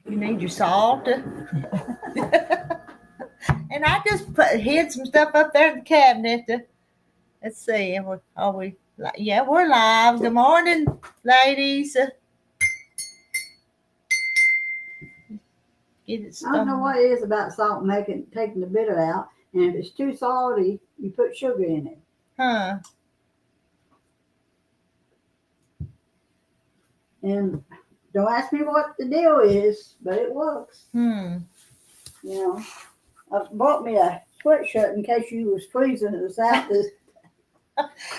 You need your salt. And I just hid some stuff up there in the cabinet. Let's see. Are we? Yeah, we're live. Good morning, ladies. Get it I don't know started. what it is about salt taking the bitter out, and if it's too salty, you put sugar in it. Huh? And don't ask me what the deal is, but it works. Hmm. You know, I bought me a sweatshirt in case you was freezing us out.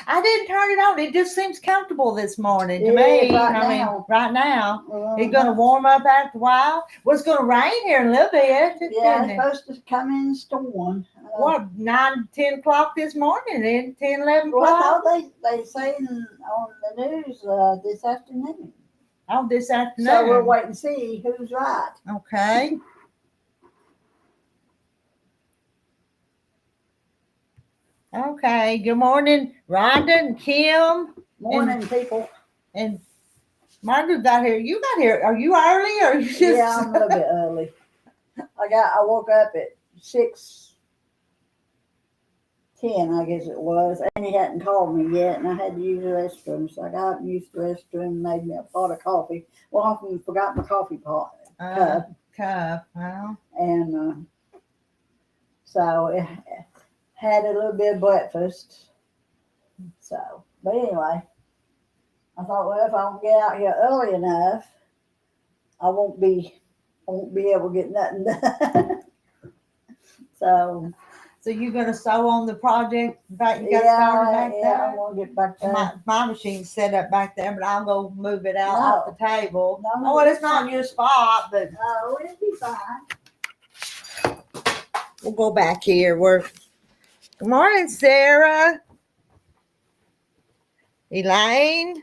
I didn't turn it on. It just seems comfortable this morning to It me. is right I mean, now. right now. It's going to warm up after a while. Well, it's going to rain here in a little bit. Yeah, Isn't it's it? supposed to come in storm. What, 9, 10 o'clock this morning? Then 10, 11 Well, o'clock? no, they saying on the news this afternoon. Oh, this afternoon. So we'll wait and see who's right. Okay. Okay. Good morning, Rhonda and Kim. Morning, people. And Margaret got here. You got here. Are you early or are you just? Yeah, I'm a little bit early. I woke up at 6:10, I guess it was, and he hadn't called me yet, and I had to use the restroom. So I got up and used the restroom and made me a pot of coffee. Well, I often forgot my coffee pot cup. Well. And so it had a little bit of breakfast. So, but anyway, I thought, well, if I don't get out here early enough, I won't be able to get nothing done. So you're gonna sew on the project? Back you got started back there. Yeah, I'm gonna get back there. My machine's set up back there, but I'll go move it out off the table. No, oh, well, it's not your spot, but no, it'll be fine. we'll go back here. Good morning, Sarah. Elaine.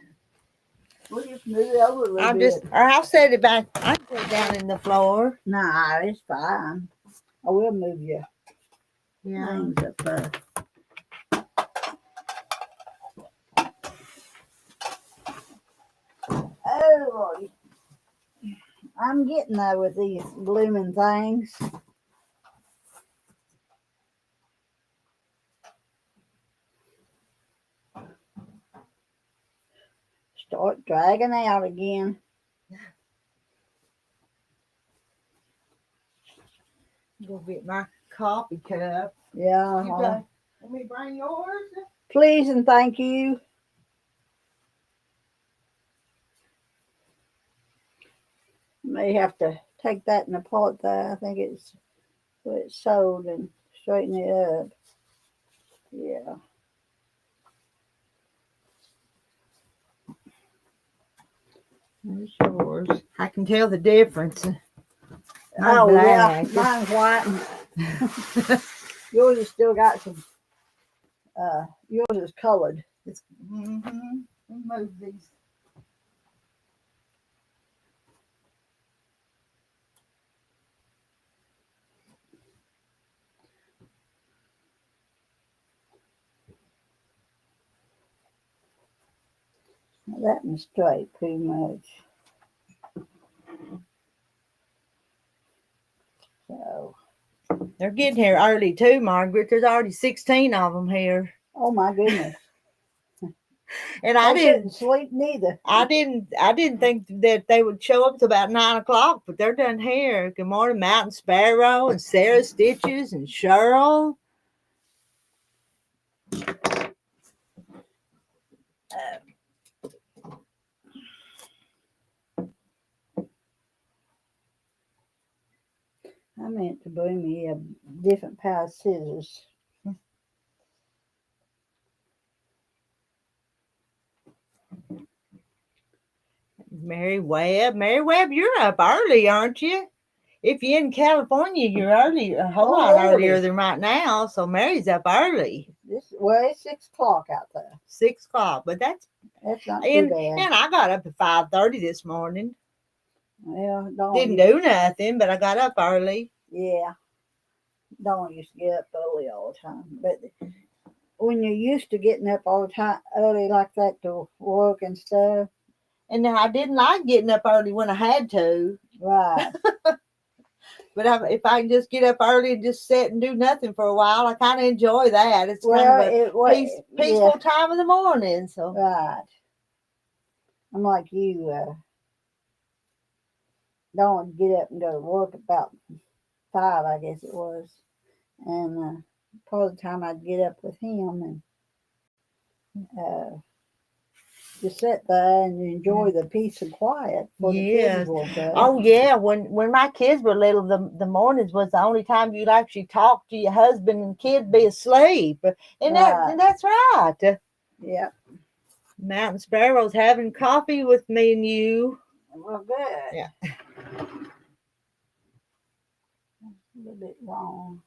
We'll just move it over a little bit. Or I'll set it back. I can put it down in the floor. Nah, it's fine. I will move you. Yeah. Things up there. Oh, Lordy. I'm getting there with these blooming things. Start dragging out again. Go get my coffee cup. Yeah. Let me bring yours. Please and thank you. May have to take that in the pot there. I think it's sewed and straighten it up. Yeah. There's yours. I can tell the difference. Oh, yeah. Mine's white. Yours has still got some. Yours is colored. Move these. That one's straight pretty much. So they're getting here early too, Margaret. There's already 16 of them here. Oh my goodness. And I didn't sleep neither. I didn't think that they would show up to about 9 o'clock, but they're done here. Good morning, Mountain Sparrow and Sarah Stitches and Cheryl. I meant to bring me a different pair of scissors. Mary Webb, you're up early, aren't you? If you're in California, you're early, a whole lot earlier than right now. So Mary's up early. It's 6 o'clock out there. 6 o'clock, but that's not too bad. And I got up at 5:30 this morning. Well, didn't do nothing, but I got up early. Yeah, Dawn used to get up early all the time, but when you're used to getting up all the time early like that to work and stuff. And I didn't like getting up early when I had to. Right. But if I can just get up early and just sit and do nothing for a while, I kind of enjoy that. It's kind Well, of a peaceful time of the morning. So right. I'm like you. Don't get up and go to work about 5, I guess it was, and part of the time I'd get up with him and just sit there and enjoy the peace and quiet before the kids woke up. Oh yeah. When my kids were little, the mornings was the only time you'd actually talk to your husband and kids be asleep. And that's right. Yeah. Mountain Sparrow's having coffee with me and you. Well, good. Yeah. A little bit wrong.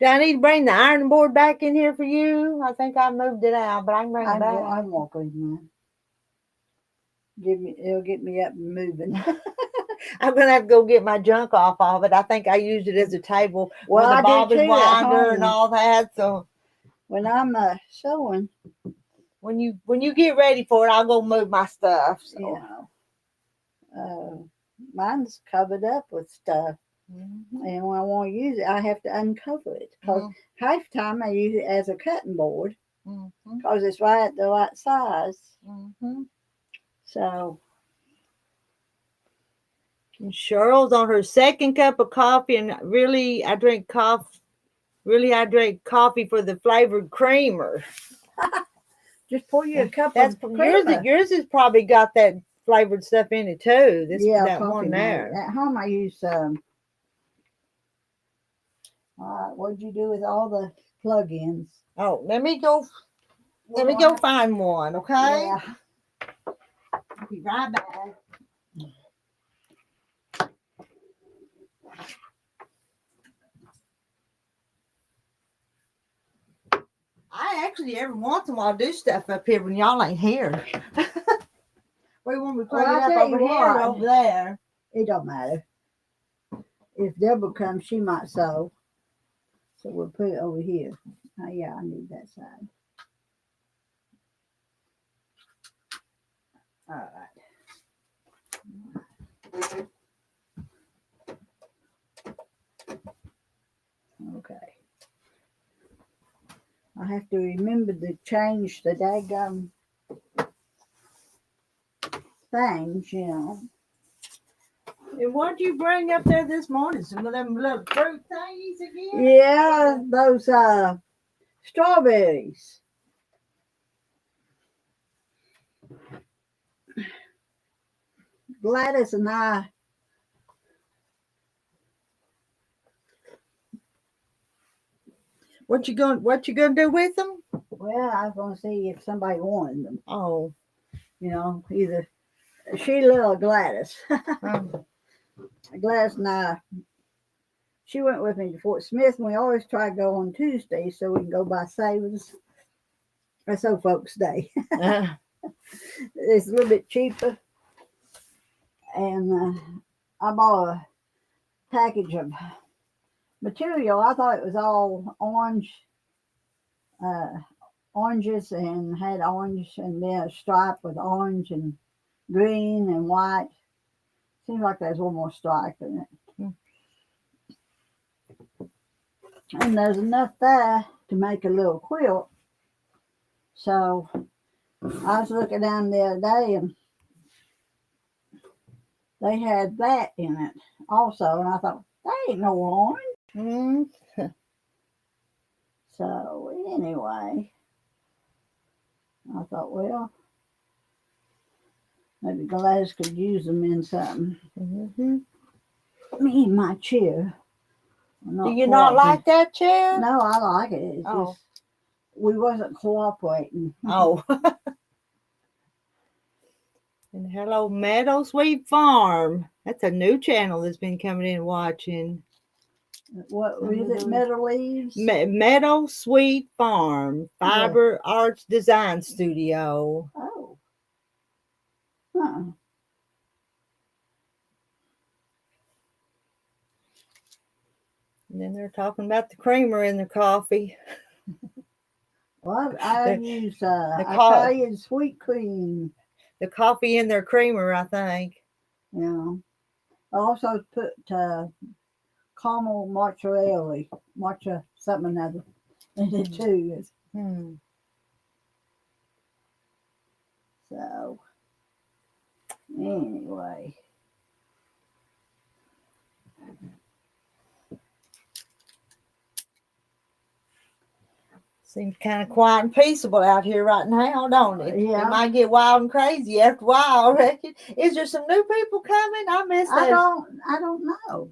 Do I need to bring the ironing board back in here for you? I think I moved it out, but I can bring it back. I won't leave mine. It'll get me up and moving. I'm gonna have to go get my junk off of it. I think I used it as a table with the bob and winder and all that. So when I'm sewing, when you get ready for it, I'll go move my stuff. So. Mine's covered up with stuff. Mm-hmm. And when I want to use it, I have to uncover it. Because half the time I use it as a cutting board. Because it's right the right size. So. And Cheryl's on her second cup of coffee. And really, I drink coffee. Really, I drink coffee for the flavored creamer. Just pour you a cup of creamer. Yours has probably got that flavored stuff in it too. That one there. At home I use what'd you do with all the plug-ins? Oh, let me go find one, okay? Yeah. I'll be right back. I actually every once in a while do stuff up here when y'all ain't here. We want to plug it up over here or over there. It don't matter. If Deborah comes, she might sew. So we'll put it over here. Oh, yeah, I need that side. All right. Okay. I have to remember to change the daggum things, you know. And what did you bring up there this morning? Some of them little fruit thingies again? Yeah, those strawberries. Gladys and I. What you gonna do with them? Well, I was gonna see if somebody wanted them. Oh, you know, either Sheila or Gladys. Gladys and I, she went with me to Fort Smith, and we always try to go on Tuesday so we can go buy savings. That's old folks' day. It's a little bit cheaper. And I bought a package of material. I thought it was all oranges, and had orange and then a stripe with orange and green and white. Seems like there's one more stripe in it. And there's enough there to make a little quilt. So I was looking down the other day and they had that in it also. And I thought, that ain't no orange. So anyway, I thought, well, maybe Gladys could use them in something. Me and my chair. Do you not like that chair? No, I like it. It's just we wasn't cooperating. Oh. And hello, Meadow Sweet Farm. That's a new channel that's been coming in watching. What is it? Meadow Leaves? Meadow Sweet Farm Fiber Arts Design Studio. Oh. Huh. And then they're talking about the creamer in the coffee. Well, I use Italian sweet cream. The coffee in their creamer, I think. Yeah. I also put caramel mozzarella, something another in it too. So, anyway. Seems kind of quiet and peaceable out here right now, don't it? Yeah. It might get wild and crazy after a while, I reckon. Is there some new people coming? I missed that. I don't know.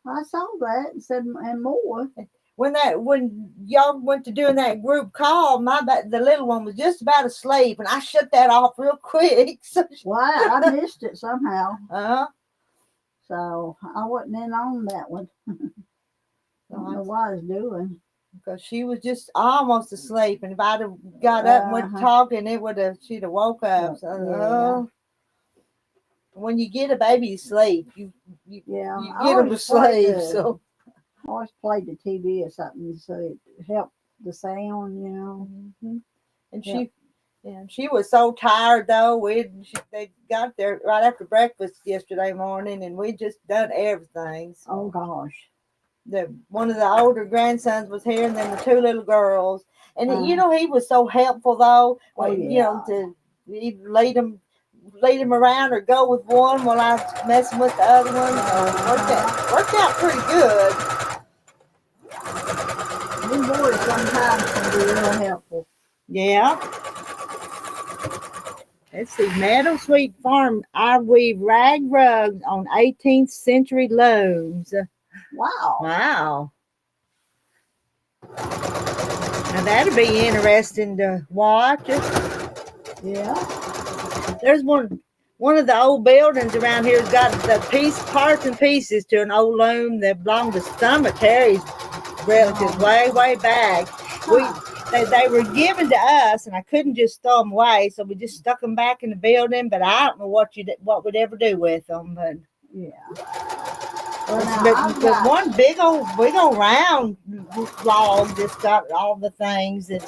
I saw that and said, and more. When y'all went to doing that group call, the little one was just about asleep, and I shut that off real quick. So Wow, I missed it somehow. So I wasn't in on that one. I don't know what I was doing. Because she was just almost asleep, and if I'd have got up and went talking, she'd have woke up. So, when you get a baby to sleep, you get them to sleep. So I always played the TV or something, so it helped the sound, you know. Mm-hmm. And she was so tired though. They got there right after breakfast yesterday morning, and we just done everything. So. Oh gosh. One of the older grandsons was here, and then the two little girls. And he was so helpful though. To lead them around or go with one while I was messing with the other one. Worked out pretty good. These boys sometimes can be real helpful. Yeah. Let's see, Meadow Sweet Farm. I weave rag rugs on 18th century looms. Wow. Now that'll be interesting to watch. Yeah. There's one of the old buildings around here has got the parts and pieces to an old loom that belonged to some of Terry's relatives way back. They were given to us, and I couldn't just throw them away, so we just stuck them back in the building. But I don't know what we'd ever do with them. But but one big old round log just got all the things that.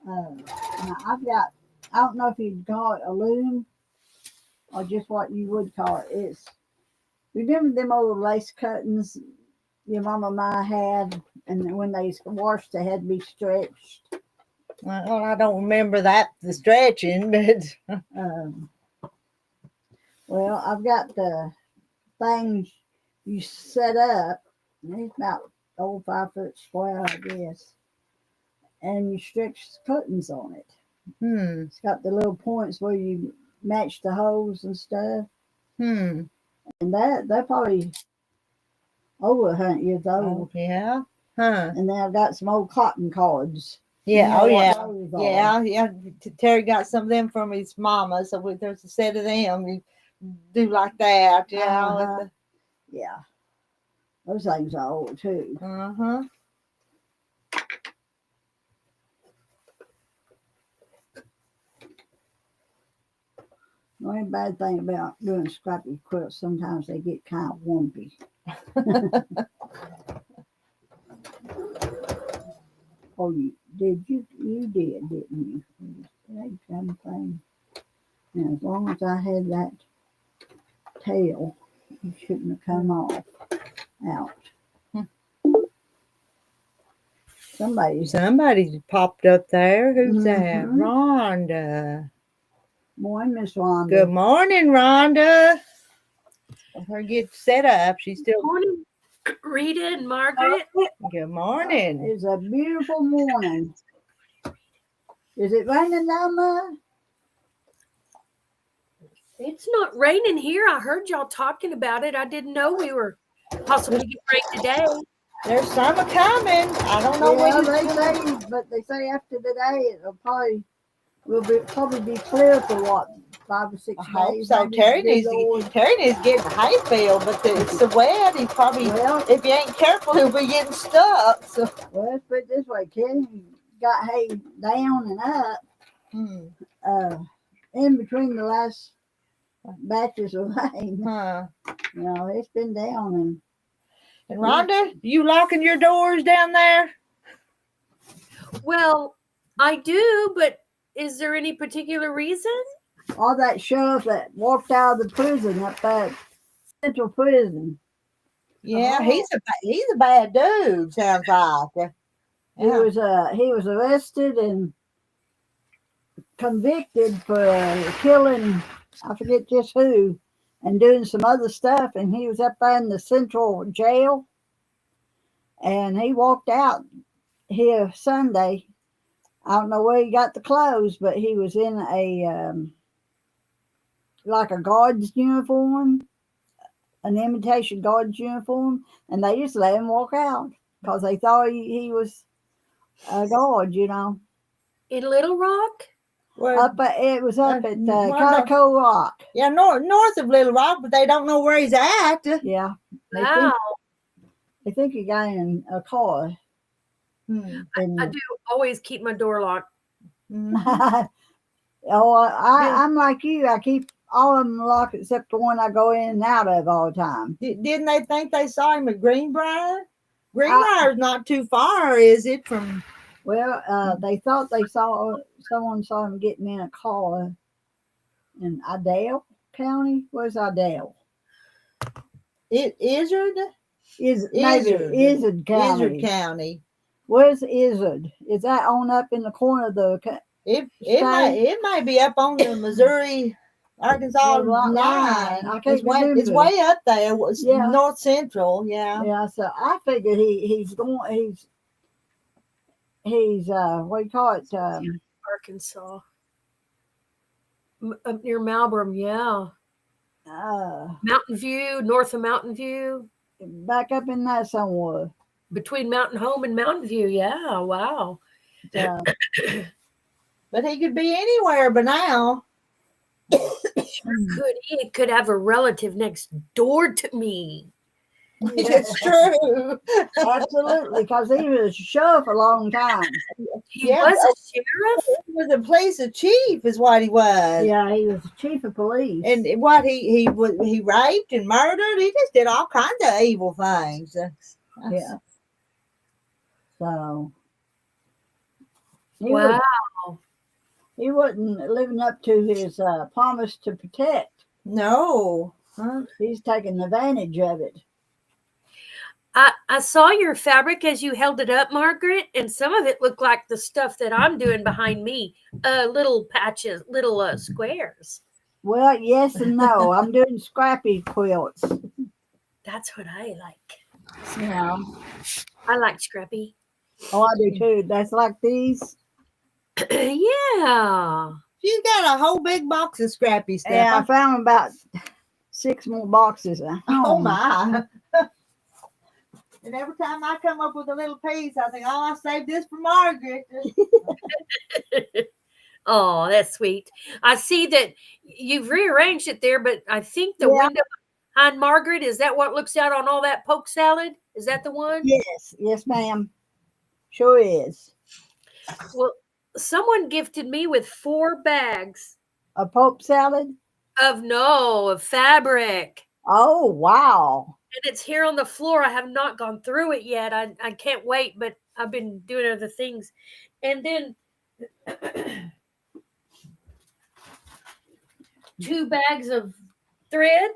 Now I don't know if you'd call it a loom or just what you would call it. Remember them old lace cuttings your mama and I had, and when they washed, they had to be stretched. Well, I don't remember the stretching, but. Well, I've got the things you set up. It's about 5 foot square, I guess. And you stretch cuttings on it. It's got the little points where you match the holes and stuff. And they're probably over 100 years old. Oh, yeah. Huh. And then I've got some old cotton cards. Yeah. Yeah. Terry got some of them from his mama, so there's a set of them. You do like that, Yeah. Those things are old too. The only bad thing about doing scrappy quilts, sometimes they get kind of wumpy. Oh, you did, didn't you? That thing. And as long as I had that tail, it shouldn't have come out. Somebody popped up there. Who's that? Rhonda. Morning, Miss Rhonda. Good morning, Rhonda. Let her get set up. She's still. Good morning, Rita and Margaret. Good morning. It's a beautiful morning. Is it raining down there? It's not raining here. I heard y'all talking about it. I didn't know we were possibly getting rain today. There's summer coming. I don't know when they say after today it'll probably We'll probably be clear for what, 5 or 6 I hope days. so. maybe, Terry good needs Lord. to get the hay field, but it's so wet. He probably, Well, if you ain't careful, he'll be getting stuck. So. well, let's put it this way, Kenny got hay down and up in between the last batches of rain. Huh. You know, it's been down. And Rhonda, you locking your doors down there? Well, I do, but is there any particular reason? All that sheriff that walked out of the prison up that central prison. Yeah, he's a bad dude. Sounds like. He was arrested and convicted for killing, I forget just who, and doing some other stuff. And he was up there in the central jail. And he walked out here Sunday. I don't know where he got the clothes, but he was in a like a guard's uniform, an imitation guard's uniform, and they just let him walk out because they thought he was a guard, you know. In Little Rock? It was up at Calico Rock. Yeah, north of Little Rock, but they don't know where he's at. Yeah, Wow. they think he got in a car. I do always keep my door locked. I'm like you. I keep all of them locked except the one I go in and out of all the time. Didn't they think they saw him at Greenbrier? Greenbrier's not too far, is it, from? Well, they thought someone saw him getting in a car in Idale County. Where's Idale? Izzard County. Izzard County. Where's Izzard? Is that on up in the corner of the? It might be up on the Missouri Arkansas line. It's way up there. It's north central. Yeah. Yeah. So I figured he's what do you call it? Arkansas. Up near Malbram, yeah. Mountain View, north of Mountain View. Back up in that somewhere. Between Mountain Home and Mountain View, yeah. Wow. But he could be anywhere but now. He could have a relative next door to me. It's true. Absolutely, because he was a sheriff for a long time. He was a sheriff? He was a police chief is what he was. Yeah, he was the chief of police. And what he raped and murdered. He just did all kinds of evil things. Yeah. So. Wow. He wasn't living up to his promise to protect. No. He's taking advantage of it. I saw your fabric as you held it up, Margaret, and some of it looked like the stuff that I'm doing behind me. Little patches, little squares. Well, yes and no. I'm doing scrappy quilts. That's what I like. Yeah. I like scrappy. Oh, I do too. That's like these. Yeah. She's got a whole big box of scrappy stuff. Yeah, I found about 6 more boxes. Oh my. And every time I come up with a little piece, I think, I'll save this for Margaret. Oh, that's sweet. I see that you've rearranged it there, but I think the window behind Margaret, is that what looks out on all that poke salad? Is that the one? Yes, ma'am. Sure is. Well, someone gifted me with 4 bags. A poke salad? Of fabric. Oh, wow. And it's here on the floor. I have not gone through it yet. I can't wait, but I've been doing other things. And then 2 bags of thread.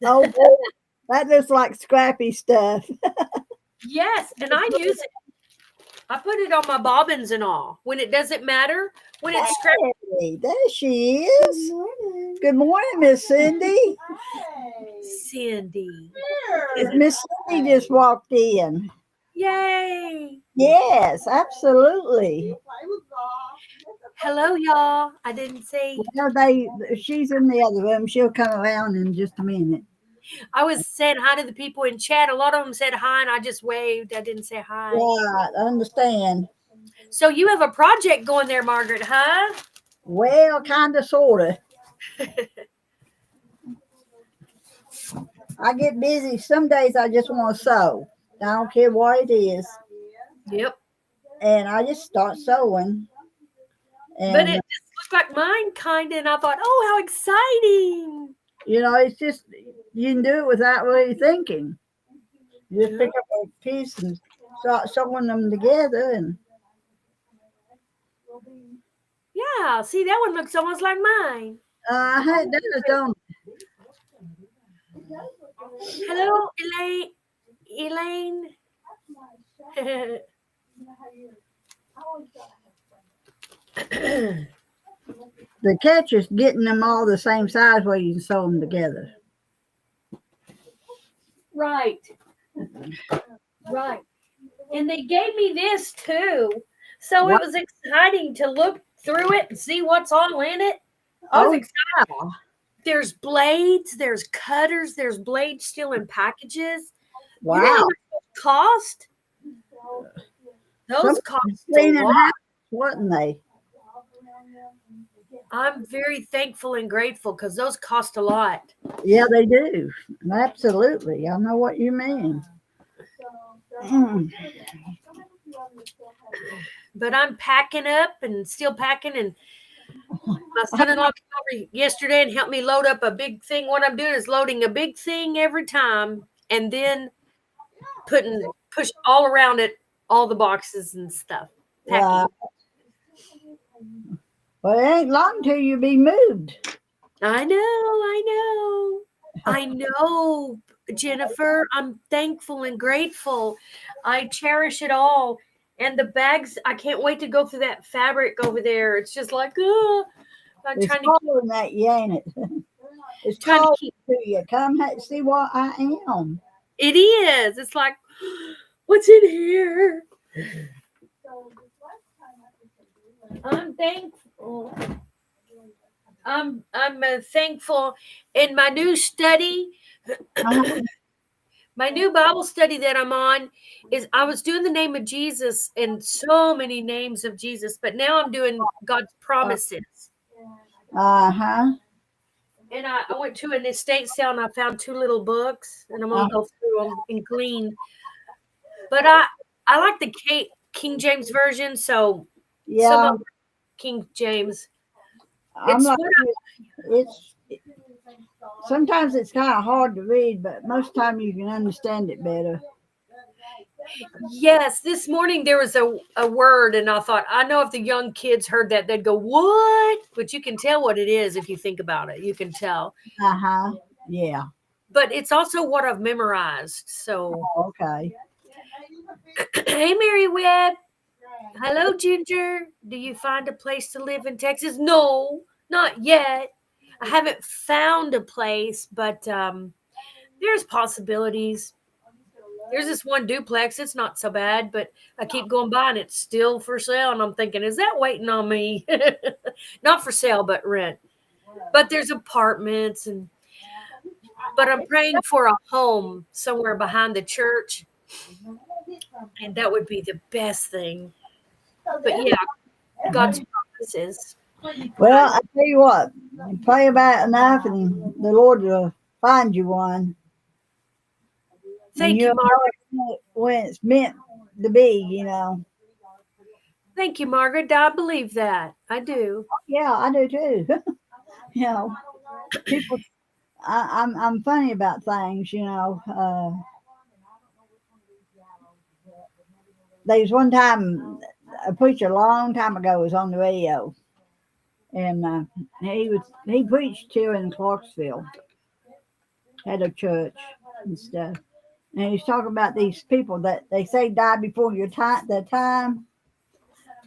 Oh, that looks like scrappy stuff. Yes, and I use it. I put it on my bobbins and all. When it doesn't matter, when it's scrappy. Hey, there she is. Good morning, Miss Cindy. Cindy. Miss Cindy just walked in. Yay. Yes, absolutely. Hello, y'all. I didn't say. Well, she's in the other room. She'll come around in just a minute. I was saying hi to the people in chat. A lot of them said hi, and I just waved. I didn't say hi. Yeah, I understand. So you have a project going there, Margaret, huh? Well, kind of, sort of. I get busy. Some days I just want to sew. I don't care what it is. Yep. And I just start sewing. But And, it just looked like mine kind of, and I thought, oh, how exciting. it's just, you can do it without really thinking. You just pick up a piece and start sewing them together. And Yeah, see, that one looks almost like mine. it does, don't Hello, Elaine. the catch is getting them all the same size where you can sew them together. Right. Right. And they gave me this too. So Wow. it was exciting to look through it and see what's all in it. I was excited. wow. There's blades, there's cutters, there's blades still in packages. Wow. You know how much those cost? Those cost a Cleaning lot. house, wasn't they? I'm very thankful and grateful because those cost a lot. Yeah, they do. Absolutely. I know what you mean. But I'm packing up and still packing, and my son-in-law came over yesterday and helped me load up a big thing. What I'm doing is loading a big thing every time and then push all around it, all the boxes and stuff. Packing. Well, it ain't long till you be moved. I know, Jennifer. I'm thankful and grateful. I cherish it all. And the bags, I can't wait to go through that fabric over there. It's just like, I'm It's trying to calling at you, ain't it? It's trying to calling keep. to you. Come see what I am. It is. It's like, what's in here? I'm thankful. I'm thankful in my new study. My new Bible study that I'm on is I was doing the name of Jesus and so many names of Jesus, but now I'm doing God's promises. Uh-huh. And I went to an estate sale and I found 2 little books, and I'm gonna go through them and glean. But I like the King James version, so Yeah. some of King James. I'm like, it's sometimes it's kind of hard to read, but most time you can understand it better. Yes, this morning there was a word, and I thought, I know if the young kids heard that, they'd go, what? But you can tell what it is if you think about it. You can tell. Uh-huh. Yeah. But it's also what I've memorized. So, Okay. hey, Mary Webb. Hello, Ginger. Do you find a place to live in Texas? No, not yet. I haven't found a place, but there's possibilities. There's this one duplex. It's not so bad, but I keep going by and it's still for sale. And I'm thinking, is that waiting on me? Not for sale, but rent. But there's apartments, but I'm praying for a home somewhere behind the church. And that would be the best thing. But yeah, God's promises. Well, I tell you what, you pray about it enough and the Lord will find you one. Thank you, Margaret. When it's meant to be, Thank you, Margaret. I believe that. I do. Yeah, I do too. People, I'm funny about things, There's one time a preacher a long time ago was on the radio, and he preached here in Clarksville, at a church and stuff. And he's talking about these people that they say die before their time.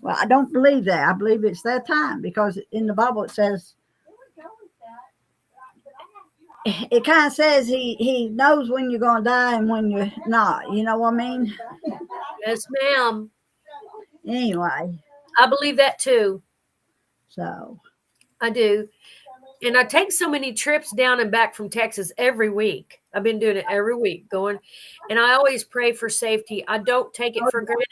Well, I don't believe that. I believe it's their time because in the Bible it says, it kind of says he knows when you're going to die and when you're not. You know what I mean? Yes, ma'am. Anyway. I believe that too. So. I do. And I take so many trips down and back from Texas every week. I've been doing it every week going. And I always pray for safety. I don't take it for granted.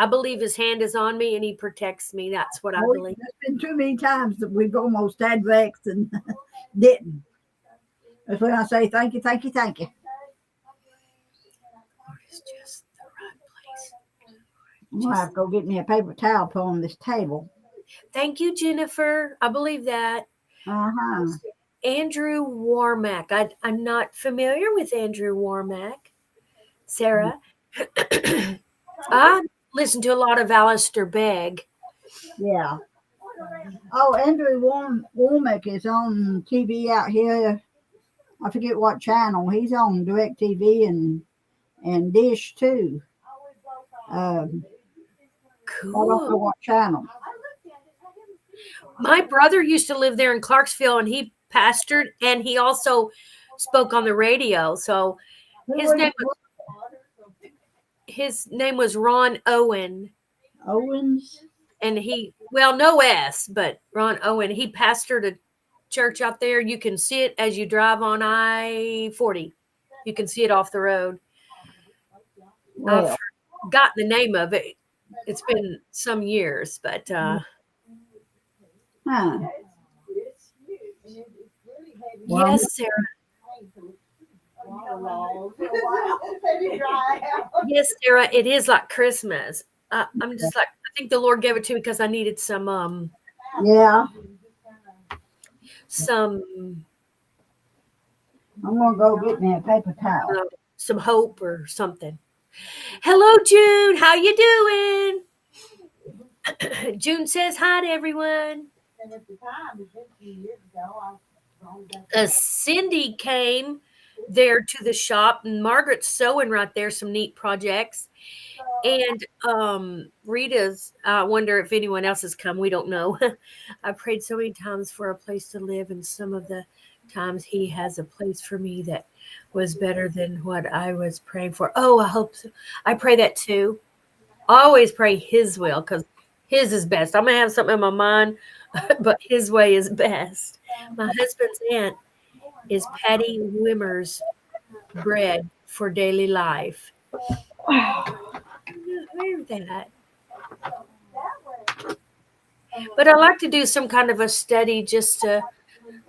I believe his hand is on me and he protects me. That's what I believe. There's been too many times that we've almost had Vex and didn't. That's when I say thank you, thank you, thank you. It's just the right place. I'm gonna have to go get me a paper towel put on this table. Thank you, Jennifer. I believe that. Uh-huh. Andrew Warmack. I'm not familiar with Andrew Warmack. Sarah. I listen to a lot of Alistair Begg. Yeah. Oh, Andrew Womack is on TV out here. I forget what channel. He's on Direct TV and Dish too. I don't know Cool. what channel. My brother used to live there in Clarksville and he pastored and he also spoke on the radio. So his name was Ron Owen. Owens. And no S, but Ron Owen. He pastored a church out there. You can see it as you drive on I-40. You can see it off the road. Well, I've forgotten the name of it. It's been some years, but huh. Yes, Sarah. Yes, Sarah, it is like Christmas. I'm just like, I think the Lord gave it to me because I needed some I'm gonna go get me a paper towel. Some hope or something. Hello, June. How you doing? June says hi to everyone. Cindy came there to the shop, and Margaret's sewing right there some neat projects. And Rita's, I wonder if anyone else has come. We don't know. I prayed so many times for a place to live, and some of the times he has a place for me that was better than what I was praying for. Oh, I hope so. I pray that too. I always pray his will because his is best. I'm going to have something in my mind, but his way is best. My husband's aunt is Patty Wimmer's bread for daily life. Where's that? But I like to do some kind of a study just to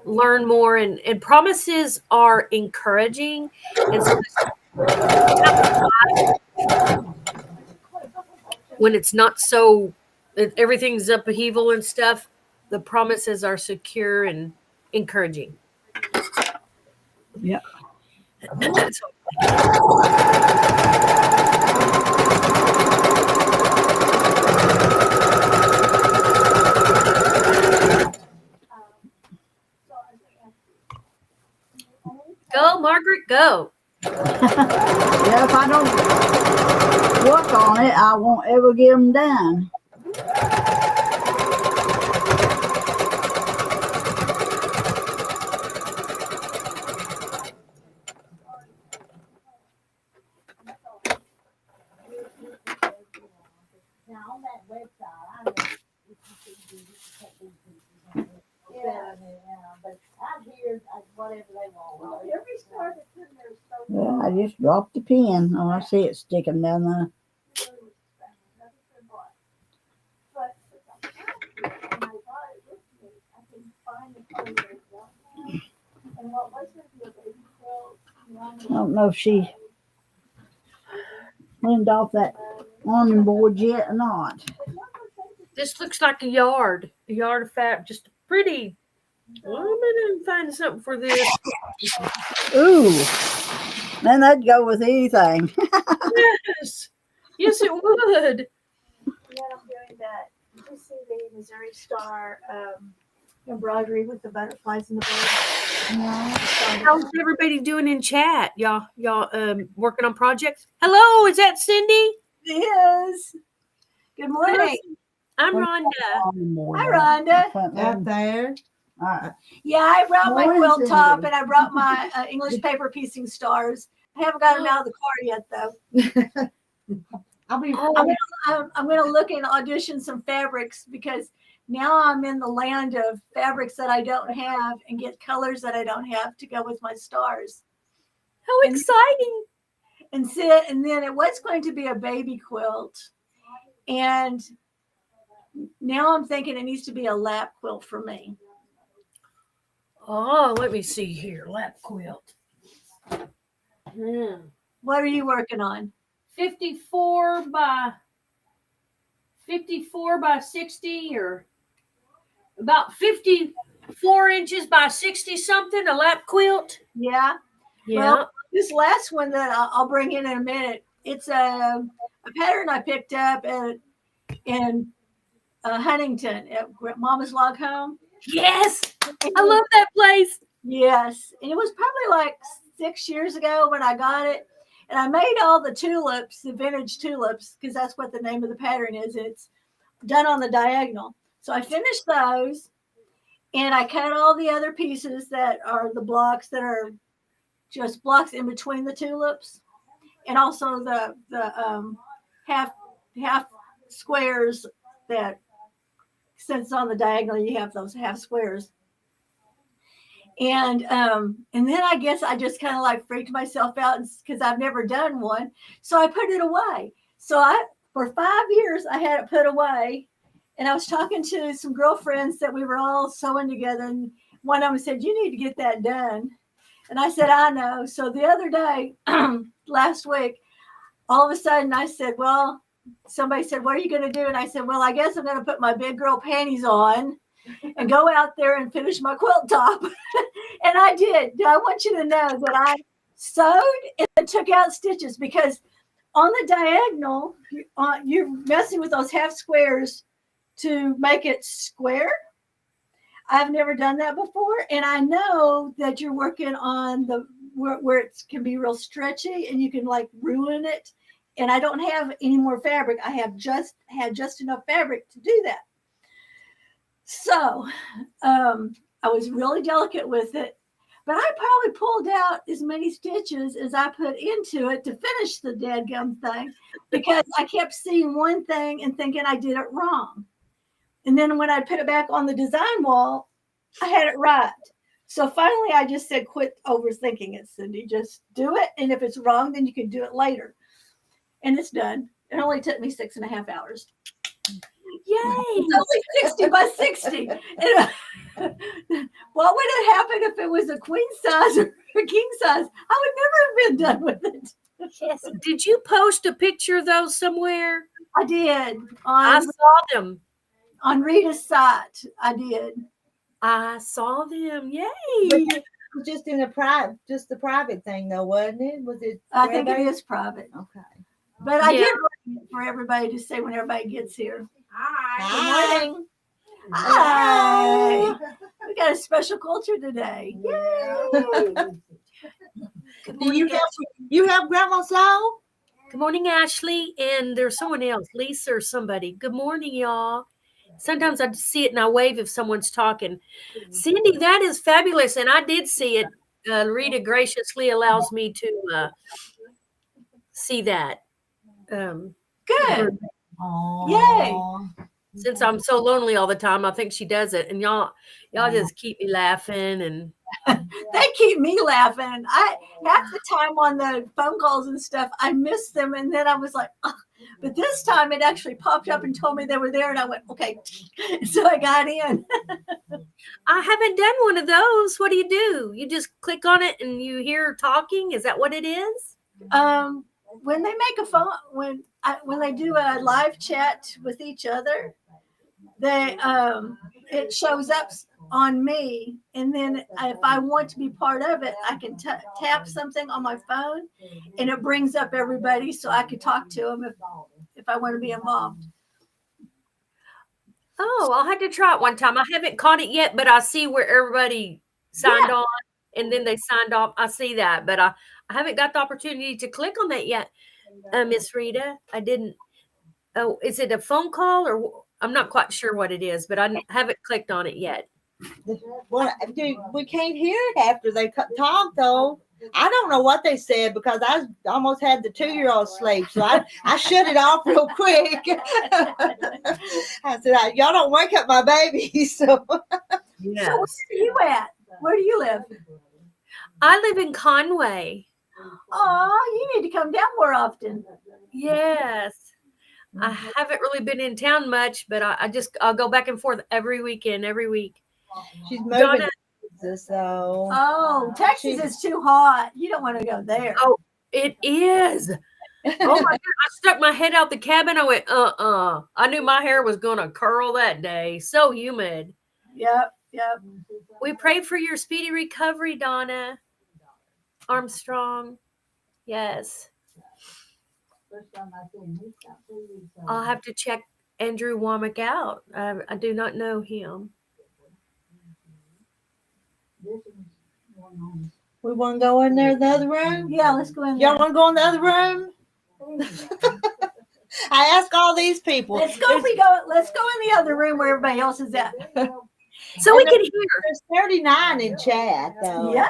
learn more, and promises are encouraging. And so when it's not so, everything's upheaval and stuff, the promises are secure and encouraging. Yeah. Go, Margaret, go. Yeah, if I don't work on it, I won't ever get them done. Yeah, I just dropped the pen. Oh, I see it sticking down there. I don't know if she cleaned off that awning board yet or not. This looks like a yard of fabric, just pretty. Well, I'm gonna find something for this. Ooh, man, that'd go with anything. Yes, it would. Yeah, I'm doing that. Did you see the Missouri Star embroidery with the butterflies and the birds? How's everybody doing in chat? Y'all working on projects? Hello, is that Cindy? It is. Good morning. I'm Rhonda. Hi, Rhonda. Up there. All right. Yeah, I brought my Morning, quilt Cindy. top and I brought my English paper piecing stars. I haven't got them out of the car yet, though. I'm gonna look and audition some fabrics because now I'm in the land of fabrics that I don't have and get colors that I don't have to go with my stars. How exciting! And then it was going to be a baby quilt, And now I'm thinking it needs to be a lap quilt for me. Oh, let me see here. Lap quilt. What are you working on? 54 by 60, or about 54 inches by 60 something, a lap quilt. Yeah. Yeah. Well, this last one that I'll bring in a minute, it's a pattern I picked up in Huntington at Mama's Log Home. Yes. I love that place. Yes. And it was probably like 6 years ago when I got it. And I made all the tulips, the vintage tulips, because that's what the name of the pattern is. It's done on the diagonal. So I finished those, and I cut all the other pieces that are the blocks that are just blocks in between the tulips, and also the half squares that, since it's on the diagonal, you have those half squares. And then I guess I just kind of like freaked myself out because I've never done one. So I put it away. So for 5 years, I had it put away. And I was talking to some girlfriends that we were all sewing together. And one of them said, "You need to get that done." And I said, "I know." So the other day, last week, all of a sudden I said, "Well," somebody said, "What are you going to do?" And I said, "Well, I guess I'm going to put my big girl panties on and go out there and finish my quilt top." And I did. I want you to know that I sewed and took out stitches, because on the diagonal, you're messing with those half squares to make it square. I've never done that before. And I know that you're working on the where it can be real stretchy and you can like ruin it. And I don't have any more fabric. I have just had just enough fabric to do that. So I was really delicate with it, but I probably pulled out as many stitches as I put into it to finish the dadgum thing, because I kept seeing one thing and thinking I did it wrong. And then when I put it back on the design wall, I had it right. So finally I just said, "Quit overthinking it, Cindy. Just do it. And if it's wrong, then you can do it later." And it's done. It only took me 6.5 hours. Yay. It's only 60 by 60. And, what would have happened if it was a queen size or a king size? I would never have been done with it. Yes. Did you post a picture of those somewhere? I did. I saw them. On Rita's site, I did. I saw them. Yay. It was just in the private thing though, wasn't it? Was it? I think it is private. Okay. But I did want for everybody to say when everybody gets here. Hi. Good morning. Hi. We got a special culture today. Yay. Do you have Grandma Slow? Good morning, Ashley. And there's someone else, Lisa or somebody. Good morning, y'all. Sometimes I see it and I wave if someone's talking. Cindy, that is fabulous. And I did see it. Rita graciously allows me to see that. Good. Aww. Yay. Since I'm so lonely all the time, I think she does it. And y'all just keep me laughing. And they keep me laughing. I half the time on the phone calls and stuff, I miss them. And then I was like, oh. But this time it actually popped up and told me they were there. And I went, okay. So I got in. I haven't done one of those. What do? You just click on it and you hear talking? Is that what it is? When they make a phone, when they do a live chat with each other, they it shows up on me, and then if I want to be part of it, I can tap something on my phone, and it brings up everybody, so I can talk to them if I want to be involved. Oh, I'll have to try it one time. I haven't caught it yet, but I see where everybody signed on, and then they signed off. I see that, but I haven't got the opportunity to click on that yet. Miss Rita, I didn't. Oh, is it a phone call or I'm not quite sure what it is, but I haven't clicked on it yet. Well, dude, we can't hear it after they talk though. I don't know what they said because I almost had the 2-year-old sleep, so I shut it off real quick. I said, "Y'all don't wake up my baby." So, Yes. So where are you at? Where do you live? I live in Conway. Oh, you need to come down more often. Yes. I haven't really been in town much, but I'll go back and forth every weekend, every week. She's moving Donna, to Texas, so Oh, Texas is too hot. You don't want to go there. oh, it is. Oh my God! I stuck my head out the cabin. I went, I knew my hair was gonna curl that day. So humid. Yep. We pray for your speedy recovery, Donna Armstrong. Yes. I'll have to check Andrew Womack out. I do not know him. we want to go in there, the other room. Yeah, let's go in Y'all there. want to go in the other room? I ask all these people. Let's go in the other room where everybody else is at. So we can hear. There's 39 in chat, though. Yay.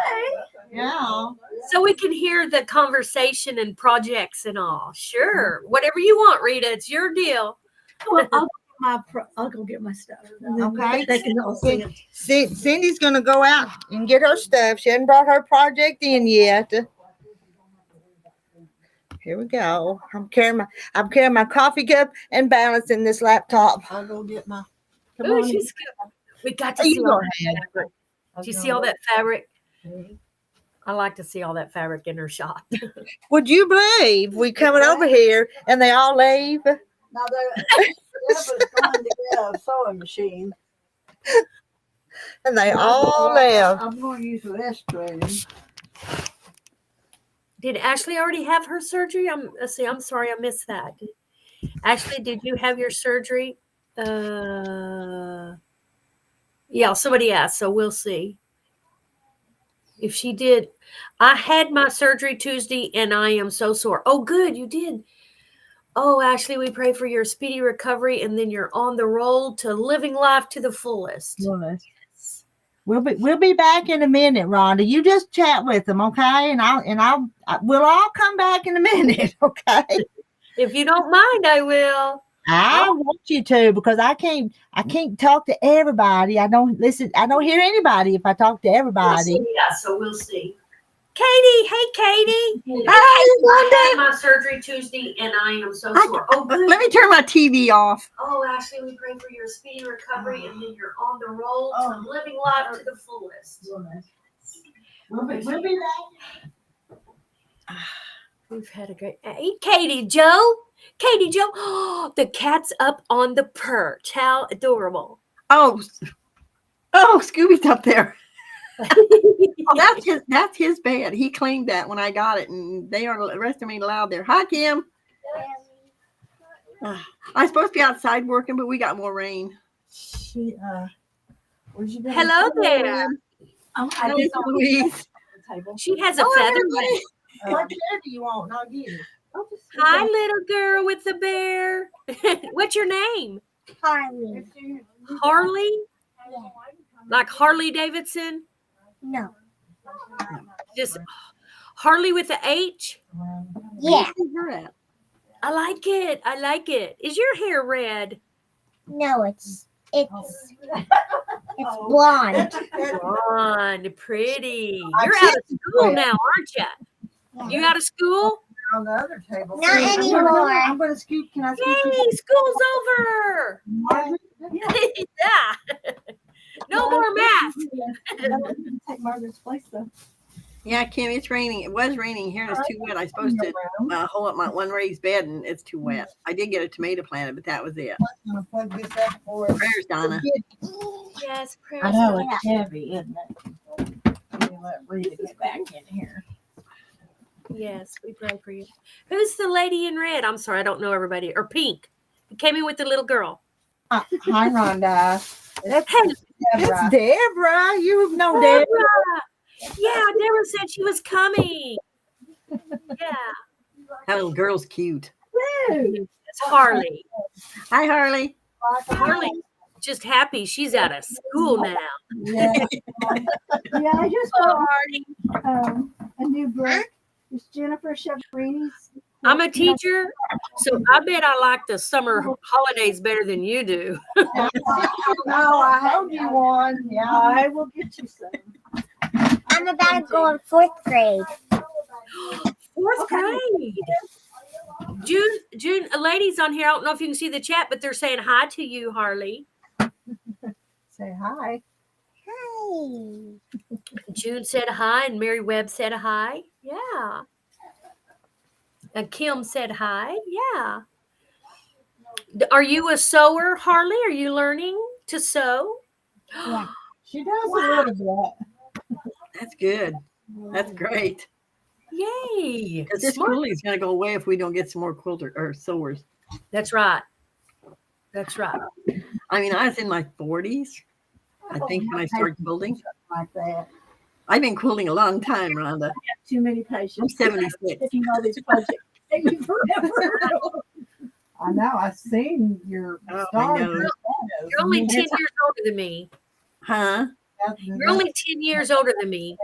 Yeah. So we can hear the conversation and projects and all. Sure. Whatever you want, Rita. It's your deal. Well, I'll go get my stuff. And then Okay. They can all see it. Cindy's going to go out and get her stuff. She hasn't brought her project in yet. Here we go. I'm carrying my coffee cup and balancing this laptop. I'll go get my. Ooh, she's good. We got to You see go all ahead. that fabric. Do you see all that fabric? I like to see all that fabric in her shop. Would you believe we coming over here and they all leave? Now Deborah's going to get a sewing machine. And they all left. I'm going to use the restroom. Did Ashley already have her surgery? Let's see. I'm sorry, I missed that. Ashley, did you have your surgery? Yeah, somebody asked, so we'll see. If she did, I had my surgery Tuesday and I am so sore. Oh, good, you did. Oh, Ashley, we pray for your speedy recovery and then you're on the road to living life to the fullest. Yes. We'll be back in a minute, Rhonda. You just chat with them, okay? And we'll all come back in a minute, okay? If you don't mind, I will. I want you to because I can't talk to everybody. I don't hear anybody if I talk to everybody. Yeah, so we'll see. Katie, hey Katie. Hi, I had my surgery Tuesday and I am so sore. Oh, good. Let me turn my TV off. Oh, Ashley, we pray for your speedy recovery and then you're on the road to living life to the fullest. We'll be back. We've had a great. Hey, Katie Joe. Oh, the cat's up on the perch. How adorable. Oh, Scooby's up there. That's his bed. He cleaned that when I got it, and the rest of me allowed there. Hi, Kim. I'm supposed to be outside working, but we got more rain. Hello there. Hello, Louise. She has a feather bed. What chair do you want? And I'll get it. Hi, little girl with the bear. What's your name? Harley. Harley? Yeah. Like Harley Davidson? No. Just Harley with the H? Yeah. I like it. Is your hair red? No, it's blonde. Blonde, pretty. You're out of school now, aren't you? You out of school? On the other table. Not anymore. I'm going to scoot. Can I scoot? Yay, school's over. Yeah. No more math. Take Margaret's place though. Yeah, Kim, it's raining. It was raining here, and it's too wet. I was supposed to hold up my one raised bed, and it's too wet. I did get a tomato planted, but that was it. I'm going to plug this up for Prayers, Donna. Yes, prayers. I know it's heavy, isn't it? Let me let Rita get back in here. Yes, we pray for you. Who's the lady in red? I'm sorry, I don't know everybody. Or pink. You came in with the little girl. Hi, Rhonda. Hey, It's Deborah. You know Deborah. Yeah, Deborah said she was coming. Yeah. That little girl's cute. It's Harley. Hi, Harley. Harley just happy she's out of school now. Yeah. Yeah, I just Oh, bought Harley. a new book. It's Jennifer Chevrini's. I'm a teacher, so I bet I like the summer holidays better than you do. No, I have you one. Yeah. I will get you some. I'm about to go in 4th grade. 4th grade. June, a lady's on here. I don't know if you can see the chat, but they're saying hi to you, Harley. Say hi. Hi. June said hi, and Mary Webb said hi. Yeah. And Kim said hi. Yeah. Are you a sewer, Harley? Are you learning to sew? Yeah. She does a little bit. That's good. That's great. Yay. Because this Smart. quilting is going to go away if we don't get some more quilter or sewers. That's right. That's right. I mean, I was in my 40s, I think, when I started quilting. Like that. I've been quilting a long time, Rhonda. Too many I'm patients. 76. Taking all these projects. Taking forever. I know. I've seen your Oh, I stars. know. and shadows. You're only 10 years older than me. Huh? You're only 10 years older than me.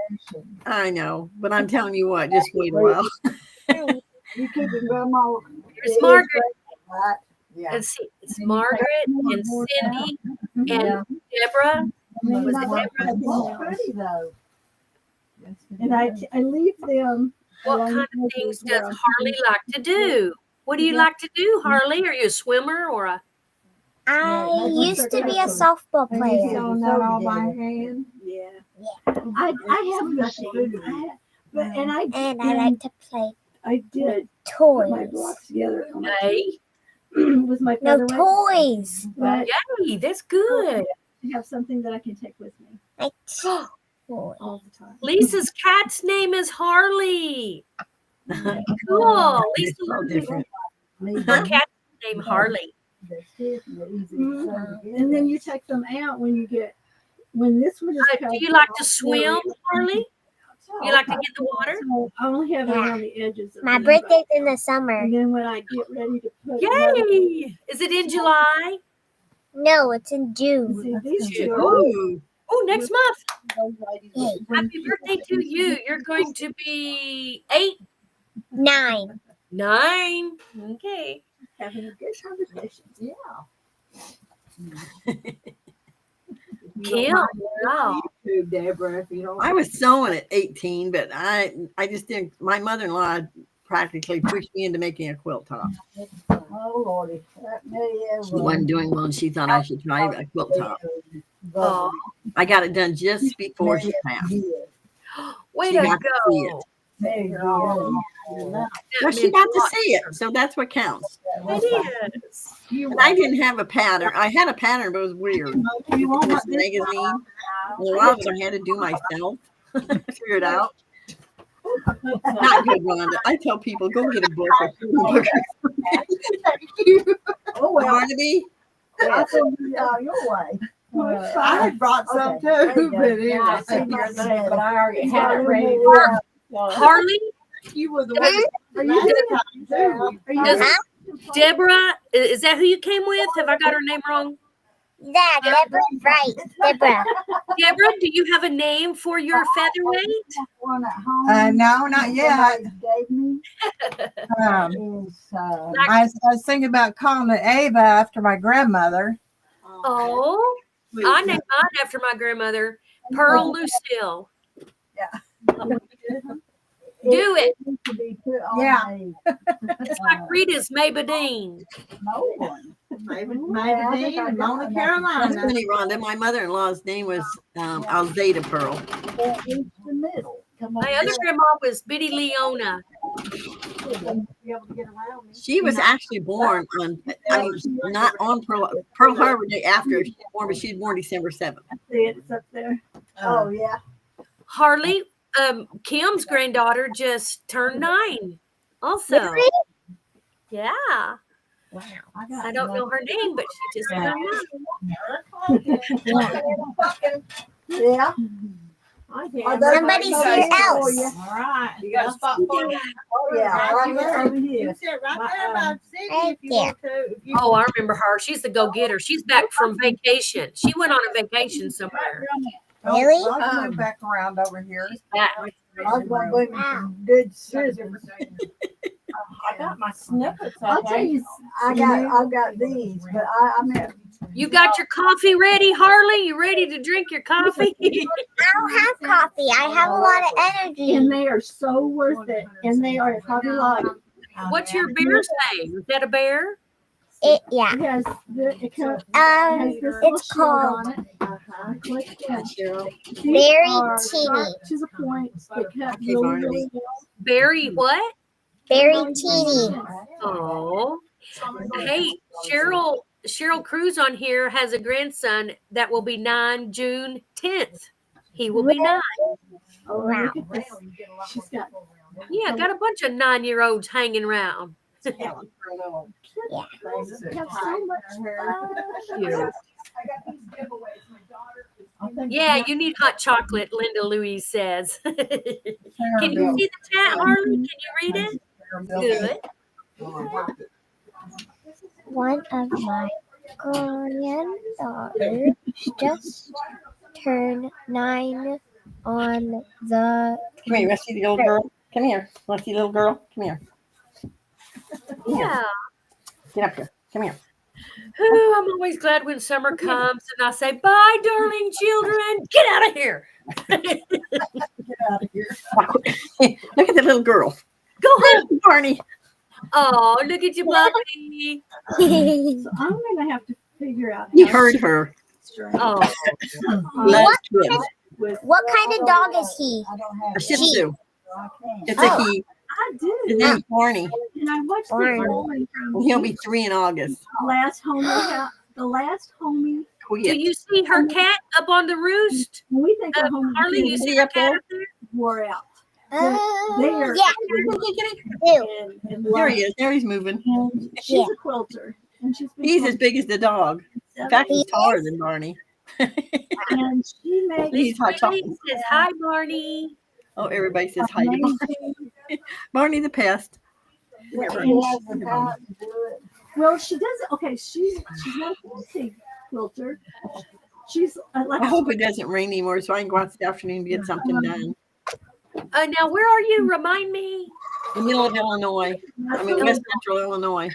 I know. But I'm telling you what, just wait a while. You keeping grandma. There's Margaret. Right? Yeah. Let's see. It's Margaret and Cindy and Yeah. Deborah. And then Was my it mom Deborah? said, "Well, pretty though." And I leave them. What along kind of with things where does I'm Harley like to do? What do you like to do, Harley? Are you a swimmer or a? I used to be a softball player. Sewing that all by hand. Yeah. Yeah. I have a machine. And And I like to play I did put my toys. blocks together on my Hey, with my No featherweight. toys. But yay, that's good. I have something that I can take with me Like toys. all the time. Lisa's cat's name is Harley. Cool. It's so different. Her cat's name Harley. And then you take them out when this one is. Do you like to swim, Harley? You like to get in the water? So I only have it around the edges. Of My them. birthday's in the summer. And then when I get ready to put another- Yay! Is it in July? No, it's in June. See, these two Ooh. Oh, next month. Yay. Happy birthday to you. You're going to be 8, 9. 9. Okay. having a good conversation. Yeah. Kim, wow. Deborah, if you don't. I was sewing at 18, but I just didn't. My mother-in-law practically pushed me into making a quilt top. Oh Lordy, that She wasn't doing well, and she thought I should try a quilt top. Oh, I got it done just before she passed. way She to got to see go. it. That Well, she meant got a to lot see it, so that's what counts. It is. And I didn't have a pattern. I had a pattern, but it was weird. You won't This magazine. And a lot of it I had to do myself. Figure it out. Not good, Rhonda. I tell people, go get a book. Or Oh well, Barnaby, I'll send you your way. I had brought some Okay. too, but anyway. Yeah, I see yours there, but I already had it ready. Harley, You were the one Are you Does- Deborah, is that who you came with? Have I got her name wrong? Yeah, Deborah, right. Deborah. Deborah, do you have a name for your featherweight? One at home. No, not yet. Somebody Gave me is I was thinking about calling it Ava after my grandmother. Oh, I named mine after my grandmother, Pearl Lucille. Do it. needs to be put on Yeah. It's like Rita's Maybelline. no one. Maybe I think Dean I and got Mona enough. that's Carolina. funny, Rhonda. My mother-in-law's name was Alzada Pearl. That is the middle. Come on. My other grandma was Biddy Leona. Be able to get around me. She was actually born on, I mean, not on Pearl Harbor Day after she was born, but she was born December 7th. See it? It's up there. Oh yeah. Harley, Kim's granddaughter just turned 9. Also, Really? yeah. Wow. I don't know her name, but she just turned 9. Yeah. Somebody's here else. All right. You got a spot for me? Oh yeah. Right there over You here. sit right there by Cindy Right if you want to. If you Oh, I remember her. She's the go-getter. She's back from vacation. She went on a vacation somewhere. Really? I'll move back around over here. She's back. I was gonna bring me some good scissors. I got my snippets. I'll tell you, I've got these, but I mean. You got your coffee ready, Harley? You ready to drink your coffee? I don't have coffee. I have a lot of energy. And they are so worth it. And they are at Hobby Lobby. What's your bear's name? Is that a bear? Yeah. It has this little It's shield called on it. Like that. Cheryl. These Very are teeny. sharp to the point. They cut Okay, really, Barnaby. really well. Berry what? Very teeny. Oh. Hey, Cheryl Cruz on here has a grandson that will be 9 June 10th. He will be 9. Oh, Wow. look at this. She's got Yeah, got a bunch of 9-year-olds hanging around. have so much fun. Cute. Yeah, you need hot chocolate, Linda Louise says. Can you see the chat, Harley? Can you read it? Good. One of my granddaughters just turned 9 on the. Come here, you want to see the little girl? Come here. Want to see the little girl? Come here. Yeah. Get up here. Come here. Ooh, I'm always glad when summer comes and I say, bye, darling children. Get out of here. Look at the little girl. Go home. Barney. Oh, look at you, Bobby. So I'm going to have to figure out. You how heard to her. Oh, Last kid. What kind of dog is he? A Shih Tzu. It's Oh. a he. I do. His name's Barney. And I watched the Barney. rolling from He'll be 3 in August. the last homie. do Quit. you see her cat up on the roost? We think the homie Harley, you kid see her cat up there? wore out. Yeah. And There he is. There he's moving. And she's a quilter. And she's been He's as big as the dog. In fact, he's taller than Barney. and she makes He's hot Miss chocolate. Riley says, hi, Barney. Oh, everybody says hi to Barney. amazing. Barney the pest. Well, she does. Okay, she's not a fancy quilter. She's like I hope it doesn't rain anymore so I can go out this afternoon to get something done. Now, where are you? Remind me. The middle of Illinois. I mean, West Central Illinois.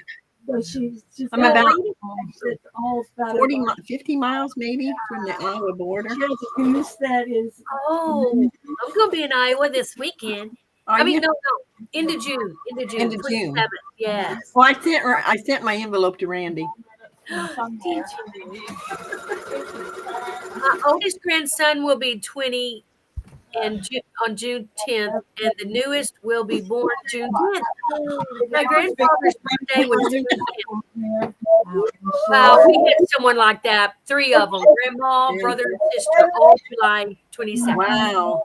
So she's I'm about it's all about 50 miles maybe from the Iowa border. She has a goose that is Oh, I'm going to be in Iowa this weekend. Are I mean, you? no, into June. Into June. Into June. 27th, yeah. Well, I sent my envelope to Randy. My oldest grandson will be 20 on June 10th, and the newest will be born June 10th. My grandfather's birthday was June 10th. Wow, we had someone like that. 3 of them: grandma, brother, and sister, all July 27th. Wow.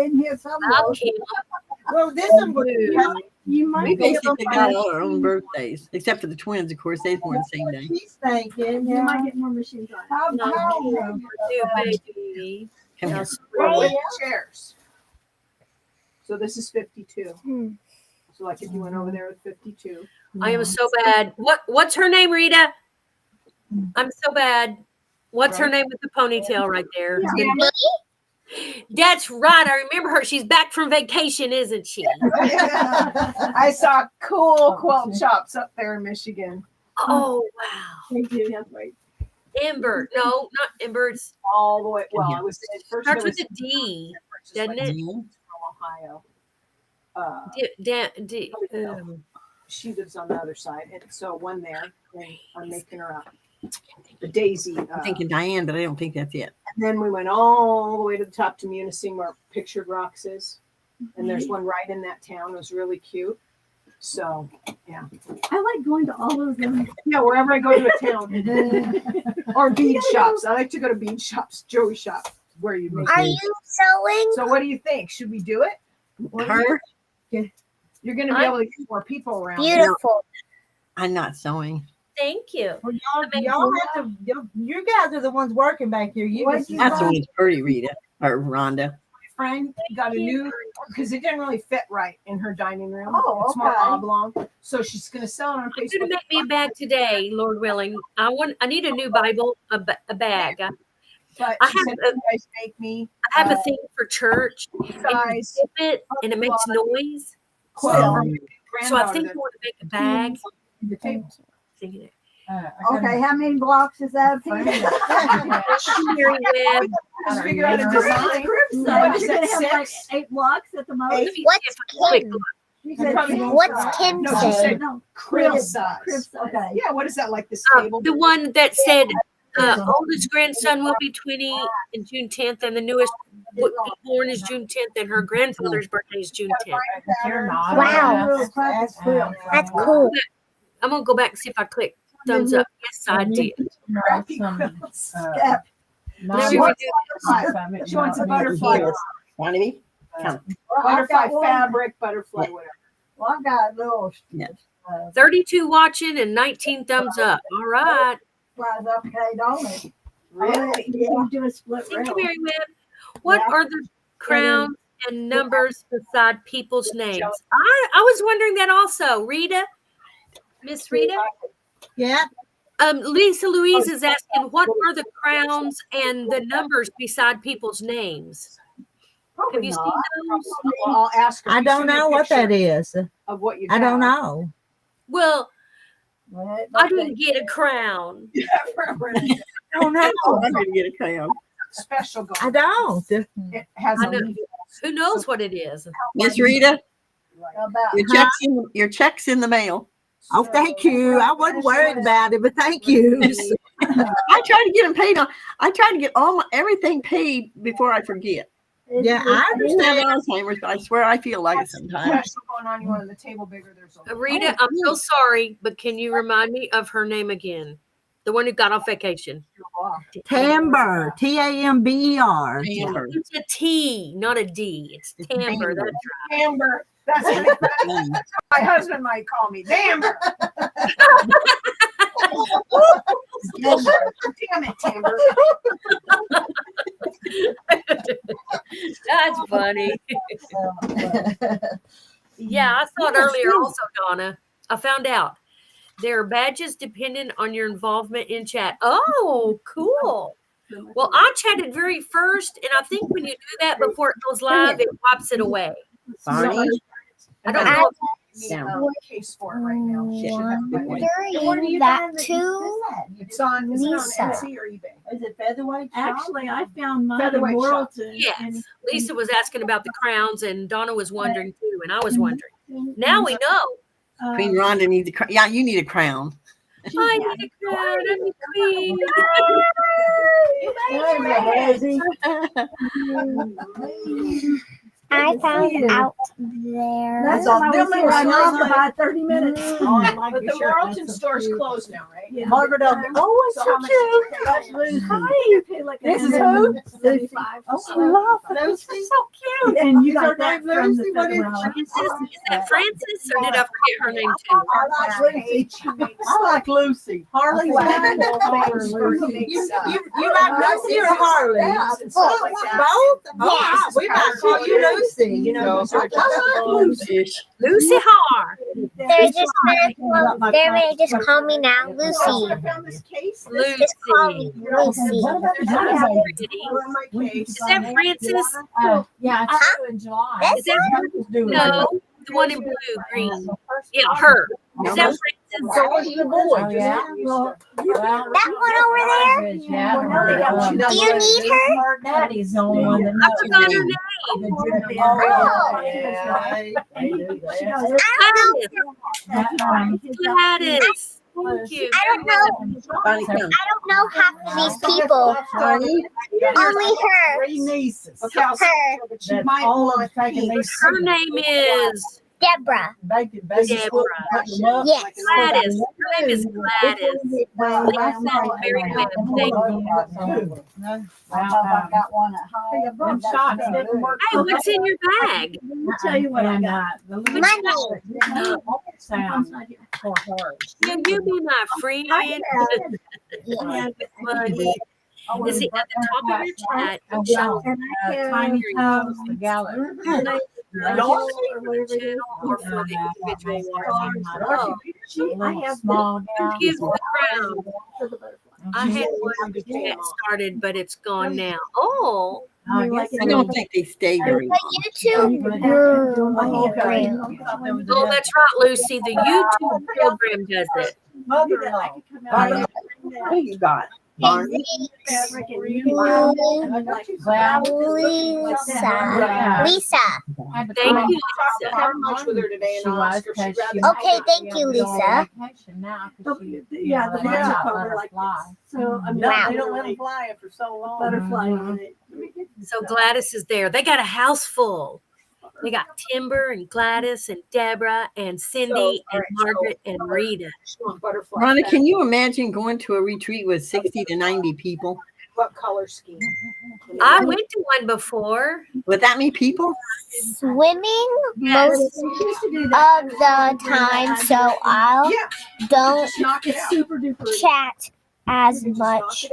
In here somewhere. I'll kill 'em. Well, this one would you We might be able basically to got all our own birthdays, except for the twins, of course. They were born the same day. she's thinking. you might get more machines on. New baby. Come here. With chairs. So this is 52. Hmm. So like if you went over there with 52. I am so bad. What's her name, Rita? I'm so bad. What's her name with the ponytail right there? That's right. I remember her. She's back from vacation, isn't she? I saw cool quilt shops up there in Michigan. Oh, wow. They do have right. Ember. No, not Ember. It All the way. Well, I was first. starts it with was a D, purchased doesn't by it? from Ohio. She lives on the other side, and so one there, and I'm making her up. The Daisy. I'm thinking Diane, but I don't think that's it. And then we went all the way to the top to Munising where Pictured Rocks is. And there's one right in that town. It was really cute. So, yeah. I like going to all those. Yeah, wherever I go to a town. Or bead shops. I like to go to bead shops, jewelry shops, where you make Are you sewing? So what do you think? Should we do it? Her? You're going to be able to get more people around. Beautiful. I'm not sewing. Thank you. Well, y'all have to. You guys are the ones working back here. You just, That's the one that's pretty, Rita or Rhonda. My friend got a new, because it didn't really fit right in her dining room. Oh, It's more okay. oblong. So she's going to sell it on It's gonna Facebook. make me a bag today, Lord willing. I need a new Bible, a bag. But I she have said, a- you guys make me I have a thing for church, and you size dip it, and it makes noise. quilt for my So I granddaughter think I that- want to make a bag. the table. Thinking it. Okay, how many blocks is that a piece? Mary Webb. Just figure out a We're design. at the crib What site. is You're that, gonna have like 6? 8 blocks at the most. Let me see What's if I can quick king? look. She said Probably- she What's wants Kim No, she say? said No, crib Crib size. size. Okay. Yeah, what is that, like this table? The one that said oldest grandson will be 20 in June 10th, and the newest born is June 10th, and her grandfather's birthday is June 10th. Wow. That's cool. I'm gonna go back and see if I click thumbs up. Yes, I did. Crappy quilts. Never She even wants, knew she wants a butterfly. Want me? Come. Butterfly fabric, butterfly, whatever. Well, I got little. Yeah. 32 watching and 19 thumbs up. All right. Flies up, okay, don't it? Really? Yeah. Do a split Thank you, rail. Mary Webb. What Yeah. are the crowns and numbers beside people's names? I was wondering that also. Rita, Miss Rita. Yeah. Lisa Louise is asking, what are the crowns and the numbers beside people's names? Have Probably you seen not. those? Well, I'll ask her. I don't know what that is. Of what you I don't have. know. Well, Well, it I don't didn't get a crown. I don't know. I'm going to get a crown. Special gold. I don't. It has I a know. leaf. Who knows what it is? Miss Rita, About your check's in the mail. Oh, thank you. I wasn't worried about it, but thank you. I try to get them paid on. I try to get everything paid before I forget. Yeah, I I just have understand. Alzheimer's, but I swear I feel like it sometimes. Special going on. You want the table bigger? There's a Rita, I'm so sorry, but can you remind me of her name again? The one who got off vacation. Timber. Tamber. Amber. It's a T, not a D. It's Timber. That's right. Amber. That's what my husband might call me. Damber. Damn it, Timber. That's funny. Yeah, I saw it earlier also, Donna. I found out there are badges dependent on your involvement in chat. Oh, cool. Well, I chatted very first, and I think when you do that before it goes live, it wipes it away. Barney. I don't know. Case for it right now. Wondering that too. It's on Lisa. Etsy or eBay. Is it featherweight? Actually, I found mine in Featherweight shop. Morrilton. Yes. Lisa was asking about the crowns, and Donna was wondering too, and I was wondering. Now we know. Queen Rhonda needs a crown. Yeah, you need a crown. I need a crown. I'm the queen. I found out there. That's all. I was here for about 30 minutes. But the Morrilton store's closed now, right? Yeah. Margaret, oh, it's So so how much cute. is it? Lucy. You pay like This is who? 75. Oh, I love Lucy. So cute. And you Is her got that name from Lucy? the What is Federal. Is that Francis, or did I forget her name too? I like Lucy. I like Lucy. Harley. You like Lucy or Harley? Yeah. Both? Oh, wow. We might call you Lucy. You know, I like Lucy. Lucy Har. They may just call me now Lucy. Lucy. Just call me Lucy. Is that Francis? Yeah, Huh? in July. That's Is that no? The one in blue, green. Yeah, her. Is that Francis? Oh, yeah. that one over there. Do you need her? Daddy's the only one that I forgot her name. Gladys. Thank you. I don't know. Bonnie, come. I don't know half of these people. Only her. Three nieces. Okay, I'll Her. but you might want pink. Her name is Deborah. Deborah. Yes. Gladys. Her name is Gladys. Lisa Mary Webb. Thank you. I got one at home. Hey, what's in your bag? Let me tell you what I got. Money. Can you be my friend? Yeah. Money. Is it at the top of your chat? And show Tiny house, the gallery. Or for the individual ones. I have small Confused the crown. I had one to get started, but it's gone now. Oh, I don't think they stay very But YouTube. oh, that's right, Lucy. The YouTube program does it. What you got? Barney. fabric and you Well, Lisa. Lisa. Thank you, I Lisa. had lunch with her today and I asked her if she'd rather. Okay, thank you, Lisa. Yeah, the bunch of cover like this. So I mean, Wow. they don't let them fly after so long. Butterfly on it. So Gladys is there. They got a house full. They got Timber and Gladys and Deborah and Cindy and Margaret and Rita. She wants butterfly. Rhonda, can you imagine going to a retreat with 60 to 90 people? What color scheme? I went to one before. With that many people? Swimming Yes. most of the time, so I'll Yeah, don't just knock it out. Super duper. chat as You can just knock much it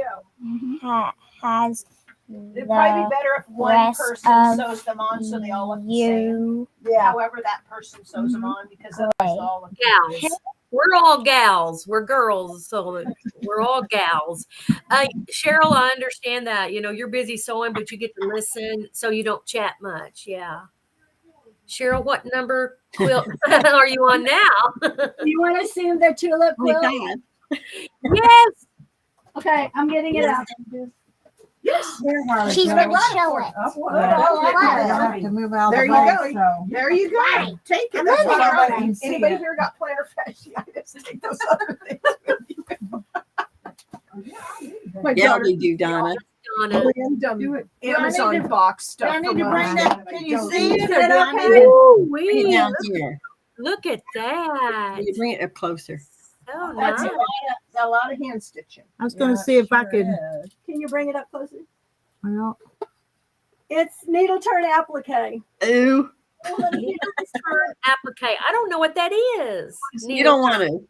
out. as It'd probably be the better if one rest person of sews them on so they all look the same. you. However, that person sews them on because otherwise they all look Gals. We're all gals. We're girls, so we're all gals. Cheryl, I understand that. You know, you're busy sewing, but you get to listen, so you don't chat much. Yeah. Cheryl, what number quilt are you on now? You want to see their tulip Oh my quilt? God. Yes. Okay, I'm getting it out. She's gonna show it. There you go. There you go. Take it. That's what moving everybody- Anybody here got plantar fasciitis? Take those other things with you. My Yeah, daughter they do, Donna. Donna. random Amazon box stuff. I need from to bring mom that. I Can you don't see use. it? Or do I need okay? to- Bring it Ooh-wee. down here. Look at that. You bring it up closer. So That's nice. a lot of hand stitching. I was going to see if I could. Can you bring it up closer? Well, It's needle turn applique. Ooh, Turn applique. I don't know what that is. you don't want to.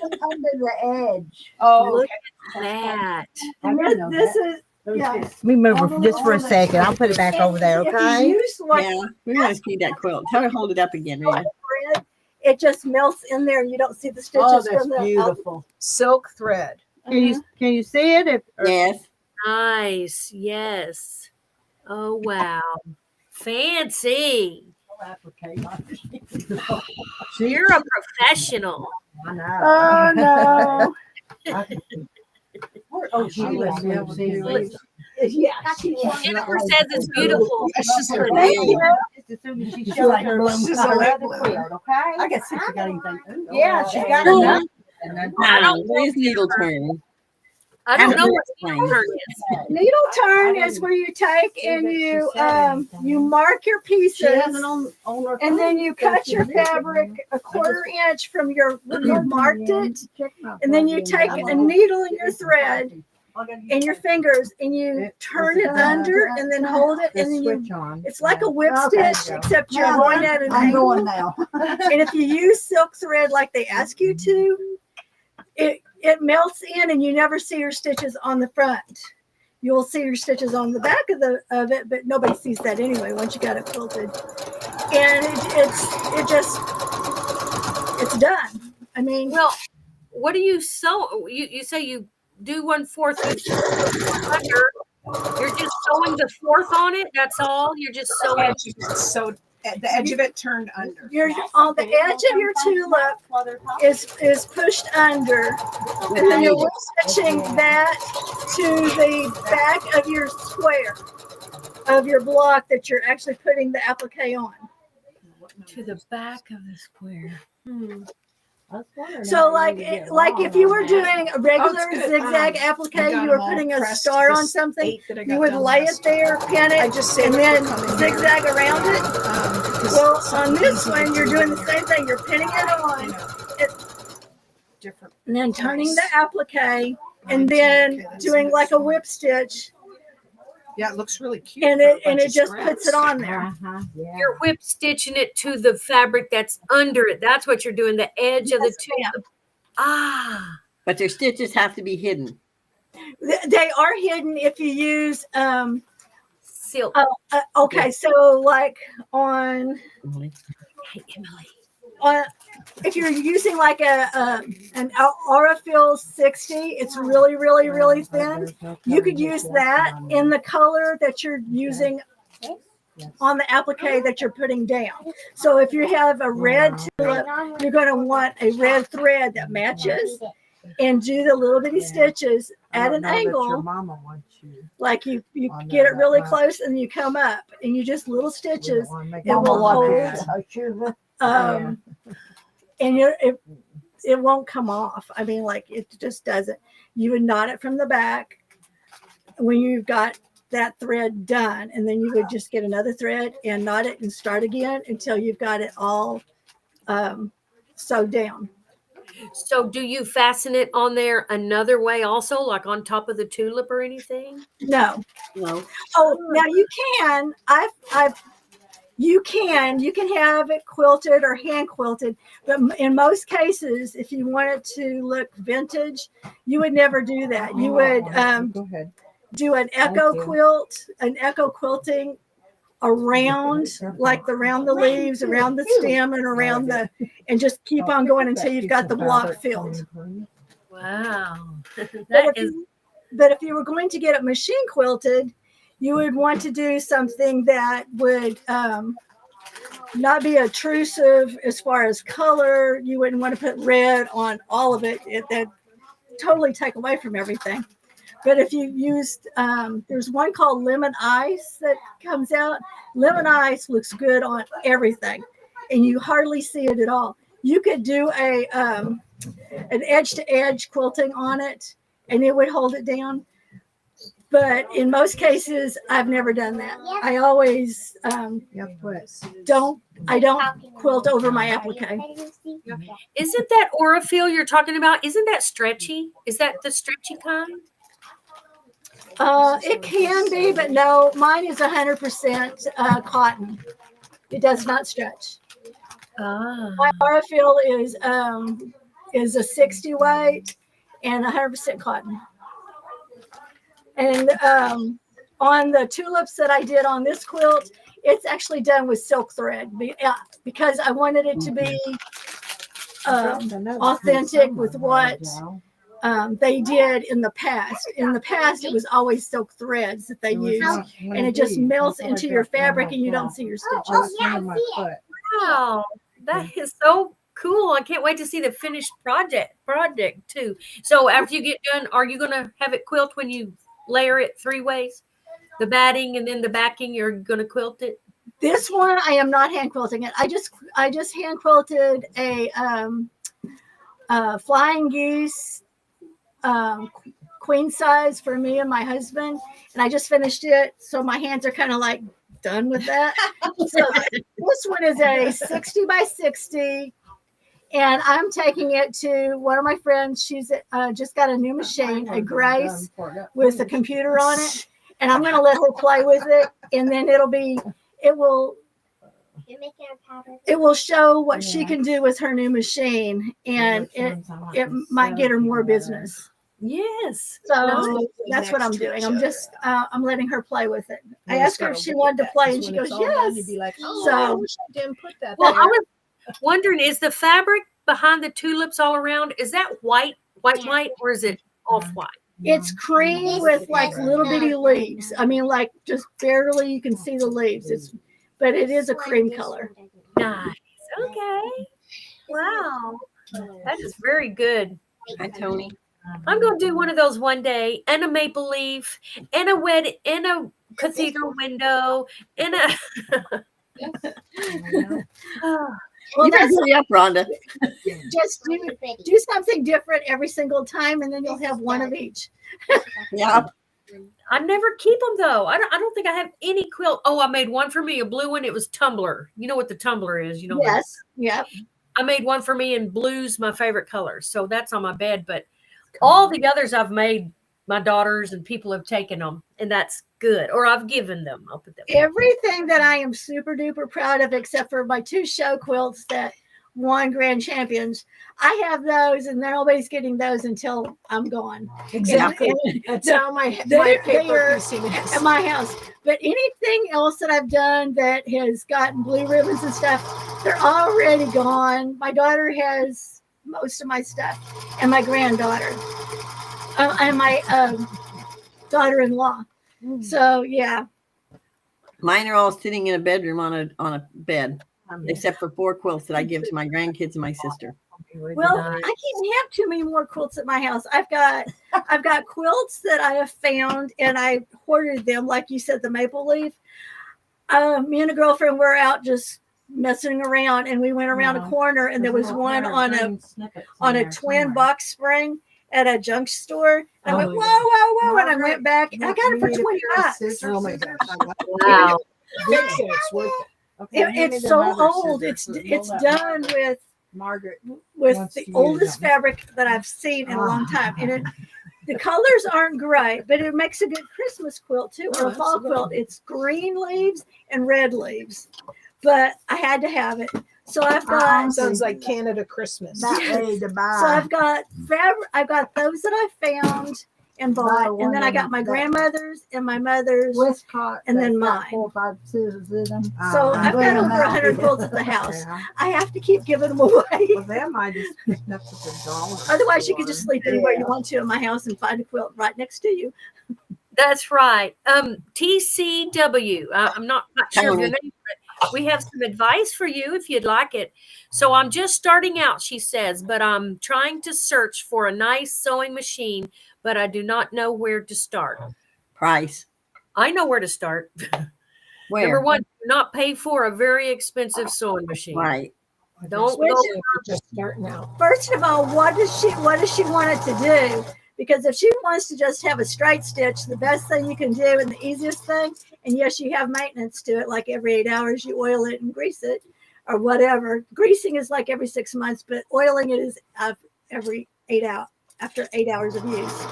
Under the edge. Oh, Look at that. And this is yeah. let me move it just for a second. I'll put it back over there, If you okay? use like Yeah, we want to see that quilt. Tell her to hold it up again, Rita. thread, it just melts in there and you don't see the stitches Oh, that's from the beautiful. silk thread. Can you see it? Yes. Nice. Yes. Oh, wow. Fancy. You're a professional. I know. Oh no. Oh, she was Yeah. Jennifer says it's beautiful. It's just her Thank name. you. Just as soon as she showed her She's a color red of the blue. quilt, okay? I guess if you got anything. Yeah, she got Well, enough. Now, what is needle turn? I don't know what Explain. needle turn is. Needle turn is where you take and you mark your pieces and then you cut your fabric a 1/4 inch from your where you marked it, and then you take a needle and your thread and your fingers and you turn it under and then hold it and then you it's like a whip stitch except you're going at an I'm angle. going now. And if you use silk thread like they ask you to, it melts in and you never see your stitches on the front. You'll see your stitches on the back of it, but nobody sees that anyway once you got it quilted. And it's done. I mean, Well, what do you sew? You say you do 1/4. You sew under. You're just sewing the 4th on it. That's all. You're just sewing. So the edge of it turned under. you're on the edge of your tulip is pushed under, and then you're stitching that to the back of your square of your block that you're actually putting the applique on. To the back of the square. So like if you were doing a regular good. zigzag applique, I got you were them all putting a pressed star on this something, 8 that I got you would done lay it last there, pin I it, just saved and it then for coming here. zigzag around it. Because Well, on something this easy one, to you're do, doing the same thing. You're pinning it you on know, different. and then turning the applique and then doing like a whip stitch, Yeah, it looks really cute. and for a it bunch of just puts it scraps. on there. You're whip stitching it to the fabric that's under it. That's what you're doing. The edge of the tulip. Ah. But their stitches have to be hidden. They are hidden if you use Silk. okay, so like on Hey, Emily. if you're using like an Aurifil 60, it's really, really, really thin. You could use that in the color that you're using on the applique that you're putting down. So if you have a red tulip, you're going to want a red thread that matches. and do the little bitty stitches I at don't an know that your angle. mama wants you. Like you on get there it really that close and you come up and you just little We don't stitches. wanna make It your will mama hold. mad. And it won't come off. I mean, like it just doesn't. You would knot it from the back when you've got that thread done, and then you would just get another thread and knot it and start again until you've got it all sewed down. So do you fasten it on there another way also, like on top of the tulip or anything? No. No. Oh, now you can. You can have it quilted or hand quilted, but in most cases, if you want it to look vintage, you would never do that. You would Go ahead. do an echo you. quilt, an echo quilting around, like around the leaves, around the stem, and around the, and just keep on going until you've got the block filled. Wow. But if you were going to get it machine quilted, you would want to do something that would not be obtrusive as far as color. You wouldn't want to put red on all of it. That totally take away from everything. But if you used, there's one called lemon ice that comes out. Lemon ice looks good on everything, and you hardly see it at all. You could do an edge to edge quilting on it, and it would hold it down. But in most cases, I've never done that. I always don't quilt over my applique. Isn't that Orafil you're talking about? Isn't that stretchy? Is that the stretchy kind? It can be, but no, mine is 100% cotton. It does not stretch. My Orafil is a 60 weight and 100% cotton. And on the tulips that I did on this quilt, it's actually done with silk thread because I wanted it to be authentic with what they did in the past. In the past, it was always silk threads that they used, and it just melts into your fabric and you don't see your stitches. Wow, that is so cool. I can't wait to see the finished project too. So after you get done, are you going to have it quilt when you layer it 3 ways? The batting and then the backing, you're going to quilt it? This one, I am not hand quilting it. I just hand quilted a flying geese queen size for me and my husband, and I just finished it. So my hands are kind of like done with that. So this one is a 60 by 60. And I'm taking it to one of my friends. She's just got a new machine, a Grace, with a computer on it. And I'm going to let her play with it. And then it will show what she can do with her new machine. And it might get her more business. Yes. So that's what I'm doing. I'm letting her play with it. I asked her if she wanted to play, and she goes, yes. So I wish I didn't put that Well, there. I was wondering, is the fabric behind the tulips all around, is that white, or is it off-white? It's cream with like little bitty leaves. I mean, like just barely you can see the leaves. But it is a cream color. Nice. Okay. Wow. That is very good. Hi, Tony. I'm going to do one of those one day, and a maple leaf, and a wedding, and a cathedral window, and a. Well, you better hurry up, Rhonda. Just do something different every single time, and then you'll have one of each. Yeah. I never keep them though. I don't think I have any quilt. Oh, I made one for me, a blue one. It was tumbler. You know what the tumbler is? You know. Yes. Yep. I made one for me, and blue's my favorite color, so that's on my bed. But all the others I've made, my daughters and people have taken them, and that's good. Or I've given them. I'll put them. Everything that I am super duper proud of, except for my 2 show quilts that won grand champions, I have those, and nobody's getting those until I'm gone. Exactly. That's how my paper piece is. At my house. But anything else that I've done that has gotten blue ribbons and stuff, they're already gone. My daughter has most of my stuff, and my granddaughter, and my daughter-in-law. So yeah, Mine are all sitting in a bedroom on a bed, except for 4 quilts that I give to my grandkids and my sister. Well, I can't have too many more quilts at my house. I've got quilts that I have found, and I hoarded them, like you said, the maple leaf. Me and a girlfriend were out just messing around, and we went around a corner, and there was one on a twin box spring at a junk store. I went, whoa, whoa, whoa, and I went back, and I got it for $20. Oh my gosh. Wow. Fix it. It's worth it. It's so old. It's done with the oldest fabric that I've seen in a long time, and the colors aren't great, but it makes a good Christmas quilt too, or a fall quilt. It's green leaves and red leaves, but I had to have it. So I've got Sounds like Canada Christmas. Not ready to buy. so I've got fabric. I've got those that I found and bought, and then I got my grandmother's and my mother's. Westcott, and then that's got mine. 4 or 5 scissors in them. So I'm I've got bringing over them out 100 here. quilts at the house. I have to keep giving them away. Well, they might just pick up at the dollar. Otherwise, you could just sleep anywhere you want to in my house and find a quilt right next to you. That's right. TCW. I'm not sure of your Tony. name, but we have some advice for you if you'd like it. So I'm just starting out, she says, but I'm trying to search for a nice sewing machine, but I do not know where to start. Price. I know where to start. Where? Number one, do not pay for a very expensive sewing machine. Right. Don't Which- go. Just starting out. First of all, what does she want it to do? Because if she wants to just have a straight stitch, the best thing you can do and the easiest thing, and yes, you have maintenance to it, like every 8 hours you oil it and grease it or whatever. Greasing is like every 6 months, but oiling it is every 8 hours after 8 hours of use.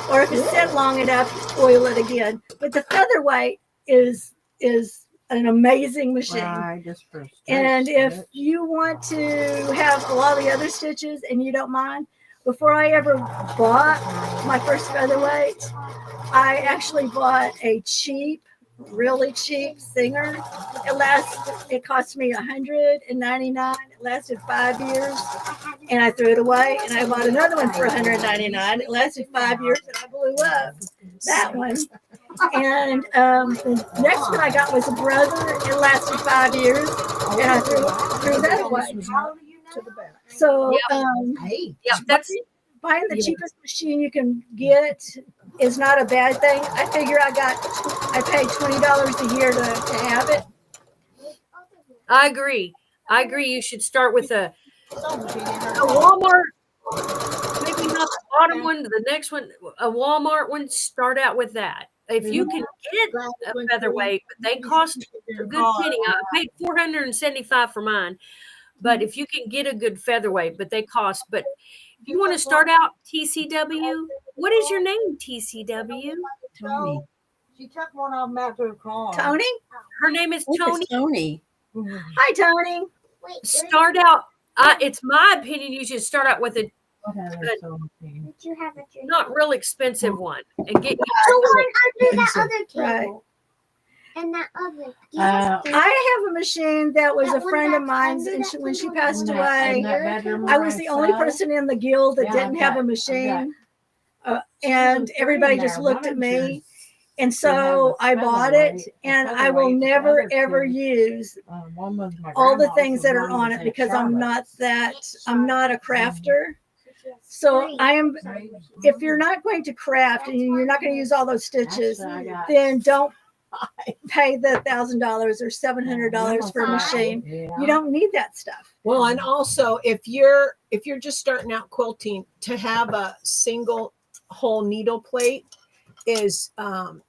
Or if it's set long enough, oil it again. But the featherweight is an amazing machine. Right, just for a straight And if stitch. you want to have a lot of the other stitches and you don't mind, before I ever bought my first featherweight, I actually bought a really cheap Singer. It cost me $199. It lasted 5 years, and I threw it away. And I bought another one for $199. It lasted 5 years, and I blew up that one. And the next one I got was a Brother. It lasted 5 years, and I threw that away. To the back. So Hey, Yeah, that's buying the cheapest machine you can get is not a bad thing. I figure I paid $20 a year to have it. I agree. You should start with a Walmart, maybe not the bottom one, the next one, a Walmart one. Start out with that. If you can get a featherweight, but they cost a good penny. I paid $475 for mine. But if you can get a good featherweight, but they cost. But if you want to start out TCW, what is your name, TCW? Tony. She took one of them out to her car. Tony? Her name is Look, Tony. it's Tony. Hi, Tony. Start out. It's my opinion. You should start out with a Did you have a drink? not real expensive one and get. The one under that other Right. table. And that other. I have a machine that was That a one friend of that's mine's, under and that when she table. passed away, I was the only person in the guild that didn't have a machine. And everybody just looked at me. And so I bought it, and I will never, ever use all the things that are on it because I'm not a crafter. So if you're not going to craft and you're not going to use all those stitches, then don't pay the $1,000 or $700 for a machine. You don't need that stuff. Well, and also if you're just starting out quilting, to have a single hole needle plate is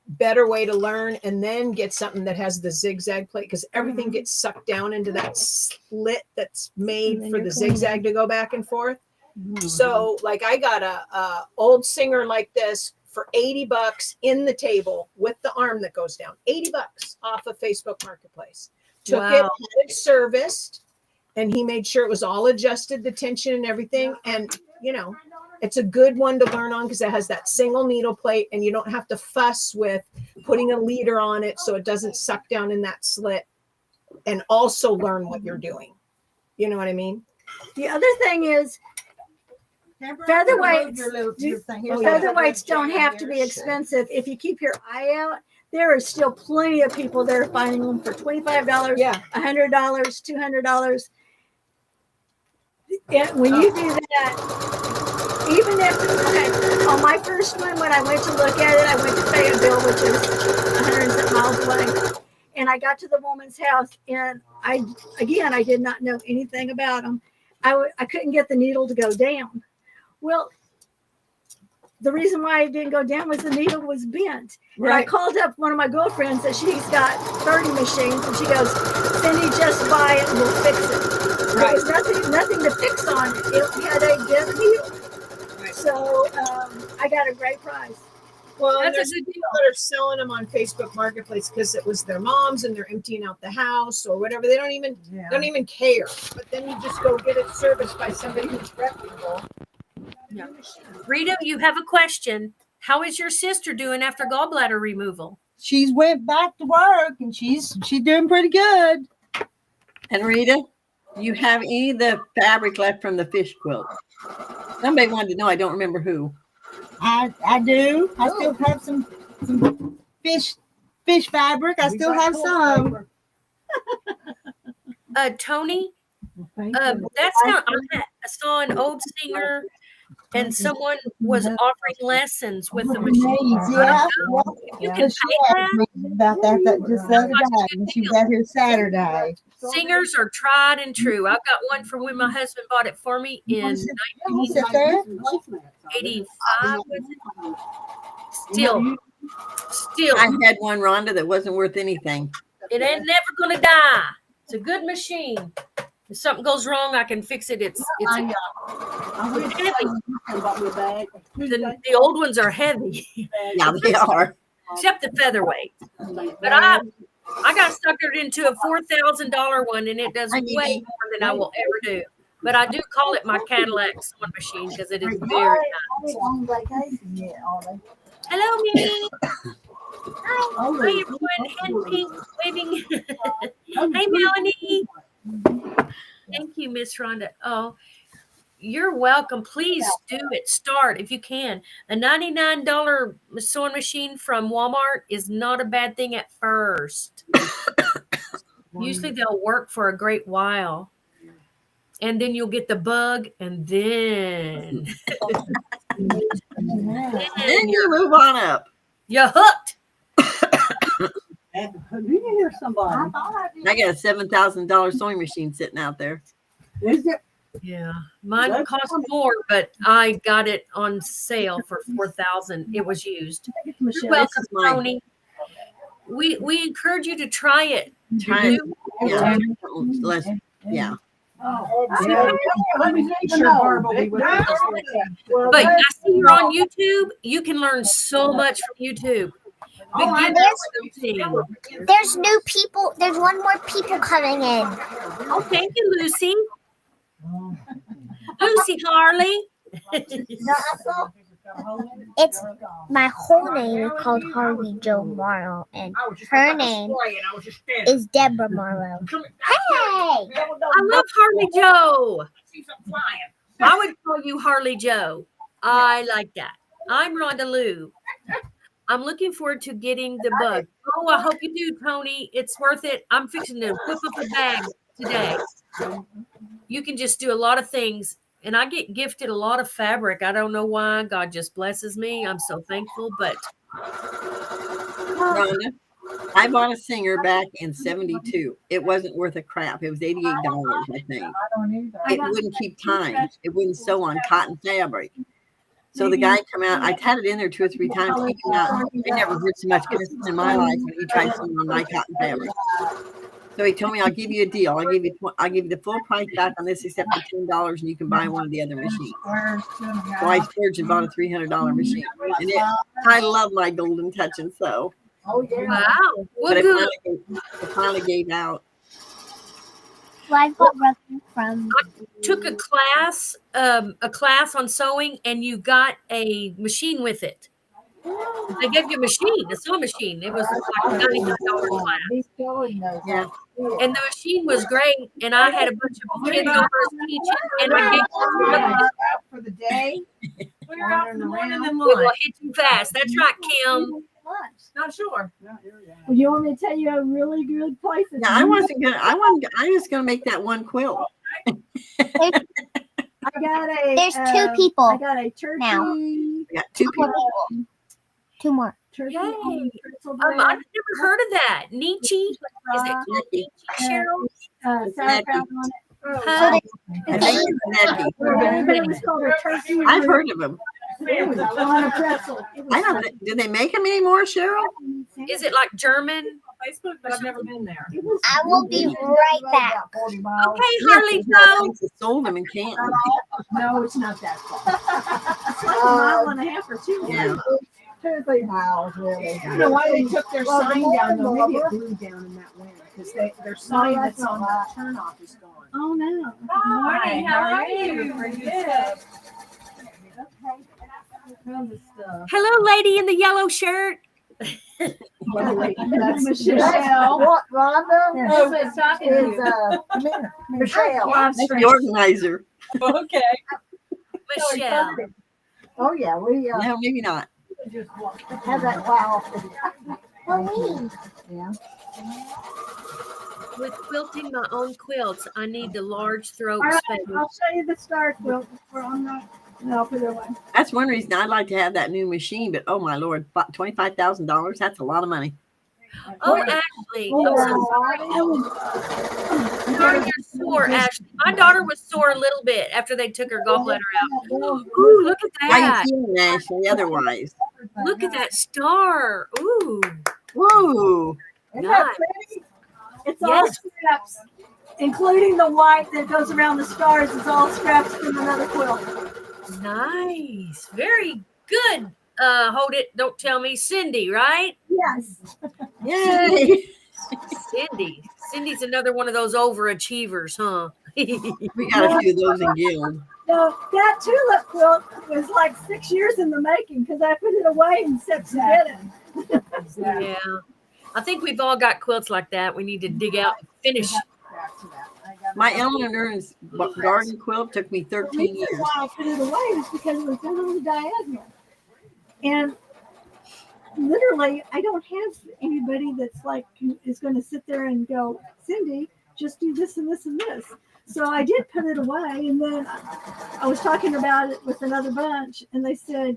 better way to learn, and then get something that has the zigzag plate, because everything gets sucked down into that slit that's made for the zigzag to go back and forth. So like I got a old Singer like this for $80 in the table with the arm that goes down. $80 off of Facebook Marketplace. Took it, had it serviced, and he made sure it was all adjusted, the tension and everything. And it's a good one to learn on because it has that single needle plate, and you don't have to fuss with putting a leader on it so it doesn't suck down in that slit, and also learn what you're doing. You know what I mean? The other thing is featherweights don't have to be expensive. If you keep your eye out, there are still plenty of people that are finding them for $25, Yeah. $100, $200. when you do that, even if okay, on my first one, when I went to look at it, I went to Fayetteville, which is 100 and something miles away. And I got to the woman's house, and I did not know anything about them. I couldn't get the needle to go down. Well, the reason why it didn't go down was the needle was bent. And I called up one of my girlfriends that she's got 30 machines, and she goes, Cindy, just buy it and we'll fix it. There was nothing to fix on it. It had a bent needle. So I got a great price. Well, and That's a there's good people that are selling them on Facebook Marketplace because it was their moms and they're emptying out the house or whatever. They don't even care. But then you just go get it serviced by somebody who's reputable. Yeah. Rita, you have a question. How is your sister doing after gallbladder removal? She's went back to work and she's doing pretty good. And Rita, do you have any of the fabric left from the fish quilt? Somebody wanted to know. I don't remember who. I do. I still have some fish fabric. I still have some. Tony, that's not. I saw an old singer, and someone was offering lessons with the machine. Yeah. You can pay that. About that just the other day when she was out here Saturday. Singers are tried and true. I've got one from when my husband bought it for me in You sit there? 1985. Still, I had one, Rhonda, that wasn't worth anything. it ain't never gonna die. It's a good machine. If something goes wrong, I can fix it. It's heavy. The old ones are heavy, Yeah, they are. except the featherweight. But I got suckered into a $4,000 one, and it does way more than I will ever do. But I do call it my Cadillac sewing machine because it is very nice. Hello, Minnie. Hi, everyone. Head pink, waving. Hey, Melanie. Thank you, Miss Rhonda. Oh, you're welcome. Please do it. Start if you can. A $99 sewing machine from Walmart is not a bad thing at first. Usually they'll work for a great while. And then you'll get the bug, and then Then you move on up. you're hooked. You can hear somebody. I got a $7,000 sewing machine sitting out there. Is it? Yeah, mine cost more, but I got it on sale for $4,000. It was used. You're welcome, mine. Tony. We encourage you to try it. Try it. Yeah. Yeah. But I see you're on YouTube. You can learn so much from YouTube. There's new people. There's one more people coming in. Oh, thank you, Lucy. Lucy Harley. It's my whole name is called Harley Jo Morrow, and her name is Deborah Morrow. Hey! I love Harley Joe. I would call you Harley Joe. I like that. I'm Rhonda Lou. I'm looking forward to getting the bug. Oh, I hope you do, Tony. It's worth it. I'm fixing to whip up a bag today. You can just do a lot of things. And I get gifted a lot of fabric. I don't know why. God just blesses me. I'm so thankful. But Rhonda, I bought a singer back in '72. It wasn't worth a crap. It was $88, I think. It wouldn't keep time. It wouldn't sew on cotton fabric. So the guy come out. I had it in there 2 or 3 times. He came out. I never heard so much goodness in my life when he tried something on my cotton fabric. So he told me, "I'll give you a deal. I'll give you the full price back on this, except for $10, and you can buy one of the other machines." So I splurged and bought a $300 machine. And I love my golden touch and sew. wow. Well, But good. it finally gave out. Took a class on sewing, and you got a machine with it. They gave you a machine, a sewing machine. It was like a $99 class. Yeah. And the machine was great. And I had a bunch of kids over teaching, and I gave them For the day. We're out for morning and we will lunch. hit you fast. That's right, Kim. Not sure. Well, you want me to tell you a really good place? Yeah, I was gonna make that one quilt. I got a. There's 2 I people. got a turkey. now. We got 2 people. 2 more. Turkey. Yay. on pretzel I've bread, never heard of that. Nietzsche? Is it called Nietzsche, Cheryl? sauerkraut on it. Huh? I think it's Necky. Everybody's called a turkey. I've heard of them. on a pretzel. It was I don't. Do they make them anymore, Cheryl? Is it like German? Facebook, but I've never been there. It was- I will be right back. Okay, Yeah, Harley, there's not go. things that sold them in Canton. No, it's not that far. It's like a mile and a half or 2. Yeah. 2-3 miles, really. I don't know why they took their Well, the sign more down the though. Maybe more- it blew down in that wind because their sign that's on the turnoff is gone. Oh no. Hi, how are you? Pretty good. Hello, lady in the yellow shirt. Michelle. What, Rhonda? Oh, it's talking to Is, you. come here, Michelle. That's the organizer. Okay. Michelle. Oh, yeah, we No, maybe not. have that quite often. Yeah. With quilting my own quilts, I need the large throat All right, space. I'll show you the star quilt before I'm not. No, I'll put it away. That's one reason I'd like to have that new machine, but oh my lord, $25,000. That's a lot of money. Oh, Ashley. Oh, I'm so sorry you're sore, Ashley. My daughter was sore a little bit after they took her gallbladder out. Ooh, look at How that. you feeling, Ashley? Otherwise, Look at that star. Ooh. woo! Isn't that pretty? It's all Yes. scraps, including the white that goes around the stars. It's all scraps from another quilt. Nice. Very good. Hold it. Don't tell me. Cindy, right? Yes. Yay! Cindy. Cindy's another one of those overachievers, huh? We got a few of those in Guild. No, that tulip quilt was like 6 years in the making because I put it away and set to get it. Yeah. I think we've all got quilts like that. We need to dig out and finish. My Eleanor's garden quilt took me The 13 reason years. why I put it away was because it was done on the diagonal. And literally, I don't have anybody that's like, is going to sit there and go, Cindy, just do this and this and this. So I did put it away. And then I was talking about it with another bunch, and they said,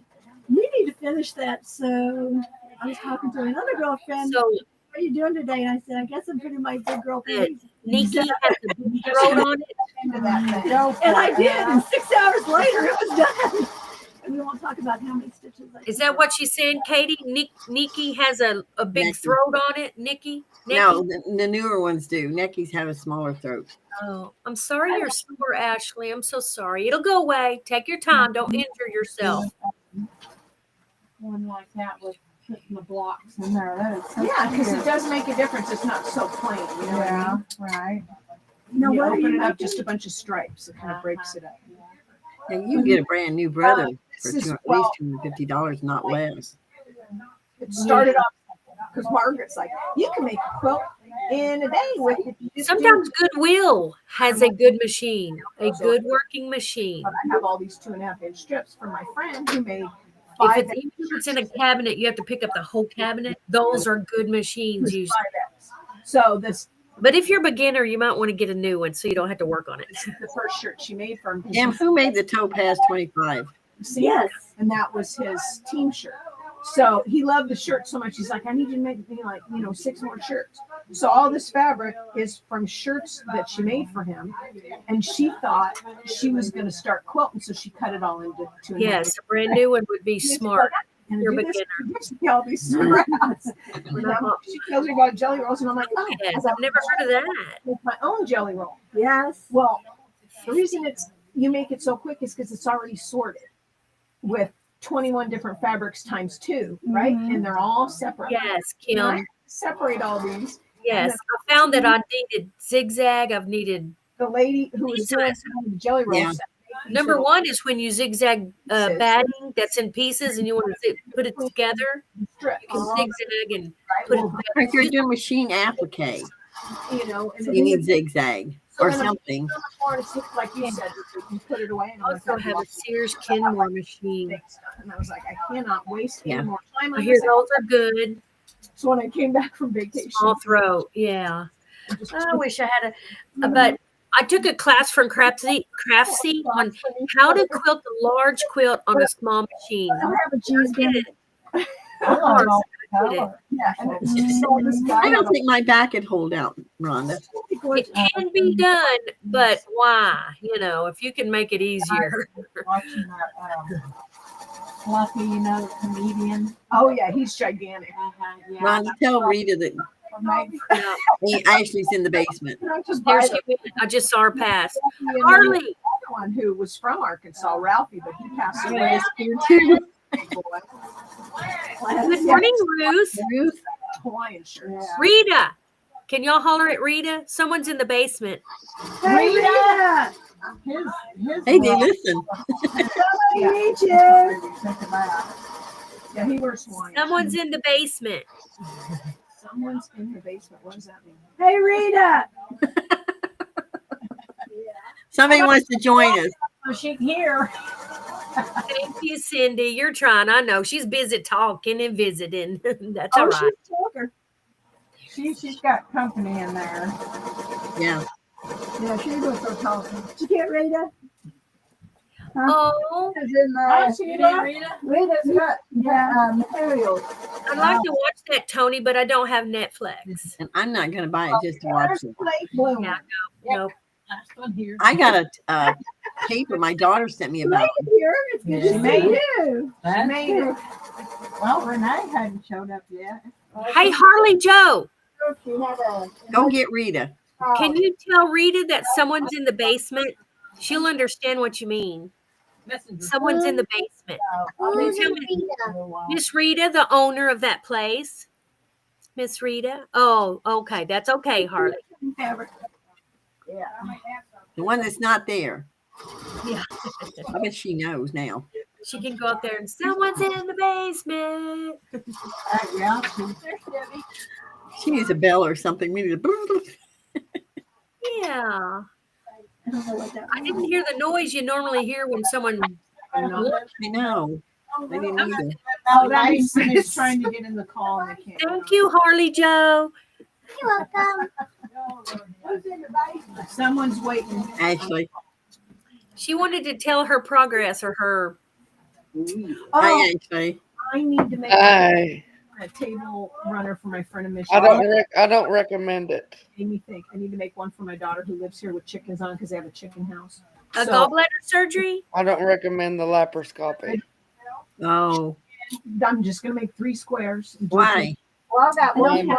you need to finish that. So I was talking to another girlfriend. So What are you doing today? And I said, I guess I'm putting my big girl panties. Nikki has a big throat on it. And I did. And 6 hours later, it was done. And we won't talk about how many stitches I Is did. that what she's saying, Katie? Nikki has a big Nikki. throat on it. Nikki? No, the newer ones do. Neckies have a smaller throat. Oh, I'm sorry you're sore, Ashley. I'm so sorry. It'll go away. Take your time. Don't injure yourself. One like that with putting the blocks in there. That is so Yeah, because it cute. does make a difference. It's not so plain. You know what I Yeah, mean? right. No, You what are open you it up, making? just a bunch of stripes. It kind of breaks it up. And you can get a brand new brother for This is- at least $250, not less. It started off because Margaret's like, you can make a quilt in a day with it. You just do- Sometimes Goodwill has a good machine, a good working machine. But I have all these 2.5-inch strips from my friend who made If 5 it's in a cabinet, you have to pick up the whole cabinet. Those are good machines. Usually. 5X. So this But if you're a beginner, you might want to get a new one so you don't have to work on it. is the first shirt she made for him. And who made the Topaz 25? Yes. And that was his team shirt. So he loved the shirt so much. He's like, I need you to make me 6 more shirts. So all this fabric is from shirts that she made for him. And she thought she was going to start quilting. So she cut it all into 2.5. Yes, a brand new one would be smart. And You're a do this, beginner. gives me all these scraps. She tells me about jelly rolls, and I'm like, oh, Yes, I've never heard of that. make my own jelly roll. Yes. Well, the reason you make it so quick is because it's already sorted with 21 different fabrics times 2, right? And they're all separate. Yes, And I Kim. separate all these. Yes, I found that I needed zigzag. I've needed The lady who was doing the jelly rolls. Yeah. said, number one is when you zigzag batting that's in pieces and you want to put it together. strip, You can zigzag and put it together. If you're doing machine applique, and you need zigzag or So then something. like you said, you put it away. And I also have a Sears Kenmore machine. And I was like, I cannot waste Yeah. any more time I on hear this. those are good. So when I came back from vacation, Small throat, yeah. I just I wish I had but I took a class from Craftsy on how to quilt a large quilt on a small machine. I have a cheese Did gun. it. Of course, I did it. Yeah, and it's just so this guy I don't think my back could hold out, Rhonda. It can be done, but why? You know, if you can make it easier. Watching that, Fluffy, you know, the comedian. Oh yeah, he's gigantic. Yeah. Rhonda, tell Rita that No. he Ashley's in the basement. Not just There by she went. I just saw her pass. the Harley. other one who was from Arkansas, Ralphie, but he passed away. Yes, here too. Good morning, Ruth. Ruth, Hawaiian shirts. Rita. Can y'all holler at Rita? Someone's in the basement. Hey, Rita! His hey, they listen. Somebody needs you. Yeah, he wears Hawaiian. Someone's in the basement. Someone's in the basement. What does that mean? Hey, Rita. Somebody wants to join us. Oh, she can hear. Thank you, Cindy. You're trying. I know. She's busy talking and visiting. That's all right. She's a talker. She's got company in there. Yeah. Yeah, she was so talking. Did you get Rita? Oh, It's in Oh, the she did, Rita. Rita's got materials. I'd like to watch that, Tony, but I don't have Netflix. And I'm not going to buy it just to watch it. Blue. Yeah, no. Last one here. I got a paper my daughter sent me about. Here, it's good She to made see it. you. That's made it. Well, Renee hadn't showed up yet. Hey, Harley Joe, She had a. Go get Rita. can you tell Rita that someone's in the basement? She'll understand what you mean. Someone's in the basement. Who's Tell me- Rita? Miss Rita, the owner of that place. Miss Rita? Oh, okay. That's okay, Harley. Yeah. The one that's not there. Yeah. I bet she knows now. She can go up there and someone's in the basement. Yeah. She needs a bell or something. We need a Yeah. I don't know what that I didn't hear the noise you normally hear when someone. I know. They didn't either. Oh, that means somebody's trying to get in the call and they can't. Thank you, Harley Joe. You're welcome. Someone's waiting. Ashley. She wanted to tell her progress or her. Oh, Hi, Ashley. I need to make I a table runner for my friend in I Michigan. don't recommend it. Made me think I need to make one for my daughter who lives here with chickens on because they have a chicken house. A So, gallbladder surgery? I don't recommend the laparoscopy. Oh, I'm just gonna make 3 squares. and do why? Well, I've got one.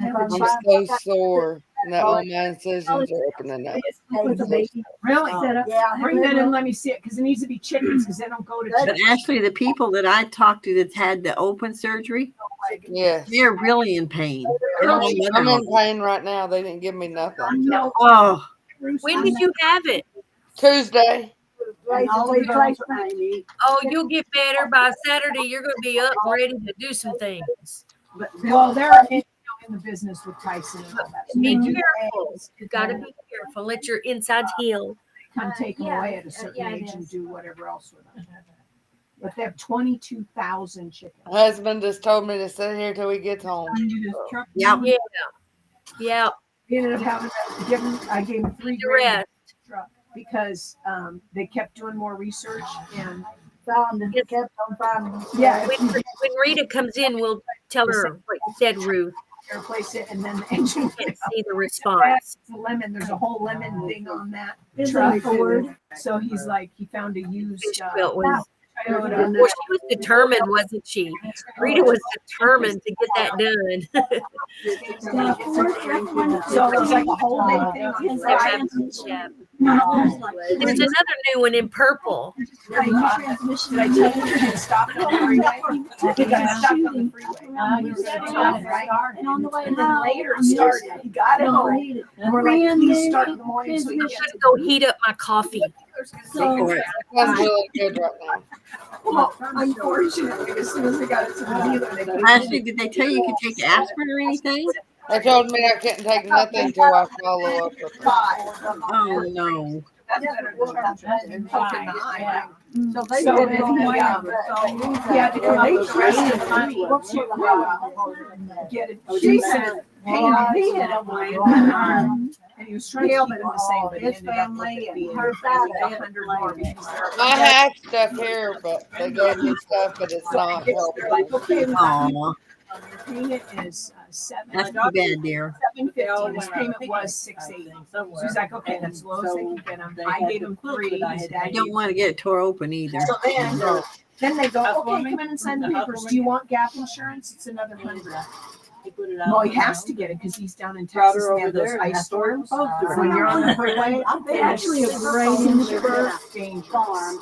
I'm for so sore. And that all my incisions are opening up. with the baby Really? set up. Yeah. Bring that in and let me see it because it needs to be chickens because they don't go to But chickens. Ashley, the people that I talked to that's had the open surgery, Yes. they're really in pain. They don't have I'm nothing. in pain right now. They didn't give me nothing. No. Oh, When did you have it? Tuesday. Oh, you'll get better by Saturday. You're going to be up and ready to do some things. Well, they're in the business with Tyson and all that. So Be they do careful. You got to be careful. Let your insides heal. come take them Yeah, away at a certain yeah, it age and is. do whatever else with them. But they have 22,000 chickens. My husband just told me to sit here till he gets home. yeah. Yeah. Yeah. He ended up having to give him, I gave him $3 The grand rest. because they kept doing more research and Found and kept on finding. yeah, When Rita comes in, we'll tell her what said Ruth. replace it and then the engine Can't see the response. the lemon. There's a whole lemon thing on that Is truck. that Ford? So he's like, he found a used Fish quilt was. Toyota Well, on she was determined, wasn't she? Rita was determined to get that done. So it was like a whole big thing on It's the their side. championship. There's another new one in purple. Did I tell you to get stopped on the freeway? He got stopped on the freeway. He was getting off, right? And on the way And then home, later it started. He got it home. And we're like, please start in the morning so you I'm get gonna to go heat up my coffee. Go for it. That's really good right now. Well, unfortunately, as soon as they got it to the dealer, they Ashley, did they tell you you could take aspirin or anything? They told me I couldn't take nothing till I follow up with it. Oh, no. That's better than and poking the eye. So they So did then, yeah, they trusted money get it. She said, hey, he had And he was trying to keep them the same, but he his ended up with family it and being her like family. 100 more because they're I have stuff here, but they gave me stuff, but it's so I not guess they're like, helpful. okay, Aw, your payment is that's too bad, dear. $7.50. His payment was $6.80. She's like, okay, that's the lowest they can get them. I gave him 3. His dad I don't want to get it tore open either. So then they go, okay, come in and sign the papers. Do you want gap insurance? It's another $100. Well, he has to get it because he's down in Texas and they have those ice storms. When you're on the freeway, They actually have great insurance. Dangerous.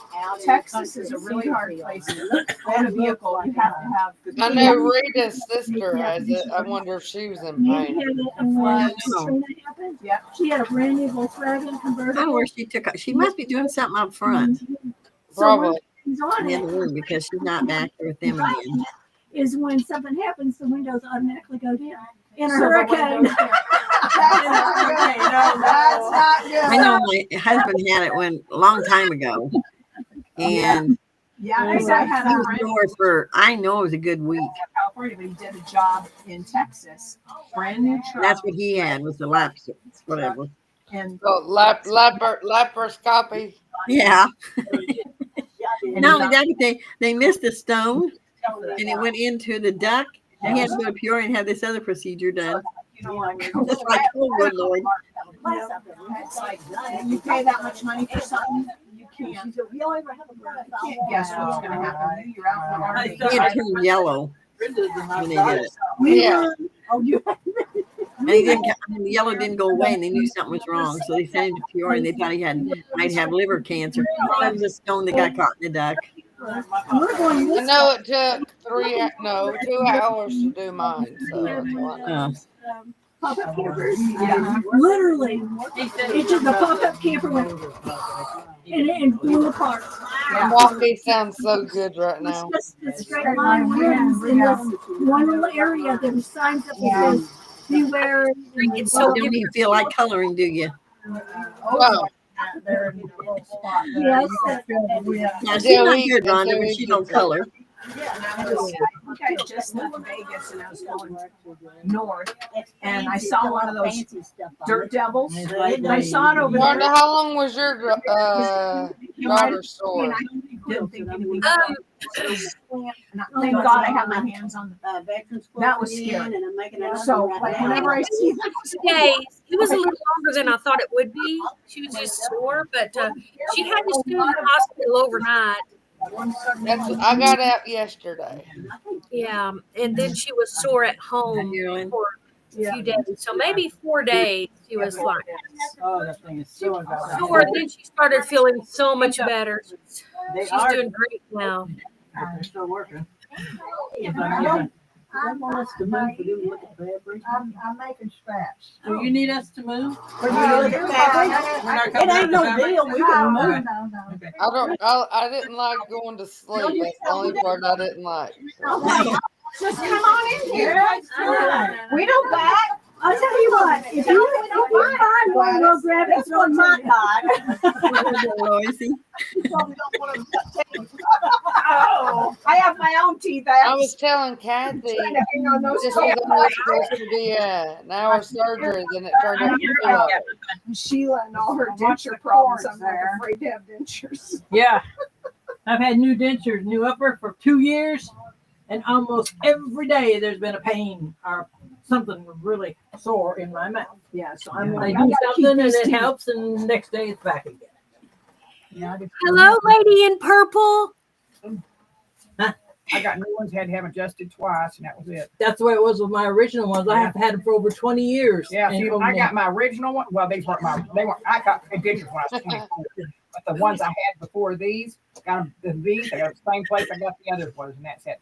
Texas is a really hard place to own a vehicle. You have to have. I know Rita's sister has it. I wonder if she was in Nate had pain. it, and when Katrina happened, Yeah. she had a brand new Volkswagen I don't know convertible. where she took. She must be doing something up front So one Probably. of the things on in the it room because she's not back there with them again. is when something happens, the windows automatically go down. In a So the hurricane. windows That's not good. I know my husband had it a long time ago, and Yeah, I because I had he a was friend sore for I know it was a good week. in California, but he did a job in Texas. Brand new truck. That's what he had was the laps, whatever. And Oh, laparoscopy. Yeah. and Not only that, but they missed a stone and it went into the duct. And he had to go to Peoria and have this other procedure done. you know, like, It's like, oh good Lord. it's like you pay that much money for something, you can't guess what's going to happen to you. You're out in the army. He had turned yellow when they did it. Yeah. And he didn't, the yellow didn't go away and they knew something was wrong. So they sent him to Peoria and they thought he might have liver cancer. That was a stone that got caught in the duct. I know it took 2 hours to do mine. So that's why. Pop-up campers. Yeah. Literally, the pop-up camper went and blew apart. Coffee sounds so good right now. It's just the straight line winds in this one little area. There were signs up that says beware. It's So so you don't even feel like coloring, do you? Wow. Yes. Now, she's not good, Rhonda, but she don't color. I just left Vegas and I was going north, and I saw one of those dirt devils. And I saw it over Wanda, there. how long was your daughter's sore? Didn't think anything of it. Thank God I had my hands on the Veterans That was scary. So like whenever I see days. It was a little longer than I thought it would be. She was just sore, but she had to stay in the hospital overnight. I got out yesterday. Yeah, and then she was sore at home for a few days. So maybe 4 days she was like Oh, that thing is so sore. Then she started feeling so much better. She's doing great now. They're still working. I want us to move for them to look at fabric. I'm making scraps. Do you need us to move? It ain't no deal. We can move. I didn't like going to sleep. That's the only part I didn't like. just come on in here. We don't back. I'll tell you what, if you find one, we'll grab it. This one's my Oh, I have my own teeth I out. was telling Kathy this was Sheila only supposed to be an hour surgery, then it turned into 2 hours. And all her denture problems. I'm like afraid to have dentures. Yeah. I've had new dentures, new upper for 2 years, and almost every day there's been a pain or something really sore in my mouth. Yeah, so I'm I like, do something and it helps, and the next day it's back again. Yeah, Hello, lady in purple. I got new ones, had to have adjusted twice, and that was it. That's the way it was with my original ones. I have had them for over 20 years. Yeah, And see, I got my original one. Well, these weren't I got dentures when I was 24. But the ones I had before these, got them, these, they are the same place I got the others was, and that's at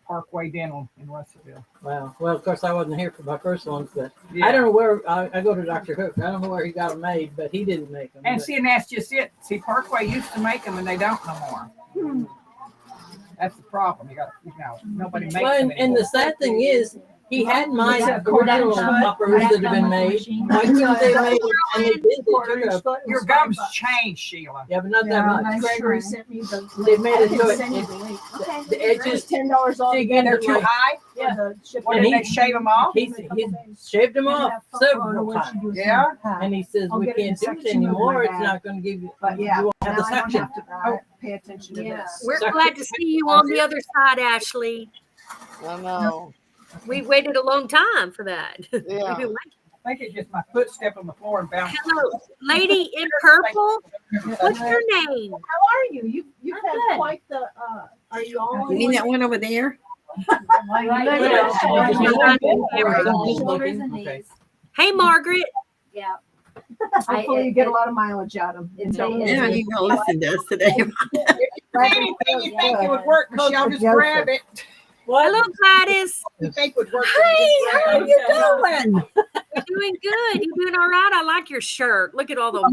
Parkway Dental in Russellville. Wow. Well, of course, I wasn't here for my first ones, but Yeah. I don't know where I go to Dr. Hook. I don't know where he got them made, but he didn't make them. And but- see, and that's just it. See, Parkway used to make them, and they don't no more. That's the problem. You got, nobody makes Well, them and the sad thing is, He had mine Yeah, original quarter-inch uppers foot, that have been made. machine. Why couldn't they make it? And they did. They took a, Your gums changed, Sheila. yeah, but not that much. Gregory sent me the. They made it so Send you the link. Okay. the edges $10 all dig together. into They're too like, high? Yeah. The shipping. What, did they shave them off? he shaved them off several times. Yeah? And he says, I'll we get it in can't do it section of anymore. my It's bag. not going to give you, But you yeah, won't have the now I don't suction. have to pay attention to this. We're Suck glad it. to see you on the other side, Ashley. I know. We waited a long time for that. Yeah. We've been waiting. I think it's just my foot stepped on the floor and bounced. Hello, lady in purple. What's your name? How are you? You've I'm had good. quite the. Are you all? You mean that one over there? Okay. Hey, Margaret. Yeah. Hopefully you get a lot of mileage out of them. Yeah, you can listen to us today. Anything you think it would work, Michelle, just grab it. Hello, Gladys. You think would work. Hey, how you doing? You're doing good. You're doing all right. I like your shirt. Look at all those.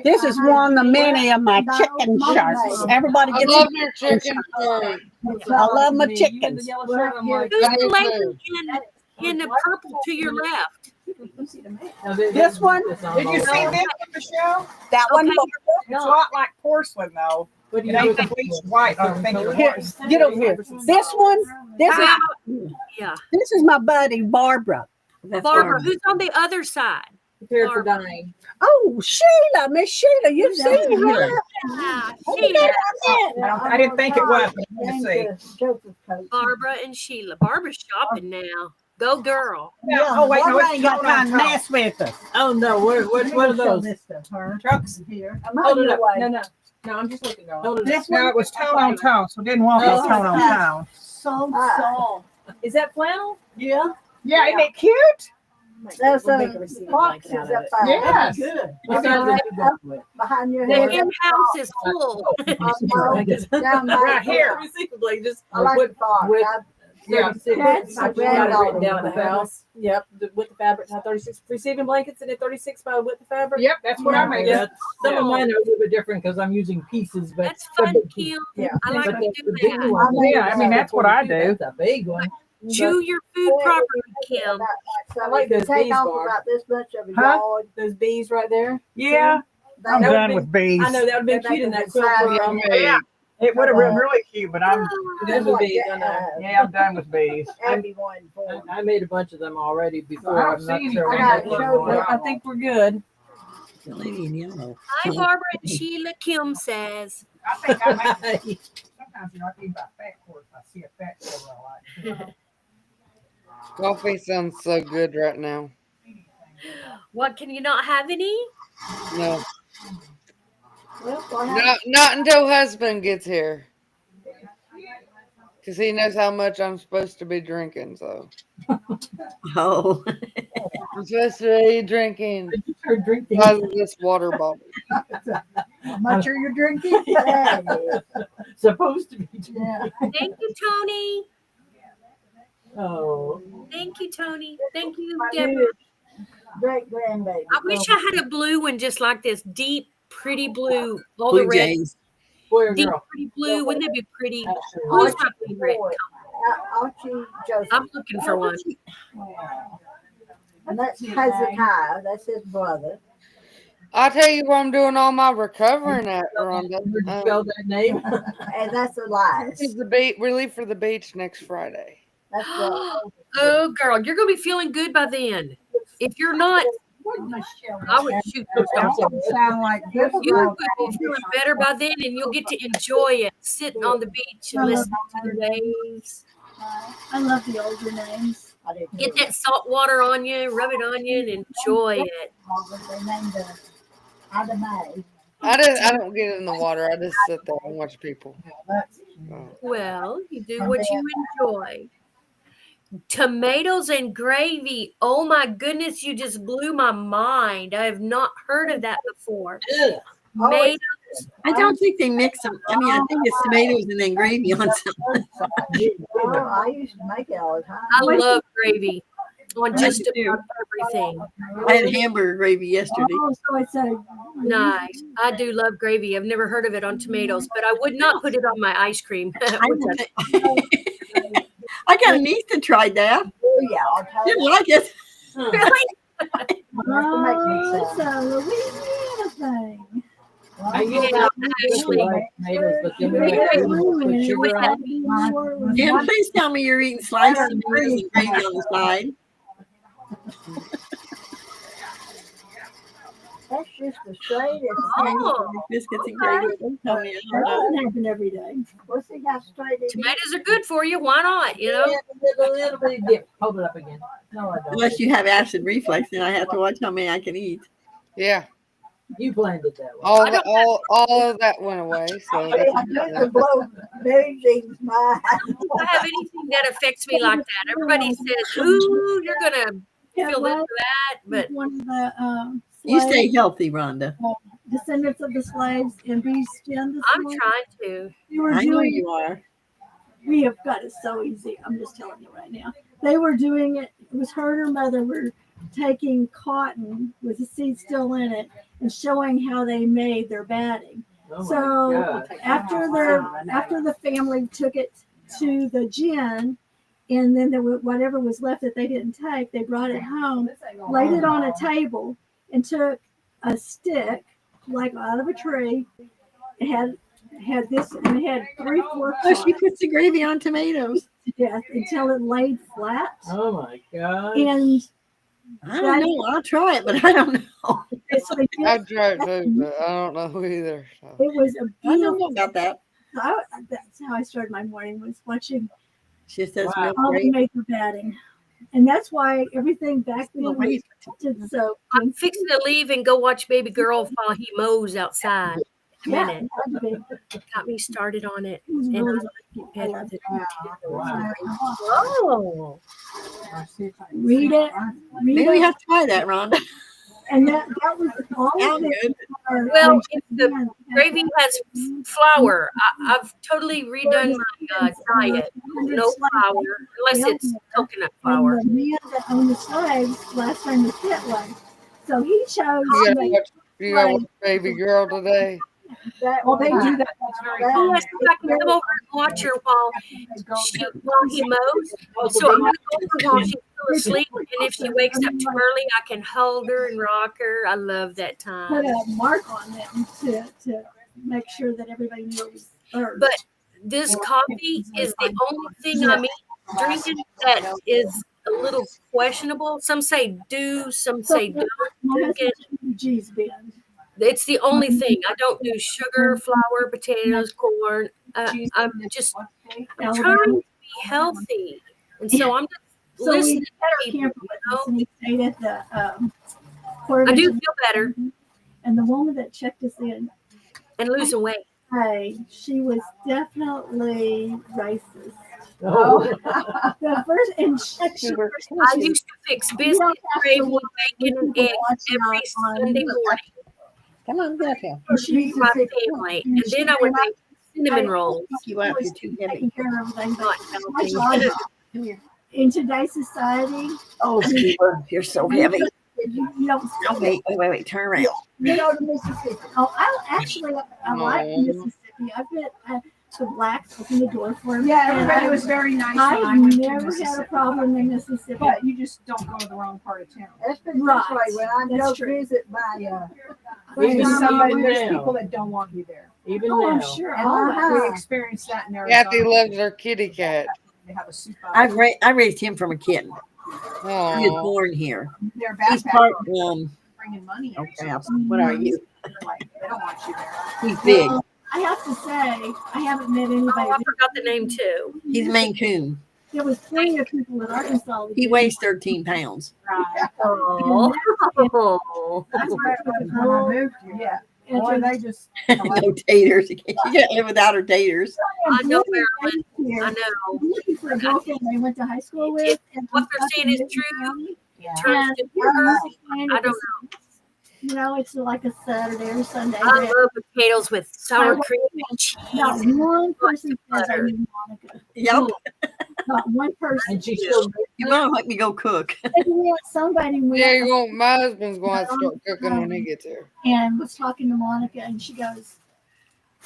This is one of many of my chicken shirts. Everybody I gets love your chicken shirt. I love my chickens. Who's the lady in the purple to your left? This one? Did you see this one, Michelle? That one. Okay. It's a lot like porcelain, though. What do It you ain't do? the bleached white. I don't think it Here, was. get over here. This one. This is, Yeah. this is my buddy Barbara. That's Barbara, who's on the other side? Prepared for dying. Oh, Sheila, Miss Sheila, you've seen her. Yeah, I didn't think it was, but let me see. Barbara and Sheila. Barbara's shopping now. Go girl. Yeah, oh, wait, no, Barbara it's ain't got tone on time to top. mess with us. Oh, no. What are those? Trucks. Hold it up. No, I'm just looking. Hold it up. This No, one. it was tone on tone, so it didn't want no Oh. tone on tone. So soft. Is that flannel? Yeah. Yeah, isn't it cute? There's We'll make a some receipt boxes blanket out up of there. Yes. Good. What size did you go with? Behind your The head. in-house is full. Down Right here. Receivably, just I like with the box. with- Yeah. 36. That's I my just got it written granddaughter down with at the the house. Yep, with the fabric. Now 36 receiving blankets and then 36 by with the fabric. Yep, that's what I made. Yeah, some of mine are a little bit different because I'm using pieces, but That's fun, Kim. Yeah. I like But to the do big that. one, Yeah, I mean, that's what I do. That's a big one. Chew your food properly, Kim. I like those Take bees, off Barb. about this much of a Huh? yard. Those bees right there. Yeah, I'm That would've done been- with bees. I know that would have been They're cute in that making quilt. the program. Yeah, it would have been really cute, but I'm Done with bees, I know. yeah, I'm done with bees. Abby one for. I made a bunch of them already before. I don't I'm not see sure. anything. I I'm got making showed more. up. I think we're good. The lady in yellow. Hi, Barbara and Sheila, Kim says. I think I make sometimes I think about fat quarters. I see a fat quarter I like. Coffee sounds so good right now. What, can you not have any? No, Well, not until husband gets here. Because he knows how much I'm supposed to be drinking. So Oh, I'm supposed to be drinking Start drinking. out of this water bottle. how much are you drinking? Yeah. Supposed to be. Yeah. Thank you, Tony. Oh. Thank you, Tony. Thank you, My Deborah. new great grandbaby. I wish I had a blue one just like this deep, pretty blue. All Blue the red, Jays. Boy or deep, girl? pretty blue. Wouldn't that be pretty? Absolutely. Blue's my favorite. Archie Joseph. I'm looking for one. And that's Hezekiah. That's his brother. I tell you where I'm doing all my recovering at, Rhonda. Where'd you spell that name? And that's Elias. This is the beach. We leave for the beach next Friday. That's the Oh, girl, you're gonna be feeling good by then. If you're not, I would shoot those down. sound like this. You would be feeling better by then, and you'll get to enjoy it, sitting on the beach and listening to the waves. I love the older names. Get that salt water on you, rub it on you, and enjoy it. They named her Ada Mae. I don't get in the water. I just sit there and watch people. Well, you do what you enjoy. Tomatoes and gravy. Oh my goodness, you just blew my mind. I have not heard of that before. Tomatoes. I don't think they mix them. I mean, I think it's tomatoes and then gravy on something. Oh, I used to make it all the time. I love gravy on just I do. about everything. I had hamburger gravy yesterday. Oh, so it's a Nice. I do love gravy. I've never heard of it on tomatoes, but I would not put it on my ice cream. I got a niece that tried that. yeah, I'll tell Didn't you. like it. Oh, so Louisiana thing. I used Yeah, to actually, like tomatoes, but then They we got put glue in it. sugar on it. Kim, please tell me you're eating sliced tomatoes and gravy on the side. That's just the straightest Oh, Biscuits and gravy. Don't tell me. I That don't know. doesn't happen every day. What's he got straight in? tomatoes are good for you. Why not? You know. Yeah, a little bit of dip. Hold it up again. No, I don't. Unless you have acid reflux, then I have to watch how many I can eat. Yeah. You planned it that way. All of that went away. So I took the blow Susie's mind. I don't have anything that affects me like that. Everybody says, "Ooh, you're gonna feel this or that," but One of the You slaves, stay healthy, Rhonda. descendants of the slaves in Beast Gen this I'm morning. trying to. They were I know doing you are. we have got it so easy. I'm just telling you right now. They were doing it. It was her and her mother were taking cotton with the seed still in it and showing how they made their batting. Oh my So God. after the family took it to the gin, and then there was whatever was left that they didn't take, they brought it home, laid it on a table, and took a stick like out of a tree. It had this and it had 3 forks Oh, she on it puts the gravy on tomatoes. to death until it laid flat. Oh my God. And I don't know. I'll try it, but I don't know. so they did, I tried too, but I don't know either. So. it was a I don't beautiful. know about that. That's how I started my morning, was watching She says Wow. milk all the gravy. maker batting. And that's why everything back then was Wait. tilted so I'm fixing to leave and go watch Baby Girl while he mows outside. In a yeah, minute. it had to be. Got me started on it. It was And really I loved it. Wow. Oh, Rita, Maybe we have to try that, Rhonda. and that was all Sounds of good. it. well, if the gravy has flour, I've totally redone my diet. No flour, unless it's coconut flour. And the man that owned the slaves last time was Hitler. So he chose You gotta to watch, you gotta watch Baby Girl today. That well, they one. do that. That's very That- common. Yes, I can come over and watch her while he mows. So I'm gonna go over while she's still asleep, and if she wakes up too early, I can hold her and rock her. I love that put time. a mark on them to make sure that everybody knew it was theirs. But this coffee is the only thing I'm drinking that is a little questionable. Some say do, some say don't drink it. G's bend. It's the only thing. I don't do sugar, flour, potatoes, corn. I'm trying to be healthy, and so I'm just So we listening had our to people. camper with us, and we stayed at the I do feel better and the woman that checked us in, and losing weight. hey, she was definitely racist. Oh. The first, and I used to fix biscuits, gravy, bacon, and eggs every Sunday morning Come on, get up here. for my family, and then I would make cinnamon rolls. Pick you up. You're too heavy. taking care of everything. Not But healthy. Come here. in today's society, Oh, Stephen, you're so heavy. you don't. Oh, wait. Turn around. You go to Mississippi. Oh, I like Mississippi. I've been the blacks opened the door for me. Yeah, and everybody I- was very nice. when I I've went to never had a Mississippi. problem in Mississippi. But you just don't go to the wrong part of town. That's been Right. this way when I That's go true. visit my Even Somebody, there's now. people that don't want you there. Even Oh, I'm now. sure. And Always. we experienced that in Arizona. Kathy loves her kitty cat. They have a soup. I raised him from a kitten. He was Oh, born here. They're He's backpackers part. bringing money in. Oh crap! What are you? They don't want you there. He's big. Well, I have to say, I haven't met anybody. Oh, I forgot the name too. He's a Maine Coon. There was plenty of people in Arkansas. that He did weighs 13 pounds. Oh. That's right when I moved here. Yeah. And Boy, just- they just. No taters. You can't live without her taters. I know Really Marilyn. here. I know. I'm looking for a girlfriend I went to high school with. And What they're up saying in is Newton true. County. Turns And to you're her. saying I it don't was, you know, it's like a Saturday or Sunday. I day. love potatoes with sour cream and Not cheese. one person says I butter. need Monica. Yep. Not one person. And she still You want to let me go cook? And yet somebody went yeah. up You won't. My husband's going to start cooking when he gets here. and was talking to Monica, and she goes,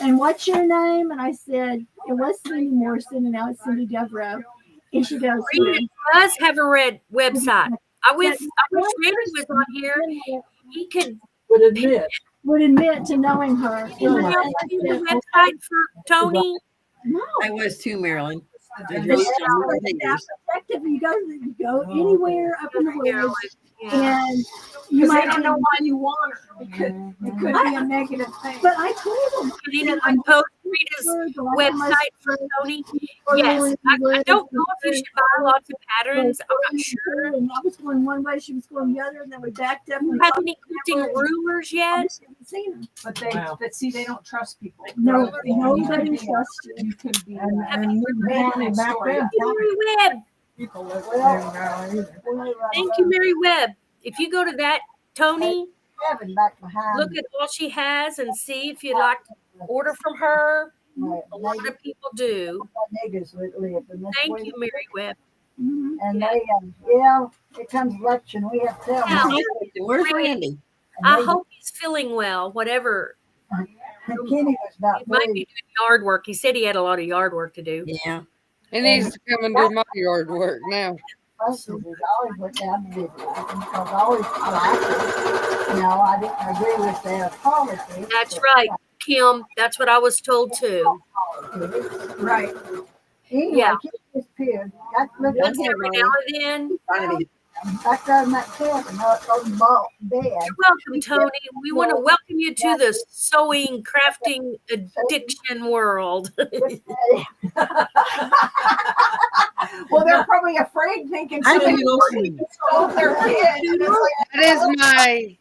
"And what's your name?" And I said, "It was Cindy Morrison, and now it's Cindy Devereaux." And she goes, Rita does have a red website. I wish Randy was on here. He could would admit to knowing her. Anyone else do the website for Tony? No. I was too, Marilyn. It's effective. You go anywhere up in the woods, and you might don't know why you want her. It could be a negative thing. But I told them. Can anyone post Rita's website for Tony? Yes. I don't know if you should buy lots of patterns. I'm not sure. And I was going one way, she was going the other, and then we backed up. Do you have any quilting rulers yet? But see, they don't trust people. No, nobody trusts you. You could be. And back then, Mary Webb. people live there now either. Thank you, Mary Webb. If you go to that, Tony, Back behind. look at all she has and see if you'd like to order from her. A lot of people do. Niggas would live. Thank you, Mary Webb. And they, it comes election. We have to tell Now, them. Where's Randy? I hope he's feeling well, whatever. Kenny was about He might be doing yard work. He said he had a lot of yard work to do. Yeah. He needs to come and do my yard work now. I always went down to visit because I always liked it. You know, I didn't agree with their policy. That's right, Kim. That's what I was told too. Right. Anyway, Yeah. Kenny disappeared. Got to look Once at every now and then. back there in that cabin, on the bed. You're welcome, Tony. We want to welcome you to the sewing, crafting, addiction world. Well, they're probably afraid, thinking I somebody think stole their kid. And it's like, That is my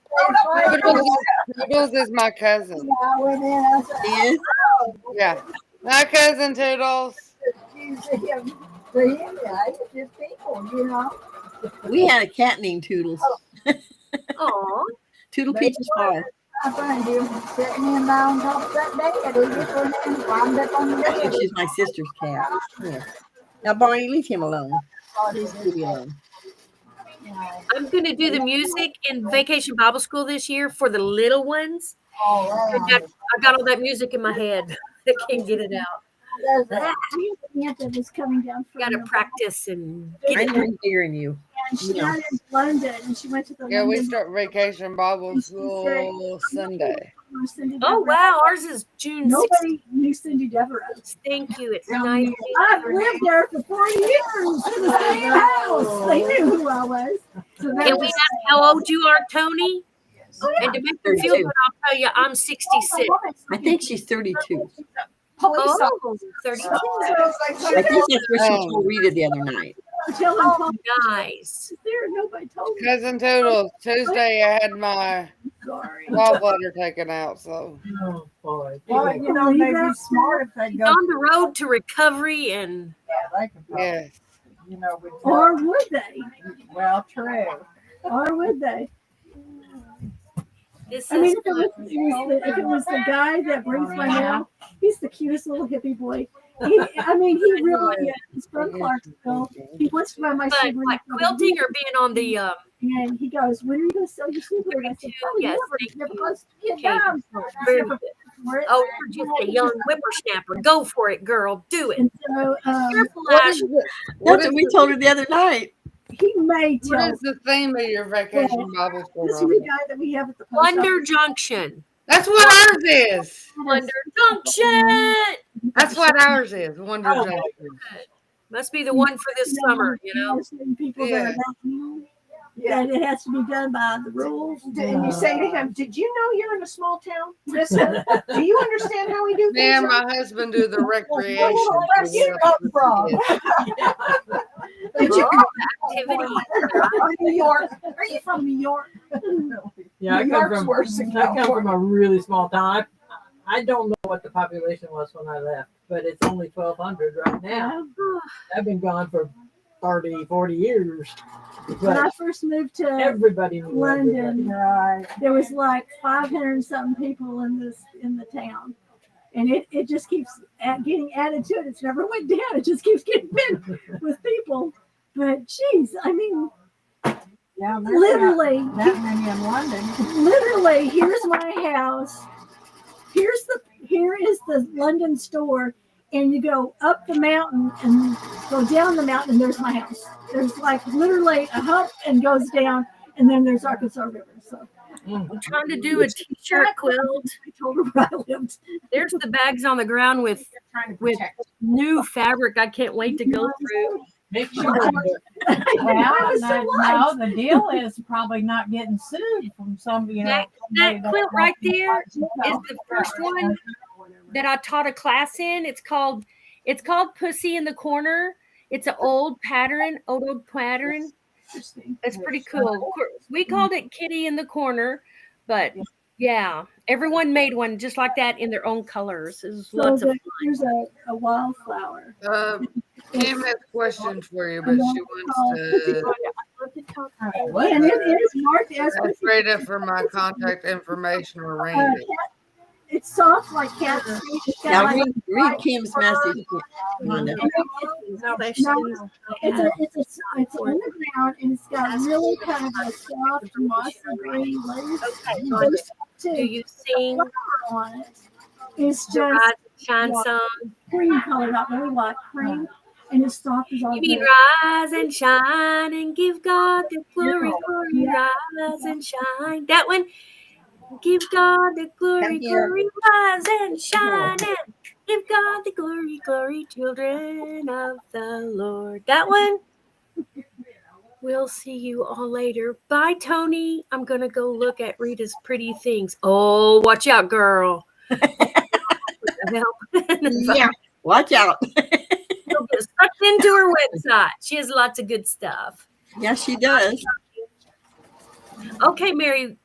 Toodles is my cousin. I went in, I said, Yes. Yeah. My cousin Toodles. for him, it's just people, you know. We had a cat named Toodles. Aw. Toodle Peaches Farm. I find him sitting in down top of that bed. He just went in and climbed up on the bed. She's my sister's cat. Yeah. Now, Barney, leave him alone. Leave him alone. I'm going to do the music in Vacation Bible School this year for the little ones. I got all that music in my head. I can't get it out. Samantha was coming down from Got to practice and I get know it. I'm hearing you. and she got in London and she went to the Yeah, we London start vacation Bible school Sunday. Cindy Oh, Devereaux. wow. Ours is June 16th. Nobody knew Cindy Devereaux. Thank you. It's nice. I've lived there for 40 years in the same house. They knew who I was. So that Can we was- ask how old you are, Tony? And to make you feel 32. good, I'll tell you, I'm 66. I think she's 32. Oh, 32. I think that's what she told Rita the other night. Tell them, Oh, nice. there, nobody told me. Cousin Toodles, Tuesday I had my Sorry. gallbladder taken out, so Oh, boy. Well, you know, they'd be smart if they He's go. on the road to recovery and They could probably, yes. you know, Or would they? well, true. Or would they? this I mean, is if it was the guy that brings my mail, he's the cutest little hippie boy. He really is. He's from Clarksville. He wants to buy my but super. like quilting or being on the And he goes, when are you going to sell your super? And I said, oh, Yes, never. thank Never goes to get Okay. jobs. very good. Oh, you're just a young whippersnapper. Go for it, girl. Do it. And so Careful, What Ash. is That's what we told her the other night. he may What tell is the theme of your vacation Bible school? this new Robin? guy that we have at the post Wonder office. Junction. That's what ours is. Wonder Junction. That's what ours is. Wonder Oh, Junction. Must be the one for this summer, you know. Certain people that Yeah. are not, that it has to be done by the rules. And you say to him, did you know you're in a small town? Listen, do you understand how we do Me and things? my husband do the recreation. Where you come from? Did you Activity. New York? Are you from New York? Yeah, I New come York's worse than I come California. from a really small town. I don't know what the population was when I left, but it's only 1,200 right now. I've been gone for 30, 40 years. When I But first moved to everybody knew everybody. London, Right. there was like 500 and something people in the town, and it just keeps getting added to it. It's never went down. It just keeps getting big with people. But geez, I mean, Yeah, that's literally, not that many in London. literally, here's my house. Here is the London store, and you go up the mountain and go down the mountain, and there's my house. There's like literally a hump and goes down, and then there's Arkansas River. So I'm trying to do a t-shirt quilt. I told her where I lived. There's the bags on the ground with new fabric. I can't wait to go through. Make sure. Well, no, the deal is probably not getting sued from somebody. That quilt right there is the first one that I taught a class in. It's called Pussy in the Corner. It's an old pattern. It's pretty cool. We called it Kitty in the Corner, but yeah, everyone made one just like that in their own colors. It's lots of fun. Here's a wildflower. Kim has questions for you, but she wants to And it is marked as ask Rita for my contact information or Randy. it's soft like cat. Now read Kim's message. Wanda. It's on the ground and it's got really kind of a soft mossy green lace. Do you sing on it? It's the just Rise and Shine song? cream color, not really light cream, and it's soft as all. You mean rise and shine and give God the glory, glory, rise and shine. That one. Give God the glory, glory, rise and shine, and give God the glory, glory, children of the Lord. That one. We'll see you all later. Bye, Tony. I'm going to go look at Rita's pretty things. Oh, watch out, girl. Yeah, watch out. You'll get sucked into her website. She has lots of good stuff. Yes, she does. Okay, Mary.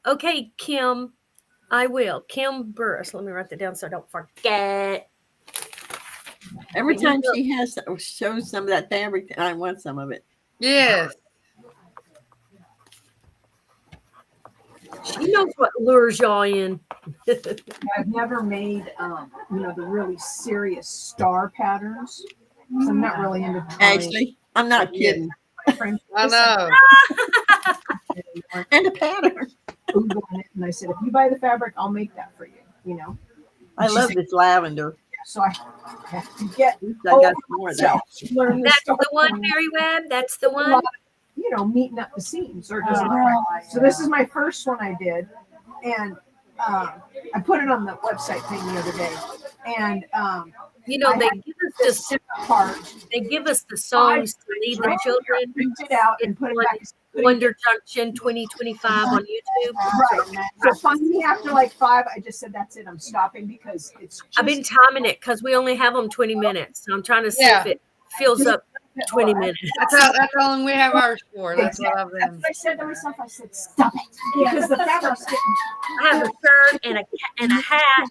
Okay, Kim. I will. Kim Burris. Let me write that down so I don't forget. Every time she shows some of that fabric, I want some of it. Yes. She knows what lures y'all in. I've never made, the really serious star patterns. So I'm not really into drawing. Actually, I'm not kidding. I know. And a pattern. And I said, if you buy the fabric, I'll make that for you. I love this lavender. So I have to get. I got more of that. That's the one, Mary Webb. That's the one. Meeting up the seams. Or just so this is my first one I did, and I put it on the website thing the other day, and they give us the part. They give us the songs to lead the children. Print it out and put it back. Wonder Junction 2025 on YouTube. Right. So finally, after like 5, I just said, "That's it. I'm stopping because it's." I've been timing it because we only have them 20 minutes. So I'm trying to see if it fills up 20 minutes. That's how long we have ours for. That's what I've been. I said to myself, I said, "Stop it," because the fabric's getting. I have a shirt and a hat.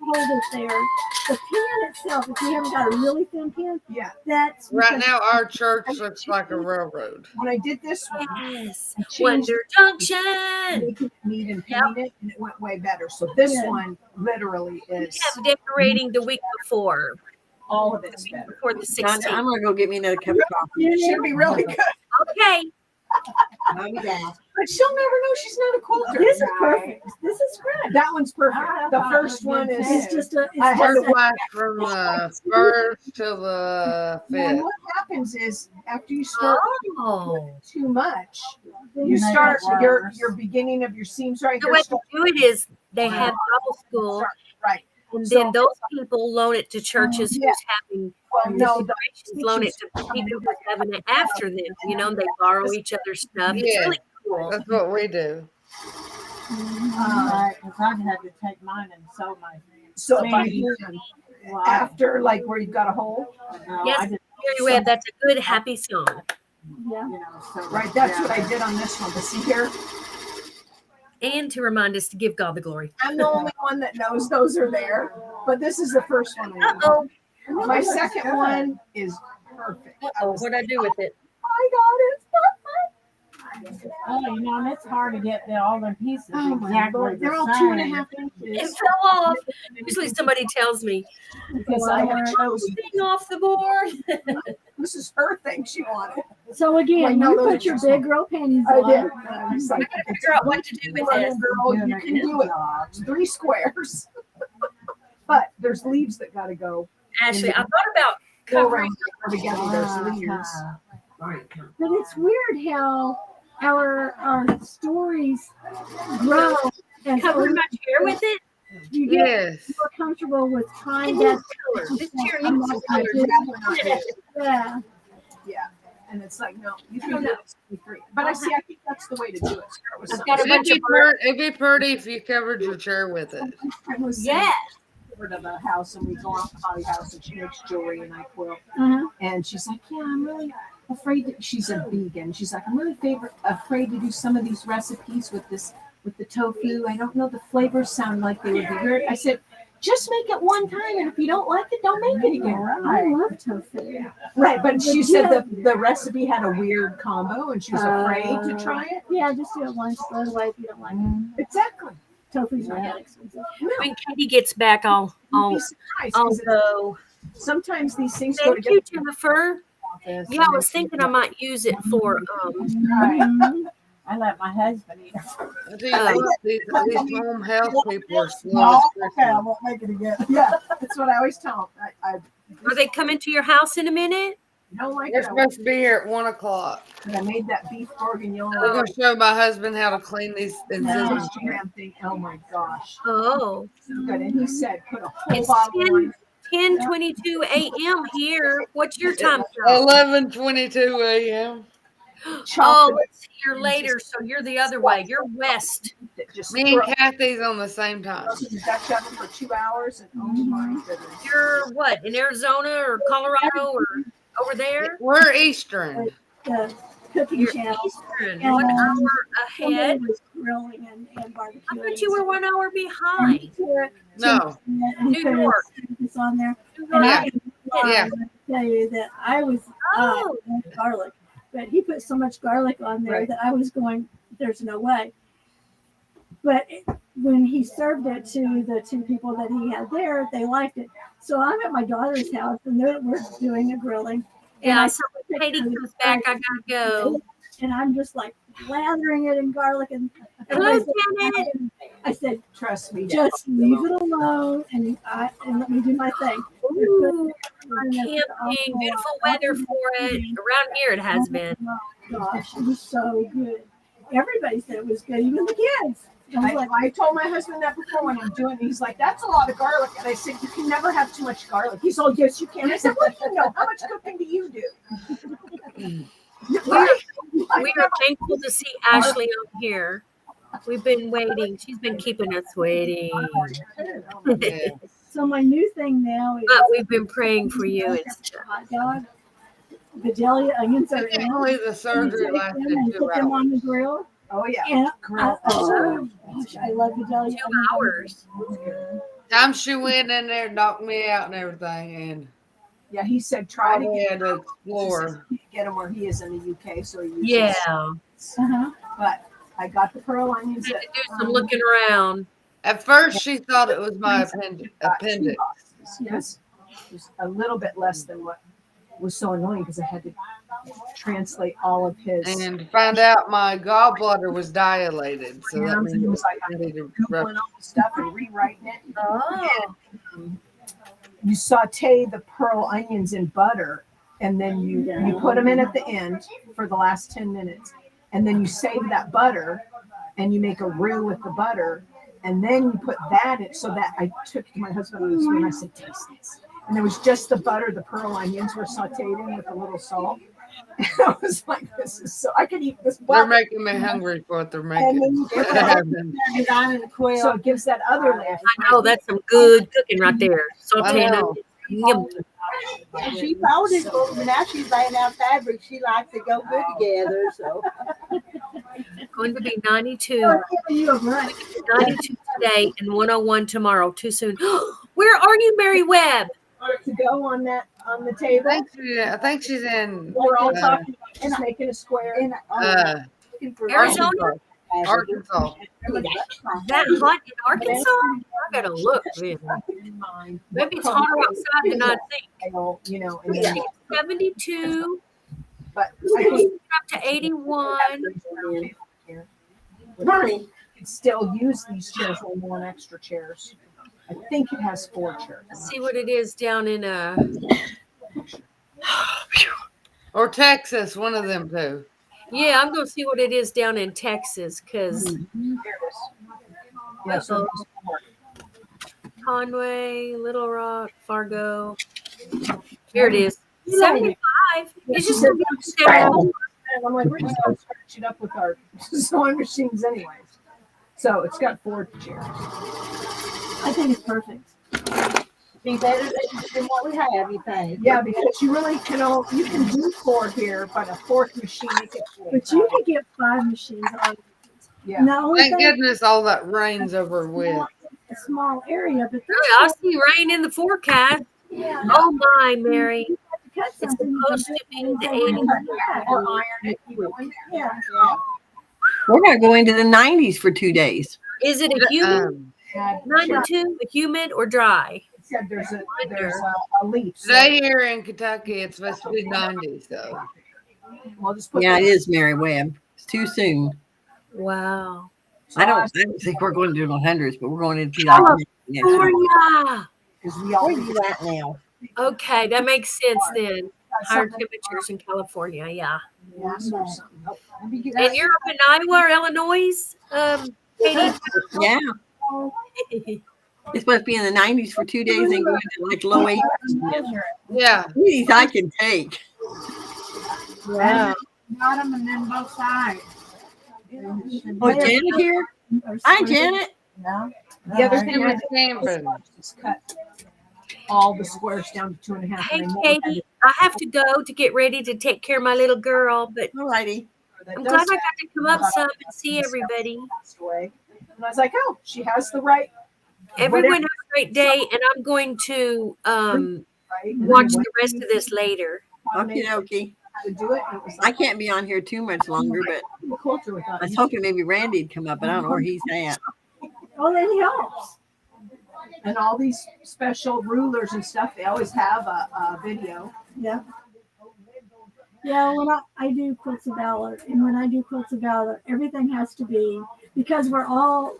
Hold it there. The pin itself, if you haven't got a really thin pin, that's right now our church looks like a railroad. When I did this one, Wonder Junction. Neat and painted, and it went way better. So this one literally is. We have decorating the week before. All of it's better. Before the 16th. I'm gonna go get me another cup of coffee. It should be really good. Okay. But she'll never know she's not a quilter. This is perfect. This is great. That one's perfect. The first one is. It's just a. I had to watch from the 1st to the 5th. And what happens is after you start too much, you start your beginning of your seams right The here. way to do it is they have Bible school. Right. And then those people loan it to churches who's having loan it to people who's having it after them. They borrow each other's stuff. It's really cool. That's what we do. Because I've had to take mine and sew my. So after where you've got a hole. Yes, Mary Webb, that's a good happy song. Yeah. Right. That's what I did on this one. But see here. And to remind us to give God the glory. I'm the only one that knows those are there, but this is the first one. My second one is perfect. What'd I do with it? I got it. And it's hard to get all the pieces exactly. They're all 2.5 inches. It fell off. Usually somebody tells me because I have chosen thing off the board. This is her thing she wanted. So again, you put your big girl panties on. I did. I gotta figure out what to do with this. Girl, you can do it. 3 squares. but there's leaves that got to go. Ashley, I thought about Go covering. around together. There's leaves. But it's weird how our stories grow and Covering my chair with it. you get Yes. more comfortable with trying It that needs color. This chair I'm needs not some gonna color. do that. Yeah. Yeah. And it's like, no, you can do it free. But I think that's the way to do it. Start with I've something. got a bunch of It'd be pretty if you covered your chair with it. I was Yeah. over to the house and we go out to Holly house and she makes jewelry and I quilt. Uh-huh. And she's like, yeah, I'm really afraid she's a vegan. She's like, I'm really afraid to do some of these recipes with the tofu. I don't know, the flavors sound like they would be weird. I said, just make it one time, and if you don't like it, don't make it again. I love tofu. Right, but she said the recipe had a weird combo, and she was afraid to try it. Yeah, just do it once, throw it away if you don't like it. Exactly. Tofu's not that expensive. When Katie gets back, I'll go. Sometimes these things go Thank together. you, Jennifer. Yeah, I was thinking I might use it for I let my husband eat These home health people are slow. No, okay, I won't make it again. Yeah, that's what I always tell them. Are they coming to your house in a minute? Don't like They're it. supposed to be here at 1:00. I made that beef bourguignon. We're gonna show my husband how to clean these scissors. Thing. Oh my gosh. Oh. So good. And he said, put a whole It's bottle of wine. 10:22 a.m. here. What's your time? 11:22 a.m. Oh, it's here later, so you're the other way. You're west. Me and Kathy's on the same time. Dutch oven for 2 hours. And oh my goodness. You're what, in Arizona or Colorado or over there? We're Eastern. Cooking You're channel. Eastern. And, 1 hour Somebody ahead. was grilling and barbecuing. I thought you were 1 hour behind. No. New York. It's on there. And Yeah. I tell you that I was garlic, but he put so much garlic on there that I was going, there's no way. But when he served it to the two people that he had there, they liked it. So I'm at my daughter's house and we're doing a grilling. Yeah, so when Katie comes back, I gotta go. And I'm just like lathering it in garlic and I said, trust me, just leave it alone and let me do my thing. Ooh, camping, beautiful weather for it. Around here it has been. Oh gosh, it was so good. Everybody said it was good, even the kids. I told my husband that before when I'm doing it. He's like, that's a lot of garlic. And I said, you can never have too much garlic. He's all, yes, you can. I said, well, you know, how much cooking do you do? We are thankful to see Ashley on here. We've been waiting. She's been keeping us waiting. So my new thing now is But we've been praying for you. It's hot dog. Vidalia onions are in. Only the surgery lasted 2 Put them hours. on the grill. Oh yeah. And gosh, I love Vidalia. 2 hours. Time she went in there, knocked me out and everything, and yeah, he said try to get to explore. Get him where he is in the UK, so he uses Yeah. But I got the pearl onions. Had to do some looking around. At first, she thought it was my appendix. Yes, it was a little bit less than what was so annoying because I had to translate all of his. And to find out my gallbladder was dilated, so that means it was like I was googling all the stuff and rewriting it. Oh. You saute the pearl onions in butter, and then you put them in at the end for the last 10 minutes, and then you save that butter, and you make a roux with the butter, and then you put that in. So that I took to my husband on the spoon. I said, "Taste this," and it was just the butter. The pearl onions were sautéed in with a little salt. And I was like, "This is so." I could eat this. They're making me hungry for what they're making. And then you put it on in the quilt. So it gives that other layer. I know that's some good cooking right there. Sauteing. Yum. She found it, but now she's laying out fabric. She likes to go good together. So Going to be 92. 92 today and 101 tomorrow. Too soon. Where are you, Mary Webb? To go on the table. I think she's in. We're all talking about just making a square. Arizona? Arkansas. That hot in Arkansas? I gotta look. Man. Maybe it's hotter outside than I think. You know, and then, 72. but I think up to 81. Bernie can still use these chairs when we want extra chairs. I think it has 4 chairs. Let's see what it is down in Or Texas, one of them two. Yeah, I'm gonna see what it is down in Texas because There it is. Yeah, so there's 4. Conway, Little Rock, Fargo. Here it is. 75. It's just gonna be And I'm like, we're just gonna scratch it up with our sewing machines anyways. So it's got 4 chairs. I think it's perfect. Be better than what we have, you think? Yeah, because you really can you can do 4 here, but a 4th machine you can. But you could get 5 machines on. Yeah. And the only Thank thing, goodness all that rain's over with. a small area, but I see rain in the forecast. yeah, Oh my, Mary. cut It's something. supposed to be the 80s. Or iron it. Yeah. We're going to go into the 90s for 2 days. Is it a humid 92, a humid or dry? It said there's a leaf. So Today here in Kentucky, it's supposed to be 90, so. we'll just put Yeah, it is, Mary Webb. It's too soon. Wow. I don't think we're going to do the hundreds, but we're going into 2000 next week. California. Where are you at now? Okay, that makes sense then. Higher temperatures in California, yeah. And you're up in Iowa or Illinois, Katie? Yeah. It's supposed to be in the 90s for 2 days and go into like low 80s. Yeah. These I can take. Wow. Bottom and then both sides. Oh, Janet here? Hi, Janet. No. The other thing It I was camping. is cut all the squares down to 2.5. Hey, Katie, I have to go to get ready to take care of my little girl, but All righty. I'm glad I got to come up some and see everybody. And I was like, oh, she has the right. Everyone have a great day, and I'm going to watch the rest of this later. Okie dokie. To do it. And it was I can't be on here too much longer, but like culture with I us. was hoping maybe Randy'd come up, but I don't know where he's at. Oh, that helps. And all these special rulers and stuff, they always have a video. Yeah. Yeah, when I do Quilts of Valor, and when I do Quilts of Valor, everything has to be, because we're all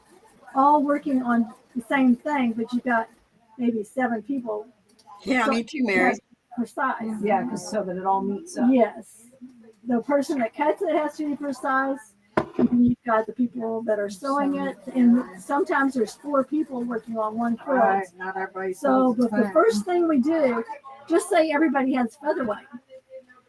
working on the same thing, but you've got maybe 7 people Yeah, me too, Mary. per size. Yeah, because so that it all meets up. Yes. The person that cuts it has to be precise. And then you've got the people that are sewing it. And sometimes there's 4 people working on one quilt. Right, not everybody. So but the first thing we do, just say everybody has featherweight.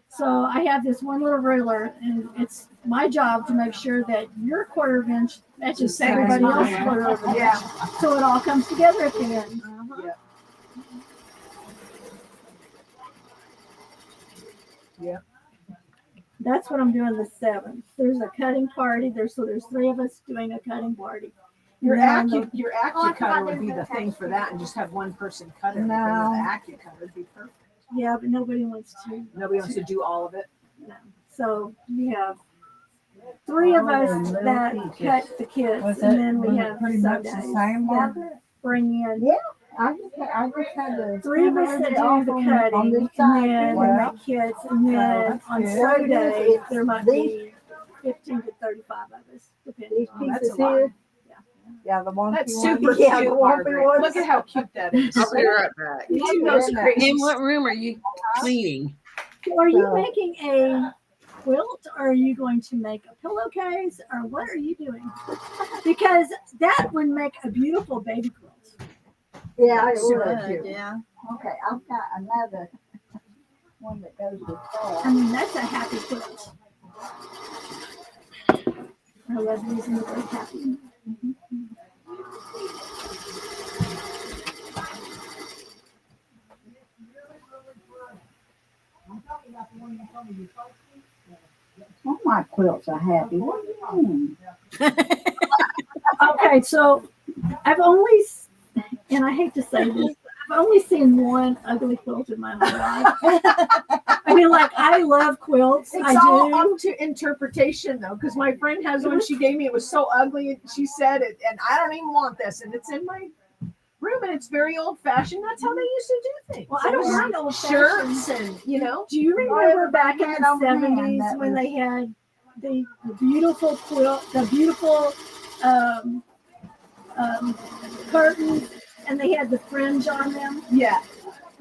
So I have this one little ruler, and it's my job to make sure that your 1/4 inch matches everybody else's 1/4 inch. Yeah. So it all comes together at the end. Yeah. That's what I'm doing the 7th. There's a cutting party. There's 3 of us doing a cutting party. Your And then your AccuCutter would be the thing for that, and just have one person cut it. No. The AccuCutter would be perfect. yeah, but nobody wants to. Nobody wants to do all of it. No. So we have 3 of us that cut the kids, and then we have pretty much the Sundays same that market? bring in. Yeah. I just had the 3 of us that do the on cutting, this and side. then we Well, make kids, and then that's on good. Sunday there might These- be 15 to 35 of us, depending. These Oh, that's pieces a lot. here. Yeah, the one. That's you super want. Yeah, cute, the one we Margaret. want. Look at how cute that is. I'll be right back. You know, it's crazy. In what room are you cleaning? So are you So- making a quilt, or are you going to make a pillowcase, or what are you doing? Because that would make a beautiful baby quilt. Yeah, it Sure, would too. yeah. Okay, I've got another one that goes with I that. mean, that's a happy quilt. I love using the word happy. All my quilts are happy. What do you mean? Okay, so I've only, and I hate to say this, I've only seen one ugly quilt in my whole life. I mean, like, I love quilts. It's I all do. up to interpretation, though, because my friend has one she gave me. It was so ugly, and she said it, and I don't even want this, and it's in my room, and it's very old-fashioned. That's how they used to do things. Well, I don't mind old shirts, and you know. Do you remember back in had the on hand 70s that when was- they had the beautiful quilt, the beautiful curtains and they had the fringe on them. Yeah.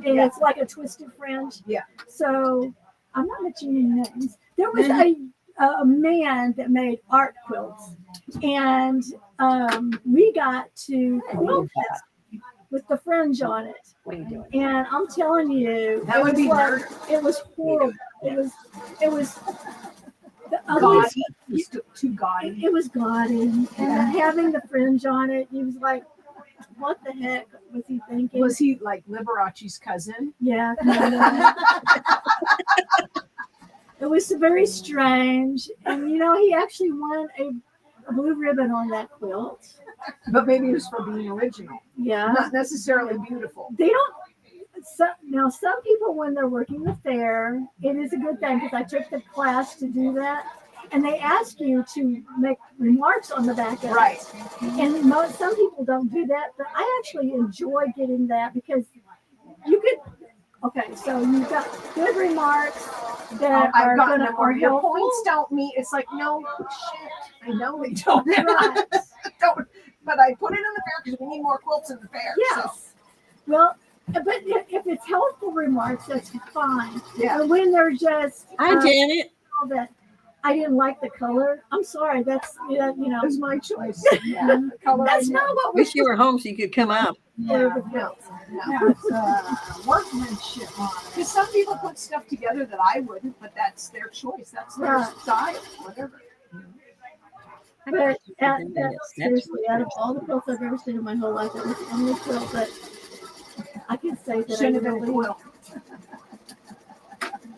And it's like a twisted fringe. Yeah. So I'm not mentioning any names. There was a man that made art quilts, and we got to quilt this with the fringe on it. What are you doing? And I'm telling you, That would be like, it was horrible. It was the Gaudy. It was too gaudy. It was gaudy, and having the fringe on it, he was like, "What the heck was he thinking?" Was he like Liberace's cousin? Yeah. It was very strange, and he actually won a blue ribbon on that quilt. But maybe it was for being original. Yeah. Not necessarily beautiful. They don't. Some people, when they're working the fair, it is a good thing because I took the class to do that, and they ask you to make remarks on the back of it. Right. And some people don't do that, but I actually enjoy getting that because you could. Okay, so you've got good remarks that I've gotten them are where your helpful. points don't meet. It's like, no, shit. I know they don't. Right. Don't. But I put it in the fair because we need more quilts in the fair. Yes. So. Well, but if it's helpful remarks, that's fine. Yeah. But when they're just Hi, Janet. that I didn't like the color, I'm sorry. That's It was my choice. Yeah. The color That's not what we Wish you were home so you could come up. No. It's workmanship on it. Because some people put stuff together that I wouldn't, but that's their choice. That's their Right. style, whatever. But seriously, out of all the quilts I've ever seen in my whole life, that was the only quilt that I can say that Shouldn't have I been a really. quilt.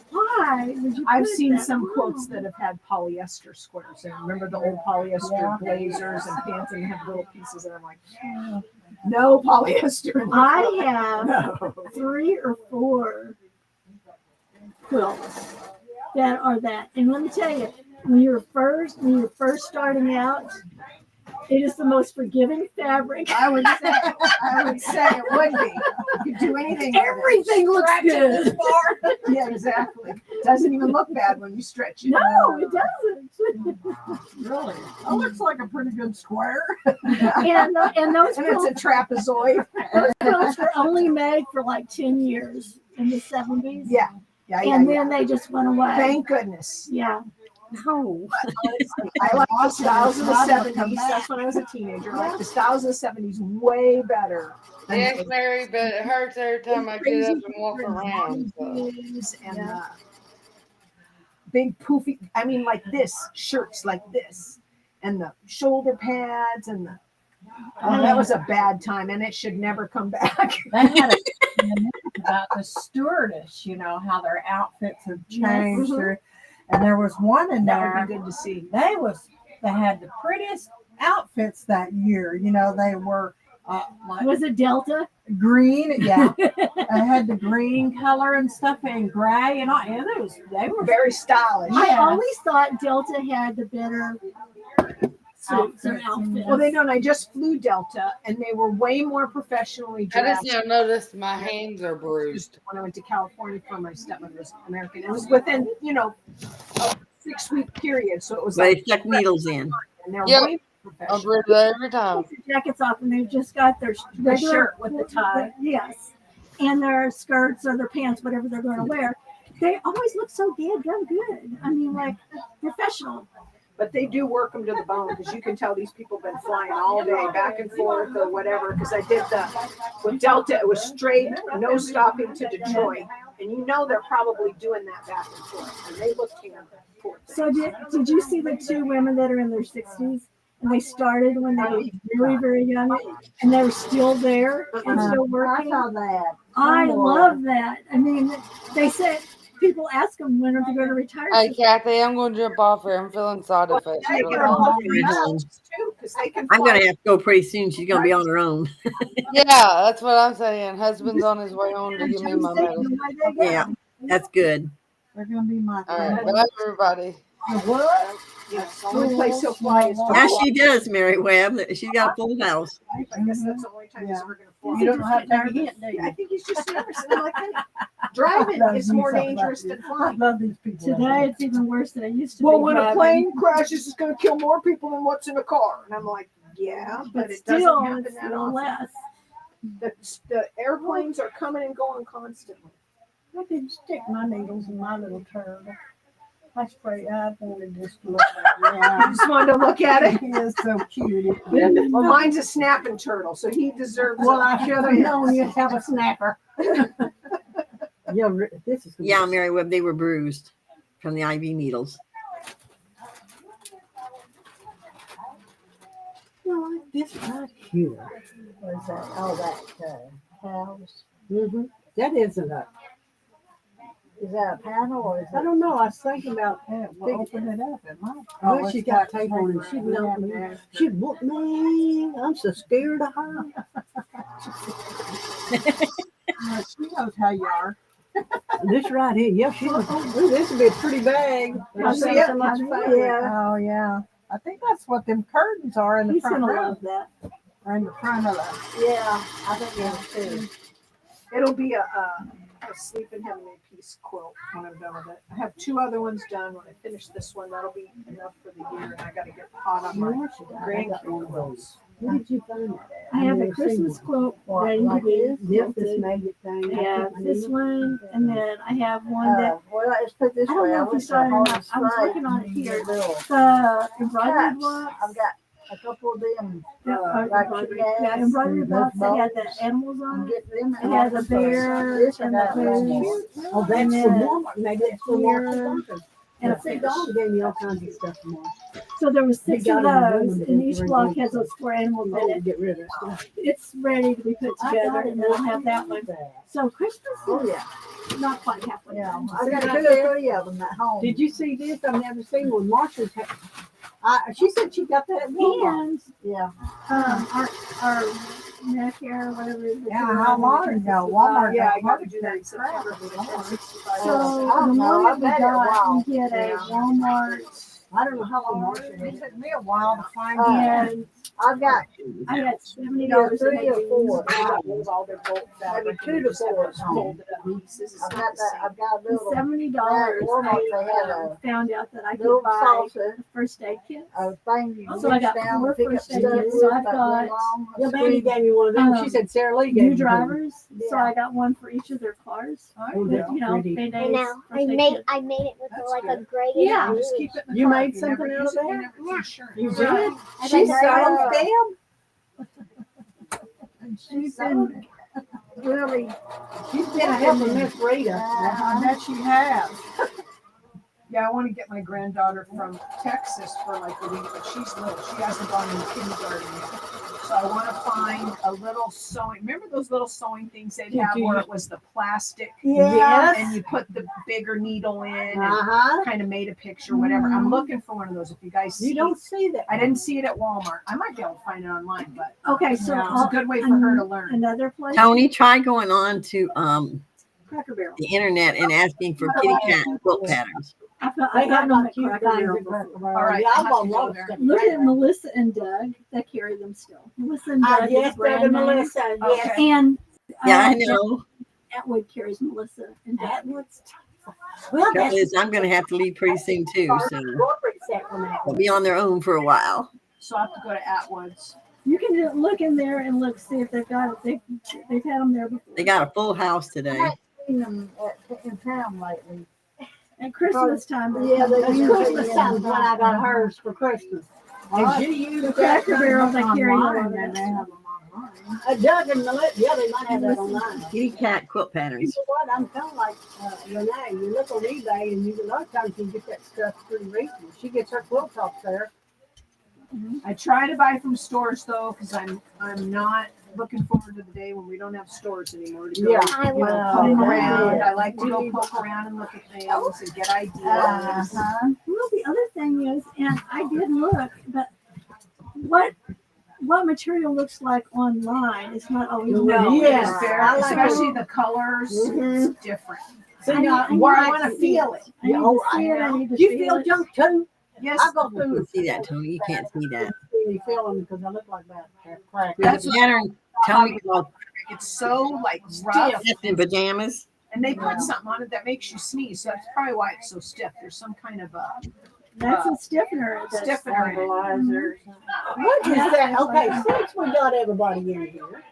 Why would you? I've put seen that some on? quilts that have had polyester squares. And remember the old polyester blazers and pants, and they have little pieces, and I'm like, no polyester. In I the have no. 3 or 4 quilts that are that. And let me tell you, when you're first starting out, it is the most forgiving fabric. I would say it would be. You could do anything. with it. Everything looks Stretch it good. far. Yeah, exactly. Doesn't even look bad when you stretch it. No, it doesn't. Really? It looks like a pretty good square. And those And it's quilts, a trapezoid. those quilts were only made for like 10 years in the 70s. Yeah. Yeah, yeah, And yeah. then they just went away. Thank goodness. Yeah. No. I like the styles of the 70s. That's when I was a teenager. I like the styles of the 70s way better. than Yes, the Mary, but it hurts every time I get up and walk around. So. and the big poofy, I mean, like this, shirts like this, and the shoulder pads, and the, that was a bad time, and it should never come back. They had a about the stewardess, how their outfits have changed. And there was one in That there. would be good to see. They had the prettiest outfits that year. They were like Was it Delta? green, yeah. They had the green color and stuff and gray, and they were Very stylish. I always thought Delta had the better suits and Outfits. outfits. Well, they don't. I just flew Delta, and they were way more professionally I dressed. just now noticed my hands are bruised. When I went to California for my stepmother was American. It was within, a 6-week period, so it was They like stuck needles in. and they're Yep. way I'm professional. bruised every time. Take their jackets off, and they've just got their regular shirt with the tie. Yes, and their skirts or their pants, whatever they're going to wear. They always look so good. I mean, like professional. But they do work them to the bone because you can tell these people have been flying all day back and forth or whatever. Because I did with Delta, it was straight, no stopping to Detroit, and they're probably doing that back and forth, and they look here. So did you see the 2 women that are in their 60s? And they started when they were very, very young, and they're still there and still working. I saw that. I love that. I mean, they said people ask them when are they going to retire. Hey, Kathy, I'm going to jump off here. I'm feeling side effects. They really get all bad. over mountains too, because they can. I'm fly. going to have to go pretty soon. She's going to be on her own. Yeah, that's what I'm saying. Husband's on his way home to give me my medicine. Yeah, that's good. they're going to be my All right, bye, everybody. What? Yes, the only place she'll fly is to Yeah, Hawaii. she does, Mary Webb. She's got a full house. I guess that's the only time he's ever going to fly. You don't have to take a hint, do I you? think he's just nervous. And I'm like, hey, driving is more dangerous than I flying. love these people. Today it's even worse than it used to Well, be. when a driving. plane crashes, it's going to kill more people than what's in a car. And I'm like, yeah, but it still, doesn't happen it's that still often. less. The airplanes are coming and going constantly. I didn't stick my needles in my little turtle. I wanted just to look at it. You just wanted to look at it. He is so cute. Well, mine's a snapping turtle, so he deserves. Well, I should have known you'd have a snapper. Yeah, this is. Yeah, Mary Webb, they were bruised from the IV needles. No, this right here. What is that? Oh, that house. Mm-hmm. That isn't a. Is that a panel or is I it? don't know. I was thinking about opening it up. Oh, she got tape on it. She'd know me. She'd whoop me. I'm so scared of her. She knows how you are. This right here, yeah, she was. Ooh, this would be a pretty bag. Yeah. Oh yeah. I think that's what them curtains are in the front row. Love that. Or in the front of that. Yeah, I think it is too. It'll be a sleep in heavenly peace quilt when I'm done with it. I have 2 other ones done. When I finish this one, that'll be enough for the year, and I got to get hot on my grandkid quilts. Where did you find that? I have a Christmas quilt ready to be Yep, this quilted. magic thing. I have this one, and then I have one that Well, let's put it this I don't way. know if you went saw it or Home not. I was Spray working on it to here. get little the embroidered caps. blocks. I've got a couple of them. Embroidered blocks. They had the animals on it. Get them. It had the bear This and I got the moose. Oh, that's And for then Walmart. Maybe it's for here, Walmart. and a See, fish. Dawn gave me all kinds of stuff tomorrow. So there was 6 got of them in the those, room, and but each they're block ready. has those 4 animals in it. Get rid of that stuff. It's ready to be put together, and then I'll have that one. So Christmas Oh is yeah. not quite halfway Yeah. done. I got 2 or 3 of them at home. Did you see this? I've never seen one. Marsha's she said she got that at Walmart. And Yeah. our neck hair, whatever it is. Yeah, how long ago? Walmart Yeah, got I got to do that in September. So I the don't know. one I that we bet it got, will. we get a Yeah. Walmart, I don't know how long Marsha did. It took me a while to find and I've got I had $70 either in 3 or it. 4. Move all their bolt fabric. Maybe 2 to 4 at home. Fold it up pieces. I've got that. I've got a The little $70 Walmart, they had I a found out that I could little buy salsa, a first aid kit. a thing you So I reach got down 4 and pick up first aid stuff kits. with. So I've that got went long, Your a baby squeeze. gave me one of them. She said Sarah Lee gave New me one. drivers. So Yeah. I got one for each of their cars. Oh, With, that's you know, pretty. Band-Aids, I know. first aid kit. I made it with That's like a good. gray Yeah. and Just blue. keep it in the You car. made If you never something out use of it, you that? never- it's insurance. You Right. did? I She got sold that. them? She's been really. She's been helping Miss Rita. I bet she has. Yeah, I want to get my granddaughter from Texas for like a week, but she's little. She hasn't gone in kindergarten yet. So I want to find a little sewing. Remember those little sewing things they'd have where it was the plastic Yes. and you put the bigger needle in and Uh-huh. kind of made a picture, whatever. I'm looking for one of those. If you guys see, You don't see that. I didn't see it at Walmart. I might be able to find it online, but Okay, so it's a good way for her to learn. another place. Tony, try going on to Cracker Barrel. the internet and asking for kitty cat quilt patterns. I They got got them my at cute Cracker kinds Barrel of before. Cracker All right, Yeah, I'll I have bought to a go lot of there. stuff. Look at Melissa and Doug. They carry them still. Melissa and Doug. Yes, is brand Doug and name. Melissa. Yes. Okay. And Yeah, I know. Atwood carries Melissa and Doug. Atwood's. Well, Trouble that's is, I'm going to have to leave pretty soon too, so corporate set from that. they'll be on their own for a while. So I have to go to Atwood's. You can just look in there and look, see if they've got it. They've had them there before. They got a full house I today. haven't seen them in town lately. At Christmas time. Yeah, they That's usually Christmas time when I got hers for Christmas. And she used The Cracker Barrel, they carry online, them. and they have them online. Doug and Melissa, yeah, they might have that online. Kitty cat quilt You patterns. know what? I'm kind of like Renee. You look on eBay, and you a lot of times you get that stuff pretty reasonable. She gets her quilt tops there. I try to buy from stores though, because I'm not looking forward to the day when we don't have stores anymore to go. Yeah. I You know, will. poke around. I like to go poke around and look at things and get ideas. Well, the other thing is, and I did look, but what material looks like online is not always No, known. yes, Yes. very, I like especially the colors. Mhm. It's different. So I now, need Where I to want to see feel it. it. I need to Oh, see it. I know. need to You feel feel it. junk too? Yes, I go You through can see that, Tony. You can't see that. really feeling because I look like that. Crack. There's a pattern, Tony, called it's so like rough, Stiff in Pajamas. and they put something on it that makes you sneeze. So that's probably why it's so stiff. There's some kind of a That's a stiffener. That's stiffener in it. What is that? Okay, since we got everybody in here,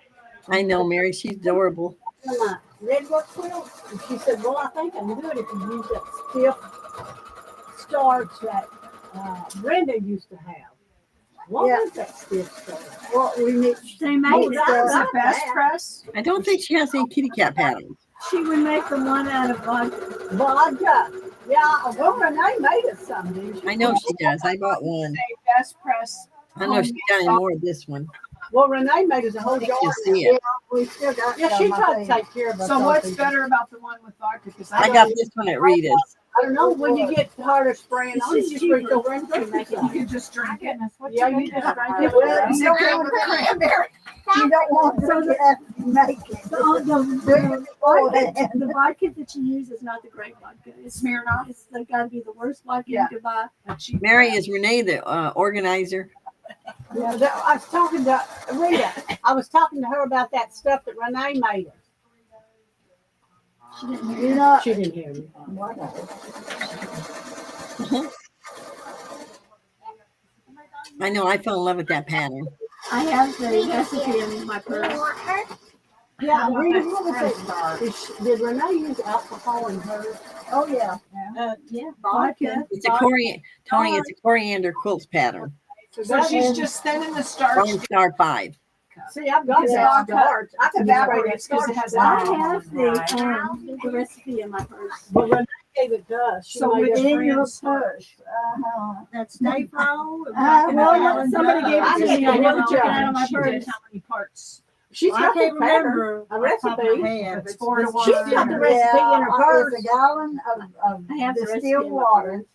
I know, Mary. She's adorable. My redwood quilt. And she said, well, I think I can do it if you use that stiff starch that Brenda used to have. What is that stiff starch? Well, we made. They made that. the best press. I don't think she has any kitty cat patterns. She would make the one out of Vodka. Yeah, well, Renee made us some, didn't she? I know she does. I bought one. Best press. I know she got any more of this one. Well, Renee made us a whole jar. You see it. We still got Yeah, she tried to take care of us. So what's better about the one with vodka? Because I got this one at Rita's. I don't know, when you get tired of spraying on it, you spray over and drink you it. can just drink it. Yeah, you just drink it. Well, You don't want the cranberry. You don't want to make it. the vodka that you use is not the great vodka. It's Smirnoff. It's got to be the worst vodka you could buy. Mary, is Renee the organizer? Yeah, I was talking to Rita. I was talking to her about that stuff that Renee made us. She didn't hear You know, She didn't hear me. I know. I fell in love with that pattern. I have the recipe in my purse. yeah, Rita, what was it? Did Renee use alcohol in hers? Oh, yeah. Yeah, vodka. It's a Tony. It's a coriander quilts pattern. So she's just thinning the starch. Lone Star 5. See, I've got that starch. I could evaporate because it has I have the recipe in my purse. Well, Renee gave it to us. She So made us within brand your starch. That's Dayflow. Well, Somebody gave it to me. I never took it out of my She did purse. how many parts? She's I got the can't pattern, remember a recipe. It's 4 to 1. She's got the recipe in her purse. It's a gallon of I have the recipe distilled in my water,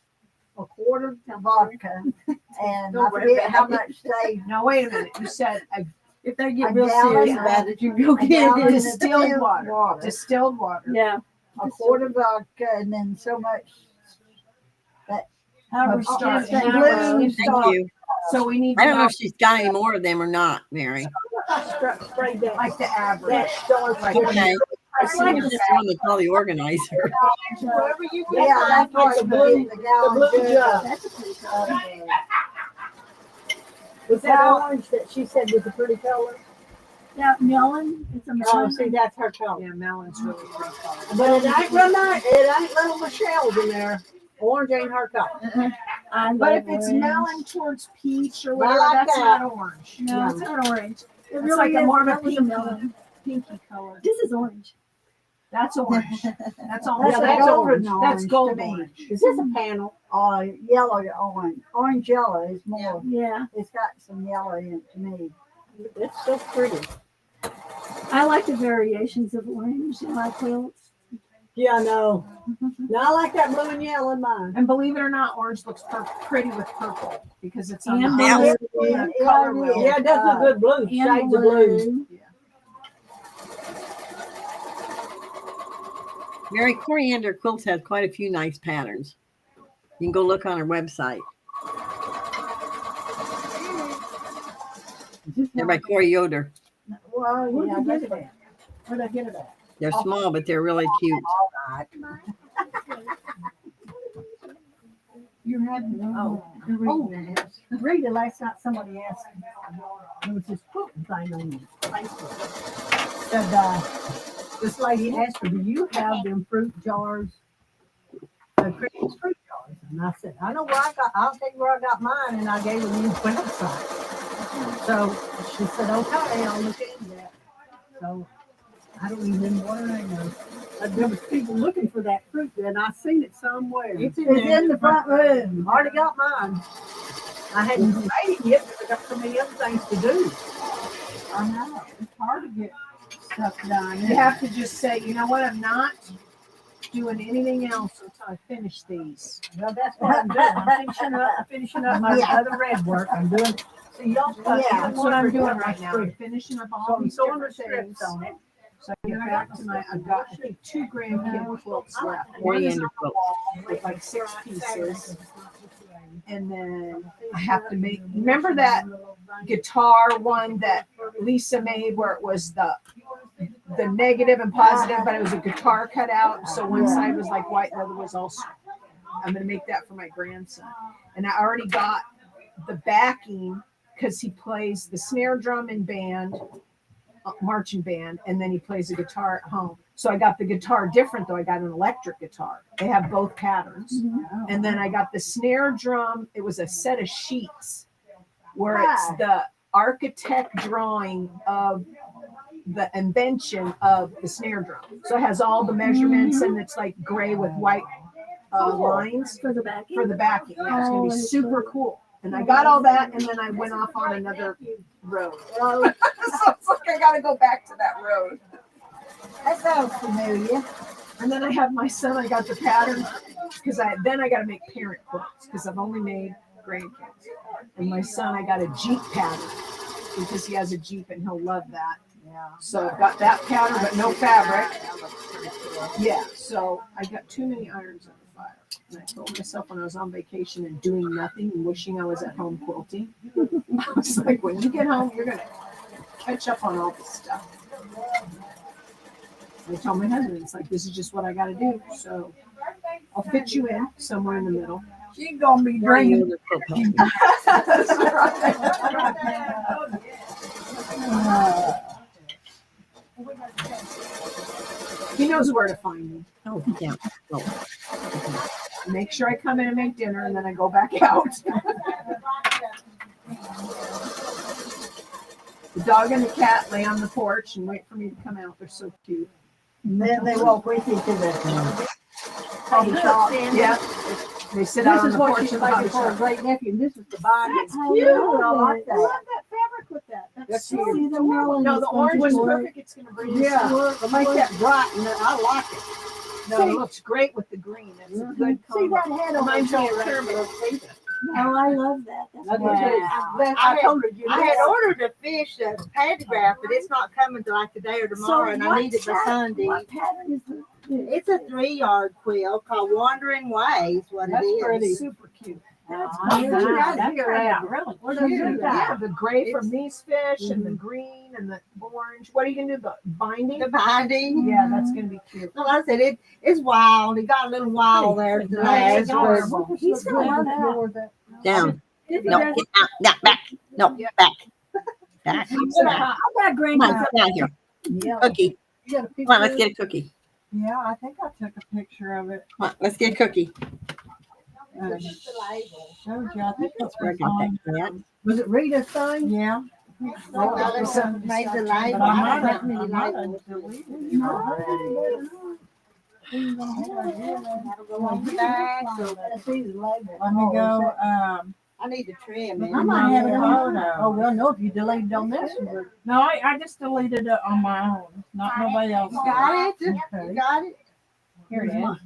a quart of vodka, and I forget how much they. Now wait a minute. You said If they get A real gallon serious of- about it, you go a get gallon it. of distilled water. Distilled water. Yeah. A quart of vodka, and then so much. However, starch. That However, blue Thank starch. you. So we need I to don't know if she's got any more of them or not, Mary. Sprayed that. like the average. That starch. Like Okay. I I just want to call the organizer. Wherever you get Yeah, that's like what the blue, the gallon the blue jug. That's a pretty color. Was that orange that she said was a pretty color? Yeah, melon. It's a Oh, melon. see, that's her color. Yeah, melon's really pretty color. But it ain't Renee, it ain't little Michelle's in there. Orange ain't her color. But if it's melon towards peach or I whatever, like that's that. not orange. No, it's not orange. It It's really like a is. more of a That was pinky, melon. pinky color. This is orange. That's orange. That's all. Yeah, That's that's golden orange. That's orange gold to me. orange. Is this a panel? Yellow orange. Orange yellow is more. Yeah. It's got some yellow in it to me. It's so pretty. I like the variations of orange in my quilts. Yeah, I know. No, I like that blue and yellow in mine. And believe it or not, orange looks pretty with purple because it's on And the Yeah. blue. the color wheel. Yeah, it does look good blue. And Shades of blue. Mary, Coriander Quilts has quite a few nice patterns. You can go look on her website. They're by Corey Yoder. Well, Where'd yeah, you that's get it at? Where'd I get it at? They're small, but they're really cute. You had oh, Rita, last night somebody asked me, there was this quilting thing on Facebook. Said, this lady asked her, do you have them fruit jars? The Christmas fruit jars. And I said, I know where I'll tell you where I got mine. And I gave her the website. So she said, okay, I'll look into that. So I don't even remember what her name was. There was people looking for that fruit, and I seen it somewhere. It's in the front room. Already got mine. I hadn't made it yet, but I got so many other things to do. I know. It's hard to get stuff done. You have to just say, you know what, I'm not doing anything else until I finish these. Well, that's what I'm doing. I'm finishing up my other red work. I'm doing. So y'all, That's what I'm doing right now. I'm finishing up So all I'm these sewing the different strips things. on it. So I get back to my, I've got, I think, 2 grandkid quilts left. One is Coriander on the Quilts. wall with like 6 pieces. And then I have to make, remember that guitar one that Lisa made where it was the negative and positive, but it was a guitar cutout. So one side was like white, the other was all, I'm going to make that for my grandson. And I already got the backing because he plays the snare drum in band marching band, and then he plays the guitar at home. So I got the guitar different though. I got an electric guitar. They have both patterns. And then I got the snare drum. It was a set of sheets where it's the architect drawing of the invention of the snare drum. So it has all the measurements and it's like gray with white lines For the backing. for the backing. Yeah, it's gonna be super cool. And I got all that, and then I went off on another road. So it's like I gotta go back to that road. That sounds familiar. And then I have my son. I got the pattern because I got to make parent quilts because I've only made grandkids. And my son, I got a Jeep pattern because he has a Jeep and he'll love that. Yeah. So I've got that pattern, but no fabric. Yeah. So I got too many irons on the fire. And I told myself when I was on vacation and doing nothing and wishing I was at home quilting, I was like, when you get home, you're gonna catch up on all this stuff. I told my husband, it's like, this is just what I got to do. So I'll fit you in somewhere in the middle. She's going to be drinking. That's right. He knows where to find me. Oh, yeah. Oh. Make sure I come in and make dinner, and then I go back out. The dog and the cat lay on the porch and wait for me to come out. They're so cute. And then they walk with you to the hobby shop. Yeah. They sit out on the porch This of is the what hobby she's like for a shop. great nephew. This is the binding. That's cute. I like I love that. that fabric with that. That's Cute. cute. No, the orange is perfect. It's going to bring you Yeah, some. to make that bright, and I like it. No, it looks great with the green. It's a good See combo. that head on Reminds the me of shoulder? Kermit. Oh, I love that. That's I told her I had ordered a fish pantograph, but it's not coming till like today or tomorrow, and I need it by Sunday. What pattern is it? It's a 3-yard quilt called Wandering Ways. What That's it is? pretty. Super cute. That's Really? Yeah, the gray from these fish and the green and the orange. What are you gonna do? The binding? The binding. Yeah, that's gonna be cute. Well, I said it's wild. It got a little wild there at the last. Adorable. He's gonna love that. Down. No, get out. No, back. No, back. Back. I've got Come on, grandkids. sit down here. Yeah. Cookie. You got a Come on, let's picture? get a cookie. Yeah, I think I took a picture of it. Come on, let's get a cookie. Showed you. I think that's Where I got that cat. Was it Rita's thing? Yeah. Well, there's some made the label. But I I might don't have have many labels. deleted That'll go on the back. So Let me go. I need to trim it. I might have it on. Photo. Oh, well, no, if you deleted on this one. No, I just deleted it on my own. Not nobody else. You got it? Okay. You got it? Here it is.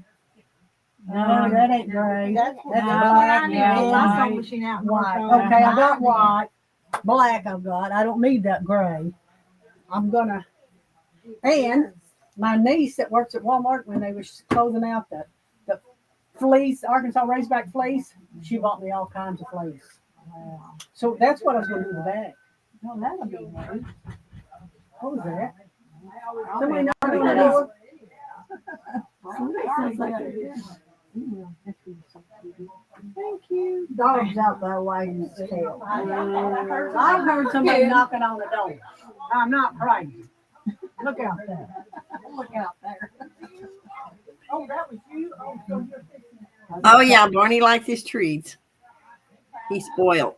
No, that ain't gray. That's That's black. yeah, My white. sewing machine out. White. Okay, I got white. Black I've got. I don't need that gray. I'm gonna, and my niece that works at Walmart, when they was closing out the fleece, Arkansas Razorback fleece, she bought me all kinds of fleece. So that's what I was gonna do with that. No, that'll be nice. What was that? Somebody knocking on the door? Sounds like Thank you. Dog's out there wagging its tail. I heard somebody knocking on the door. I'm not crazy. Look out there. Look out there. Oh, that was you? Oh, so you're fixing Oh, yeah, Barney likes his treats. He's spoiled.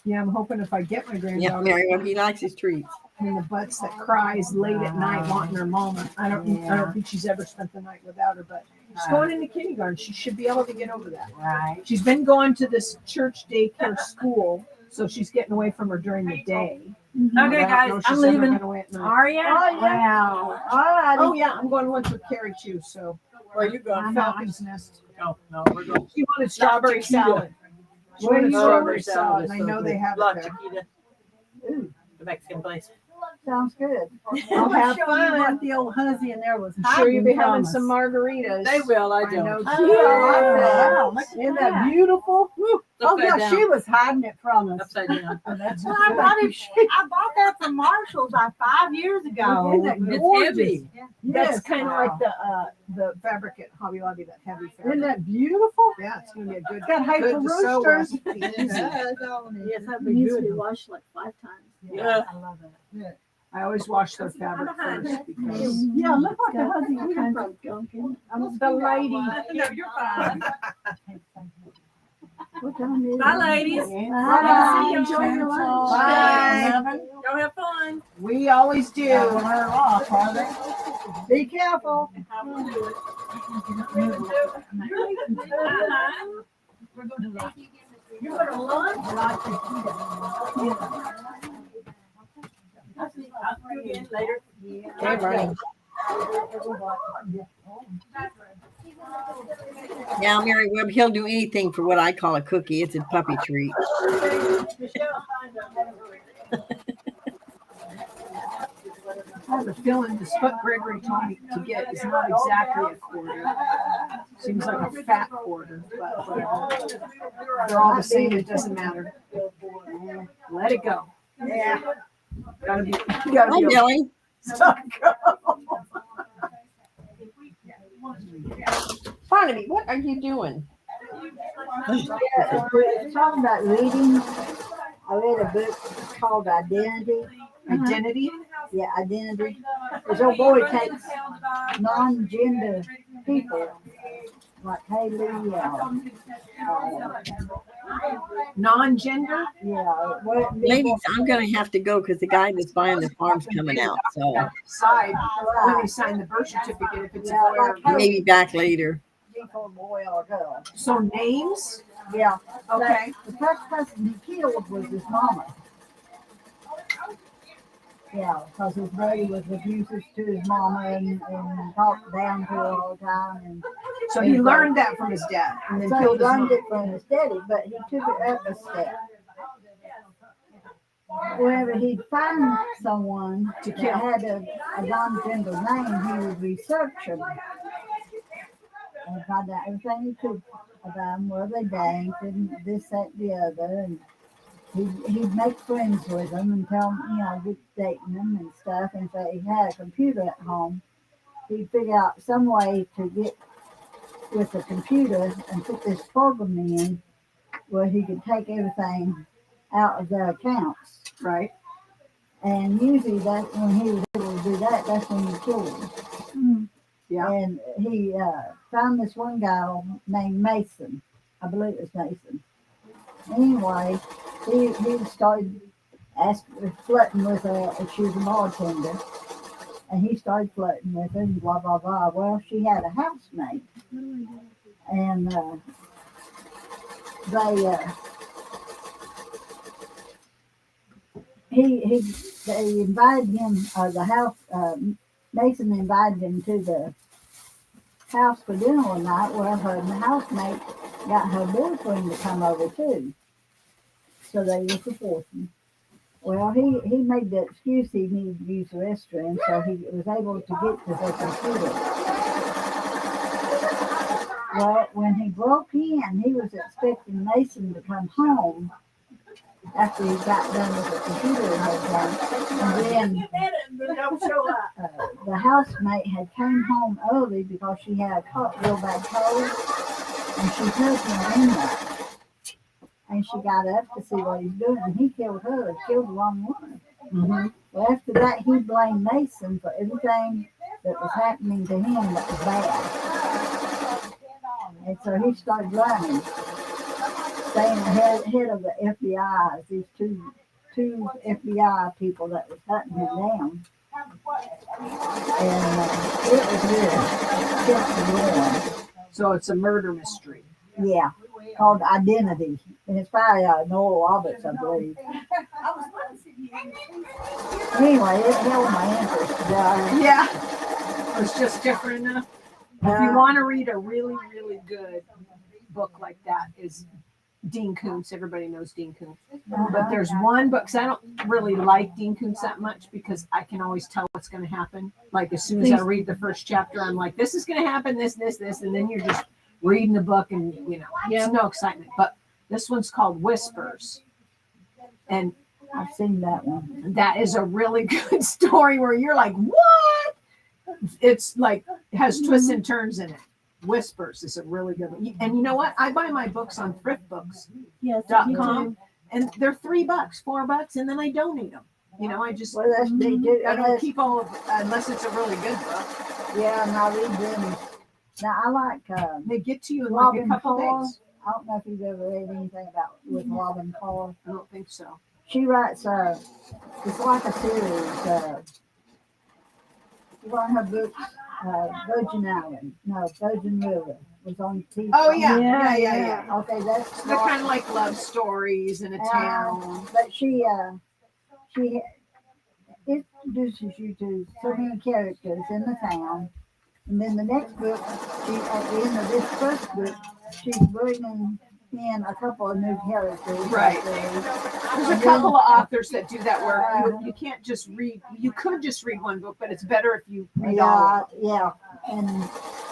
Yeah, I'm hoping if I get my Yeah, granddaughter Mary, he likes his treats. in the butts that cries late at night wanting her mama. I don't think she's ever spent the night without her, but she's going into kindergarten. She should be able to get over that. Right. She's been going to this church daycare school, so she's getting away from her during the day. Okay, But I don't guys, know if I'm she's ever leaving. gonna away at night. Are ya? Wow. All right. Oh yeah, I'm going once with Carrie too. So Where you going? Falcon's Nest. No, we're going. She wanted strawberry salad. She Where wanted you strawberry going? salad, and I know they have La it there. Chiquita. The Mexican place. Sounds good. I'll have fun. What the old huzzy in there was. I'm sure you'll be hiding having from some us. margaritas. They will, I I know. don't. Oh, I like that. Look at Isn't that. that beautiful? Oh Upside yeah, down. she was hiding it from us. Upside down. That's Well, I bought that from Marshall's like 5 years ago. Isn't that It's gorgeous? heavy. That's Yes. kind of like the fabric at Hobby Lobby, that heavy fabric. Isn't that beautiful? Yeah, it's gonna be a good. Got height for Good to sew roosters. recipe. Yes, on it. Yes, that'd It be needs to be good. washed like 5 times. Yeah, I love it. I always wash their fabric first because. Yeah, look what the Got husband all came kinds from. of gunk in it. I'm the lady. No, you're fine. What time is Bye, it? ladies. Bye. Enjoy your lunch. Bye. Y'all have fun. We always do. We're off, are they? Be careful. You're going to lunch? I'll see you again later. Okay, Bernie. Now, Mary Webb, he'll do anything for what I call a cookie. It's a puppy treat. I have a feeling the what Gregory told me to get is not exactly a quarter. Seems like a fat quarter, but whatever. They're all the same. It doesn't matter. Let it go. Yeah. Gotta be. Hi, Billy. Barnaby, what are you doing? Talking about reading, I read a book called Identity. Identity. Yeah, Identity. This old boy takes non-gender people like Haley, Non-gender. yeah. Well, Ladies, I'm going to have to go because the guy that's buying the farm's coming out. So Side when they sign the birth certificate, if it's a Yeah, boy or like girl. maybe back later. for a boy or a girl. So names. Yeah. Okay. The first person he killed was his mama. Yeah, because his daddy was abusive to his mama and talked down to her all the time. And So he learned that from his dad and then so he killed his learned mom. it from his daddy, but he took it up a step. Whenever he'd find someone To that kill. had a non-gender name, he would research them and find out everything he could about them, where they banked, and this, that, the other. And he'd make friends with them and tell them, get dating them and stuff. And if he had a computer at home, he'd figure out some way to get with the computer and put this program in where he could take everything out of their accounts. Right. And usually that when he was able to do that, that's when he killed him. Yeah. And he found this one guy named Mason. I believe it was Mason. Anyway, he started flirting with her. She was a bartender. And he started flirting with her and blah, blah, blah. Well, she had a housemate. And they invited him, the house, Mason invited him to the house for dinner one night. Well, her housemate got her boyfriend to come over too. So they were supporting. Well, he made the excuse he needed to use the restroom, so he was able to get to her computer. Well, when he broke in, he was expecting Mason to come home after he got done with the computer and everything. And then the housemate had came home early because she had a real bad cold, and she took him in there. And she got up to see what he's doing, and he killed her, killed the wrong woman. Mm-hmm. Well, after that, he blamed Mason for everything that was happening to him that was bad. And so he started running, staying ahead of the FBI, these two FBI people that was hunting him down. And it was good. Just one. So it's a murder mystery. Yeah, called Identity. And it's by Noel Roberts, I believe. Anyway, it held my interest. Yeah. It's just different enough. If you want to read a really, really good book like that, is Dean Koontz. Everybody knows Dean Koontz. But there's one book, because I don't really like Dean Koontz that much because I can always tell what's going to happen. Like as soon as I read the first chapter, I'm like, this is going to happen, this, and then you're just reading the book and, it's no excitement. But This one's called Whispers. And I've seen that one. that is a really good story where you're like, what? It's like, has twists and turns in it. Whispers is a really good one. And you know what? I buy my books on thriftbooks.com, and they're $3, $4, and then I donate them. You know, I just, Well, that's they do. I don't keep all of it unless it's a really good book. Yeah, and I read them. Now I like They get to you in like a couple days. I don't know if you've ever read anything about with Robin Carr. I don't think so. She writes it's like a series. One of her books, Virgin Island, no, Virgin River was on TV. Oh yeah. Okay, that's They're kind of like love stories in a town. But she introduces you to so many characters in the town, and then the next book, at the end of this first book, she's bringing in a couple of new characters. Right. There's a couple of authors that do that where you can't just read. You could just read one book, but it's better if you read all of them. Yeah, and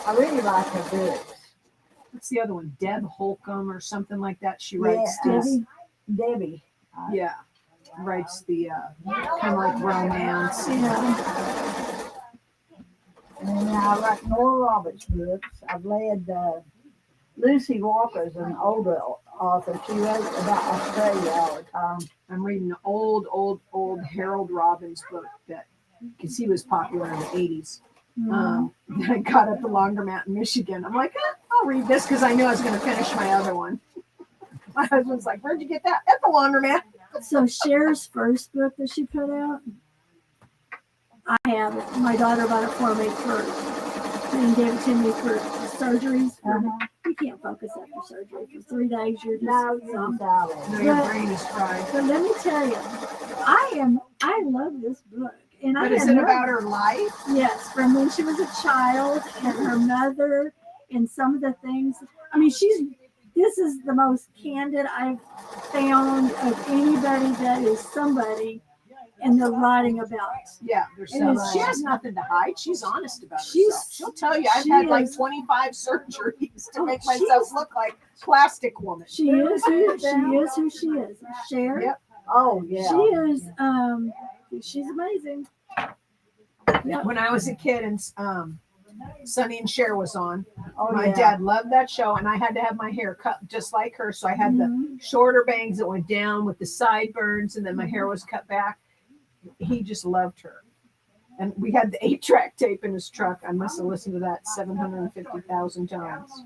I really like her books. What's the other one? Deb Holcomb or something like that. She writes Debbie. Yeah, writes the kind of like romance. And I like Nora Roberts' books. I've read Lucy Walker's an older author. She wrote about Australia all the time. I'm reading an old Harold Robbins book that, because he was popular in the 80s. I got at the laundromat in Michigan. I'm like, I'll read this because I knew I was going to finish my other one. My husband's like, where'd you get that? At the laundromat. So Cher's first book that she put out, I have it. My daughter bought it for me and gave it to me for surgeries. You can't focus after surgery for 3 days. You're just your brain is fried. But let me tell you, I love this book. And but is it about her life? Yes, from when she was a child and her mother and some of the things. I mean, this is the most candid I've found of anybody that is somebody, and they're writing about. Yeah, she has nothing to hide. She's honest about herself. She'll tell you, I've had like 25 surgeries to make myself look like plastic woman. She is who she is. Cher. Yep. Oh yeah. She is. She's amazing. Yeah. When I was a kid and Sonny and Cher was on, my dad loved that show, and I had to have my hair cut just like her. So I had the shorter bangs that went down with the sideburns, and then my hair was cut back. He just loved her. And we had the 8-track tape in his truck. I must have listened to that 750,000 times.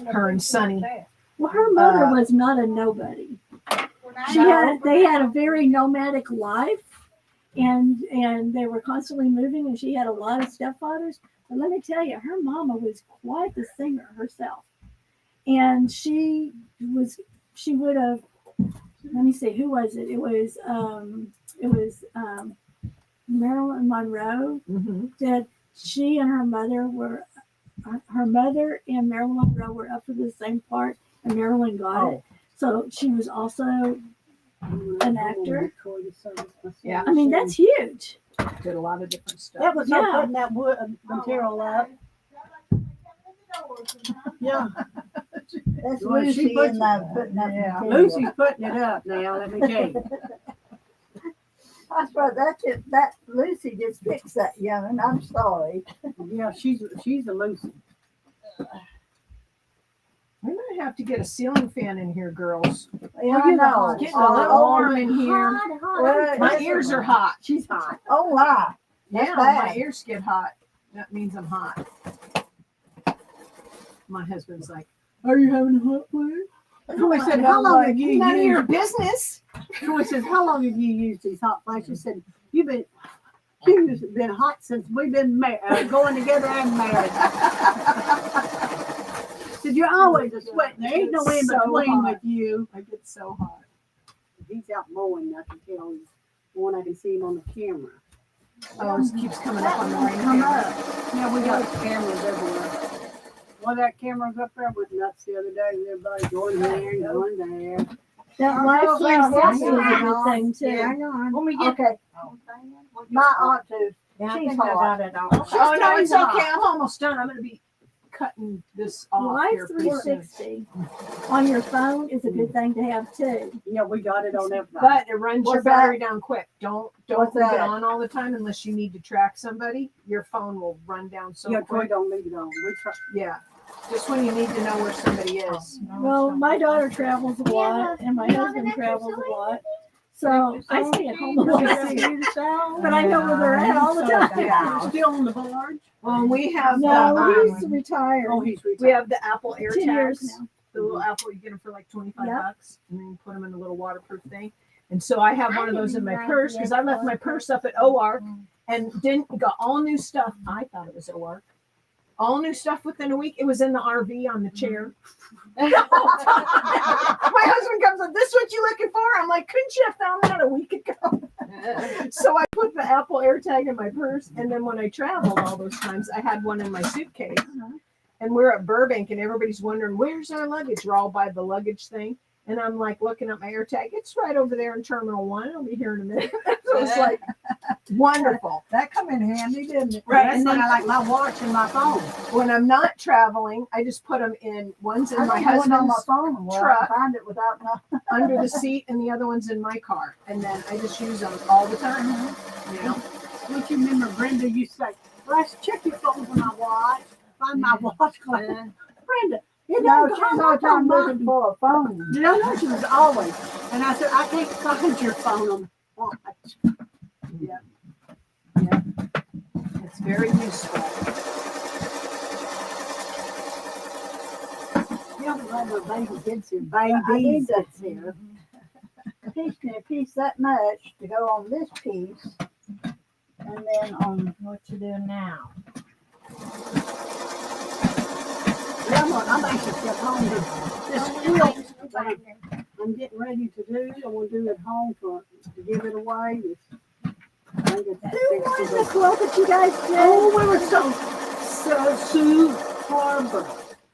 Her and Sonny. Well, her mother was not a nobody. They had a very nomadic life, and they were constantly moving, and she had a lot of stepfathers. But let me tell you, her mama was quite the singer herself, and she would have. Let me see, who was it? It was Marilyn Monroe. That she and her mother and Marilyn Monroe were up for the same part, and Marilyn got it. So she was also an actor. Yeah, I mean, that's huge. Did a lot of different stuff. That was her putting that wood material up. Yeah. That's Lucy putting that material. Lucy's putting it up now, let me tell you. I swear that's it. That Lucy just fixed that young. I'm sorry. Yeah, she's a Lucy. We might have to get a ceiling fan in here, girls. Yeah, I know. It's getting a little warm in here. Well, my ears are hot. She's hot. Oh my. Yeah, my ears get hot. That means I'm hot. My husband's like, "Are you having a hot flash?" Troy said, "How long have you None of used?" your business. Troy says, "How long have you used these hot flashes?" Said, "You've been hot since we've been going together and married." Said, "You're always a sweating. There ain't no in between with you." I get so hot. He's out mowing. I can tell. He's one. I can see him on the camera. Oh, it keeps coming up on the ring Come camera. up. Yeah, we got cameras everywhere. Well, that camera's up there was nuts the other day. Everybody going there and going there. That life flash is a good thing too. Hang on. When we get Okay. My aunt too. Yeah, I She's think I hot. got it all. Oh no, it's okay. I'm almost done. I'm gonna be cutting this off Life here pretty soon. 360 on your phone is a good thing to have too. Yeah, we got it on everything. But it runs your What's that? battery down quick. Don't What's leave it that? on all the time unless you need to track somebody. Your phone will run down so Yeah, Troy quick. don't leave it on. We try. Yeah. Just when you need to know where somebody is. Well, my daughter travels a lot, and my husband travels a lot. So I stay at home a lot, but I know where they're at all the time. Yeah. You're still on the barge? Well, we have No, he's retired. Oh, he's we retired. have the Apple 10 years AirTags. now. The little Apple, you get them for like 25 Yep. bucks, and then you put them in a little waterproof thing. And so I have one of those in my purse because I left my purse up at OR and got all new stuff. I thought it was OR. All new stuff within a week. It was in the RV on the chair. My husband comes up, "This what you looking for?" I'm like, "Couldn't you have found that a week ago?" So I put the Apple AirTag in my purse, and then when I traveled all those times, I had one in my suitcase. And we're at Burbank, and everybody's wondering, "Where's our luggage?" We're all by the luggage thing. And I'm like looking at my AirTag. It's right over there in Terminal 1. I'll be here in a minute. So it's like wonderful. That come in handy, didn't it? Right, That's and then- why I like my watch and my phone. When I'm not traveling, I just put them in. One's in my I got one on my husband's phone where I truck. can find it without no. under the seat, and the other one's in my car. And then I just use them all the time. You know? Don't you remember Brenda used to say, "Let's check your phone for my watch. Find my watch." Brenda, you No, know, she's all the time looking for a phone. You know, she was always. And I said, "I can't find your phone on my watch." Yeah. Yeah. It's very useful. You don't know the baby kids here. I need Babies that. that's here. A piece that much to go on this piece, and then on what you do now. Yeah, I'm anxious to get home to this quilt that I'm getting ready to do. I want to do it home to give it away. I think it's The quilt that you guys did. Oh, we were so Sue Harbor.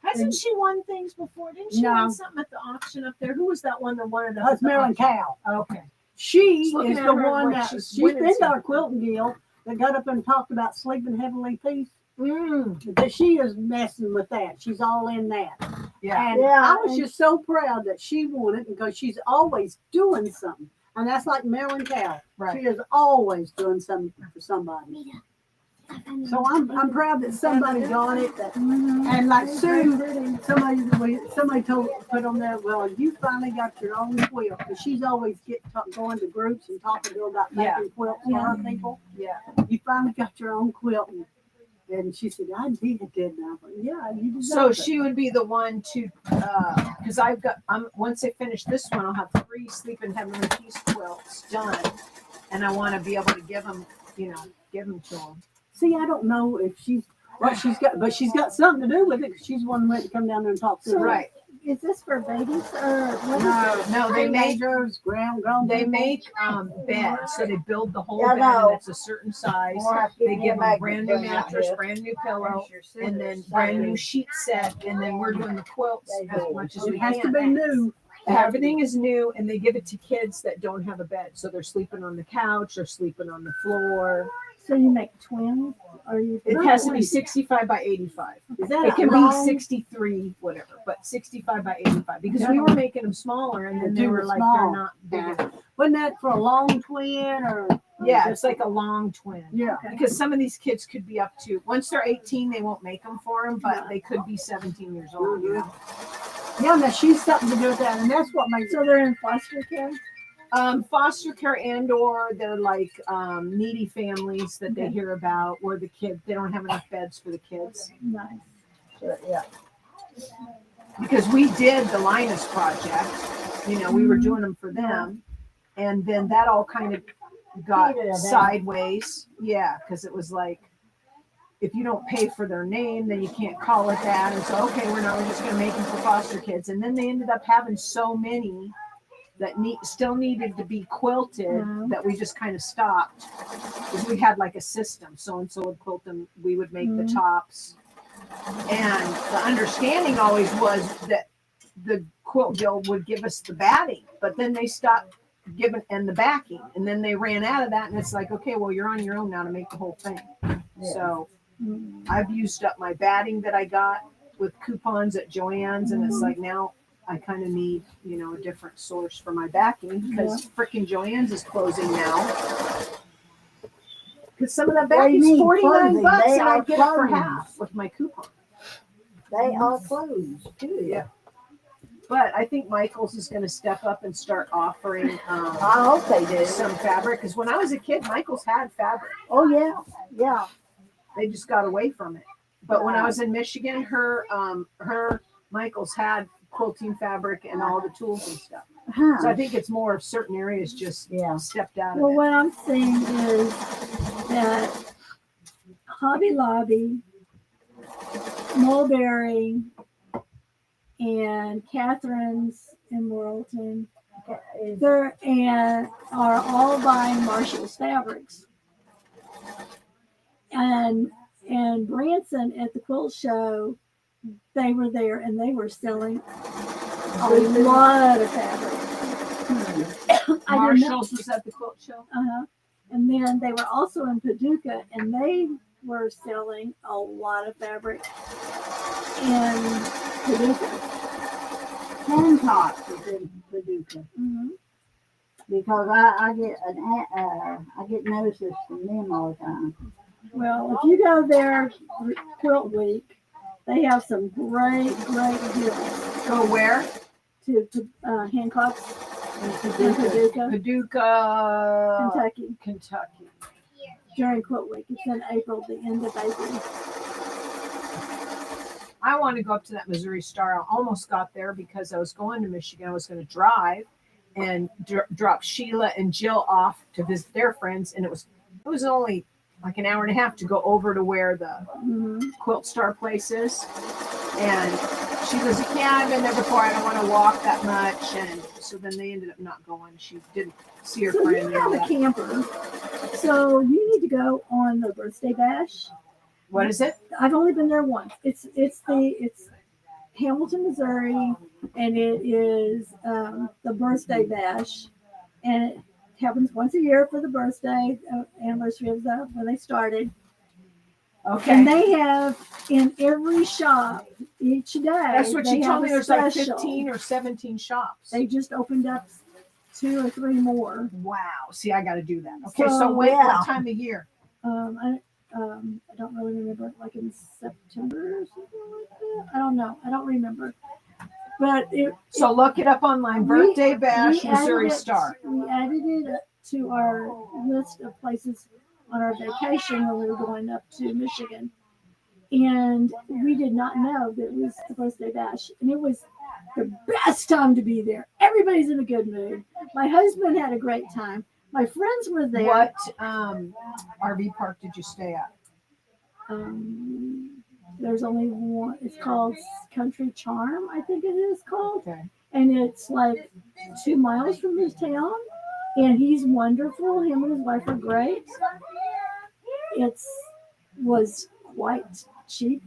Hasn't she won things before? Didn't she No. win something at the auction up there? Who was that one that won it up That's at the Marilyn auction? Cow. Okay. She Just looking is at the her, one like, that she's she's winning been to our something. quilting guild that got up and talked about sleeping heavenly peace. Mm. That she is messing with that. She's all in that. Yeah. And Yeah, I was just so proud that she won it because she's always doing something. And that's like Marilyn Cow. Right. She is always doing something for somebody. So I'm proud that somebody got it. And like Sue, somebody put on there, "Well, you finally got your own quilt." Because she's always going to groups and talking to them about making quilts for her people. Yeah. You finally got your own quilt. And she said, "I did, didn't I?" But yeah, you deserve So it. she would be the one to, because once I finish this one, I'll have 3 Sleeping Heavenly Peace quilts done. And I want to be able to give them to them. See, I don't know if she's what she's got, but she's got something to do with it. 'Cause she's one who went to come down there and talk to her. Right. Is this for babies or what is it? No, they make teenagers, grown they people. make beds, so they build the whole Yeah, I bed, know. and it's a certain size. We'll have to They me a give them magnet brand new thing out mattress, here. brand new pillow, and then brand new sheet set, and then we're doing the quilts as much as we It has to can. be new. Everything is new, and they give it to kids that don't have a bed, so they're sleeping on the couch or sleeping on the floor. So you make twins? Or you? It has to be 65 by 85. Is that It can long? be 63, whatever, but 65 by 85 because we were making them smaller, and then they They were were like small. they're not big Yeah. enough. Wasn't that for a long twin or? Yeah, it's like a long twin. Yeah. Because some of these kids could be up to, once they're 18, they won't make them for them, but they could be 17 years old. You know? Yeah, now she's something to do with that, and that's what makes So they're in foster care? Foster care or they're like needy families that they hear about where the kid, they don't have enough beds for the kids. Nice. Yeah. Because we did the Linus Project, we were doing them for them. And then that all kind of got sideways. Yeah, because it was like, if you don't pay for their name, then you can't call it that. And so, okay, we're just going to make them for foster kids. And then they ended up having so many that still needed to be quilted that we just kind of stopped. Because we had like a system. So-and-so would quilt them. We would make the tops. And the understanding always was that the quilt guild would give us the batting. But then they stopped giving and the backing. And then they ran out of that. And it's like, okay, well, you're on your own now to make the whole thing. Yeah. So I've used up my batting that I got with coupons at Joann's, and it's like now I kind of need, you know, a different source for my backing because frickin' Joann's is closing now. Because some of that What do you backing's mean, $49 closing? They and I are get it for closed. half with my coupon. They are closed too. Yeah. But I think Michael's is going to step up and start offering I hope they do. some fabric. Because when I was a kid, Michael's had fabric. Oh yeah, yeah. They just got away from it. But when I was in Michigan, her Michael's had quilting fabric and all the tools and stuff. So I think it's more of certain areas just stepped out of Well, it. what I'm saying is that Hobby Lobby, Mulberry, and Catherine's in Morrilton, are all buying Marshall's fabrics. And Branson at the quilt show, they were there and they were selling a lot of fabric. Marshall's was at the quilt show. And then they were also in Paducah and they were selling a lot of fabric in Paducah. Hancock is in Paducah. Because I get notices from them all the time. Well, if you go there Quilt Week, they have some great deals. Go where? To Hancock's in Paducah, Kentucky. During Quilt Week. It's in April, the end of April. I want to go up to that Missouri Star. I almost got there because I was going to Michigan. I was going to drive and drop Sheila and Jill off to visit their friends. And it was only like an hour and a half to go over to where the Quilt Star place is. And she goes, yeah, I've been there before. I don't want to walk that much. And so then they ended up not going. She didn't see her friend. You have a camper. So you need to go on the birthday bash. What is it? I've only been there once. It's Hamilton, Missouri, and it is the birthday bash. And it happens once a year for the birthday anniversary of when they started. Okay. And they have in every shop each day. That's what she told me. There's like special. 15 or 17 shops. They just opened up 2 or 3 more. Wow. See, I got to do that. Okay. So what time of year? I don't really remember, like in September or something like that. I don't know. I don't remember. But so look it up online. Birthday Bash, Missouri Star. We added it to our list of places on our vacation when we were going up to Michigan. And we did not know that it was the birthday bash. And it was the best time to be there. Everybody's in a good mood. My husband had a great time. My friends were there. What RV park did you stay at? There's only one. It's called Country Charm, I think it is called. Okay. And it's like 2 miles from his town. And he's wonderful. Him and his wife are great. It was quite cheap.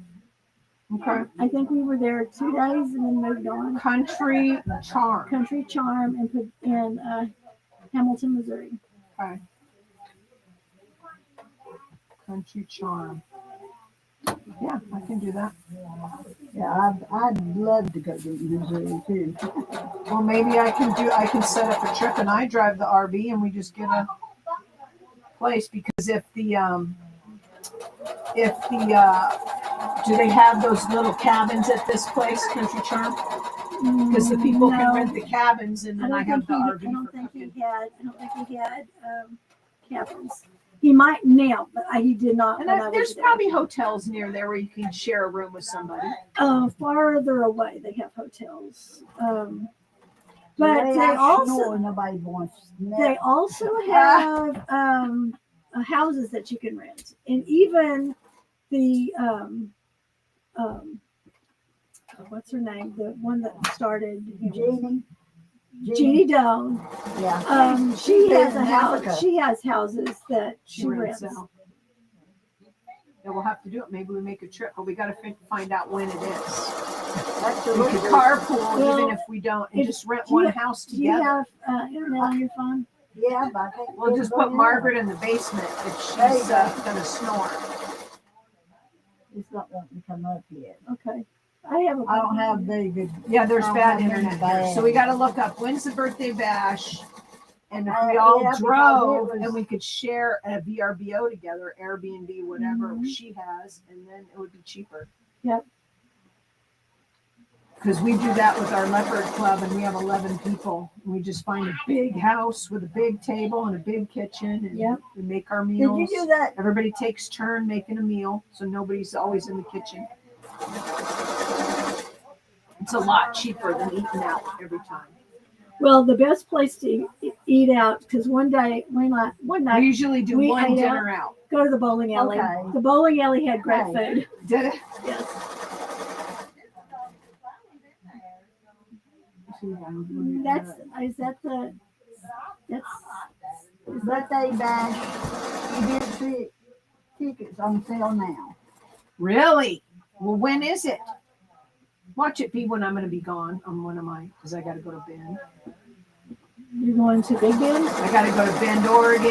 Okay. I think we were there 2 days and then moved on. Country Charm. Country Charm in Hamilton, Missouri. Okay. Country Charm. Yeah, I can do that. Yeah, I'd love to go to Missouri too. Well, maybe I can set up a trip and I drive the RV and we just get a place, because if the do they have those little cabins at this place, Country Charm? Because the people can rent the cabins and then I have the RV. I don't think he had cabins. He might now, but he did not. And there's probably hotels near there where you can share a room with somebody. Farther away, they have hotels. But nobody wants. They also have houses that you can rent, and even the what's her name? The one that started Jeannie Doan. Yeah. She has a house. She has houses that she rents. Out. Yeah, we'll have to do it. Maybe we make a trip, but we got to find out when it is. We could carpool even if we don't, and just rent one house together. Do you have internet on your phone? Yeah, but I think we'll just put Margaret in the basement if she's going to snore. He's not wanting to come up yet. Okay. have a. I don't have very good. Yeah, there's I don't bad have any internet here. So bad. we got to look up when's the birthday bash. And if we Yeah, all because drove it was- and we could share a VRBO together, Airbnb, whatever Mhm. she has, and then it would be cheaper. Yep. Because we do that with our leopard club and we have 11 people. And we just find a big house with a big table and a big kitchen and Yep. we make our Did meals. you do that? Everybody takes turn making a meal, so nobody's always in the kitchen. It's a lot cheaper than eating out every time. Well, the best place to eat out, because one night, We usually do we one ate dinner out. go to the bowling alley. Okay. The bowling alley had great Right. food. Did it? Yes. That's is that the that's Birthday bash. You did see tickets on sale now. Really? Well, when is it? Watch it be when I'm going to be gone on one of my, because I got to go to Bend. you're going to Big Bend? I got to go to Bend, Oregon.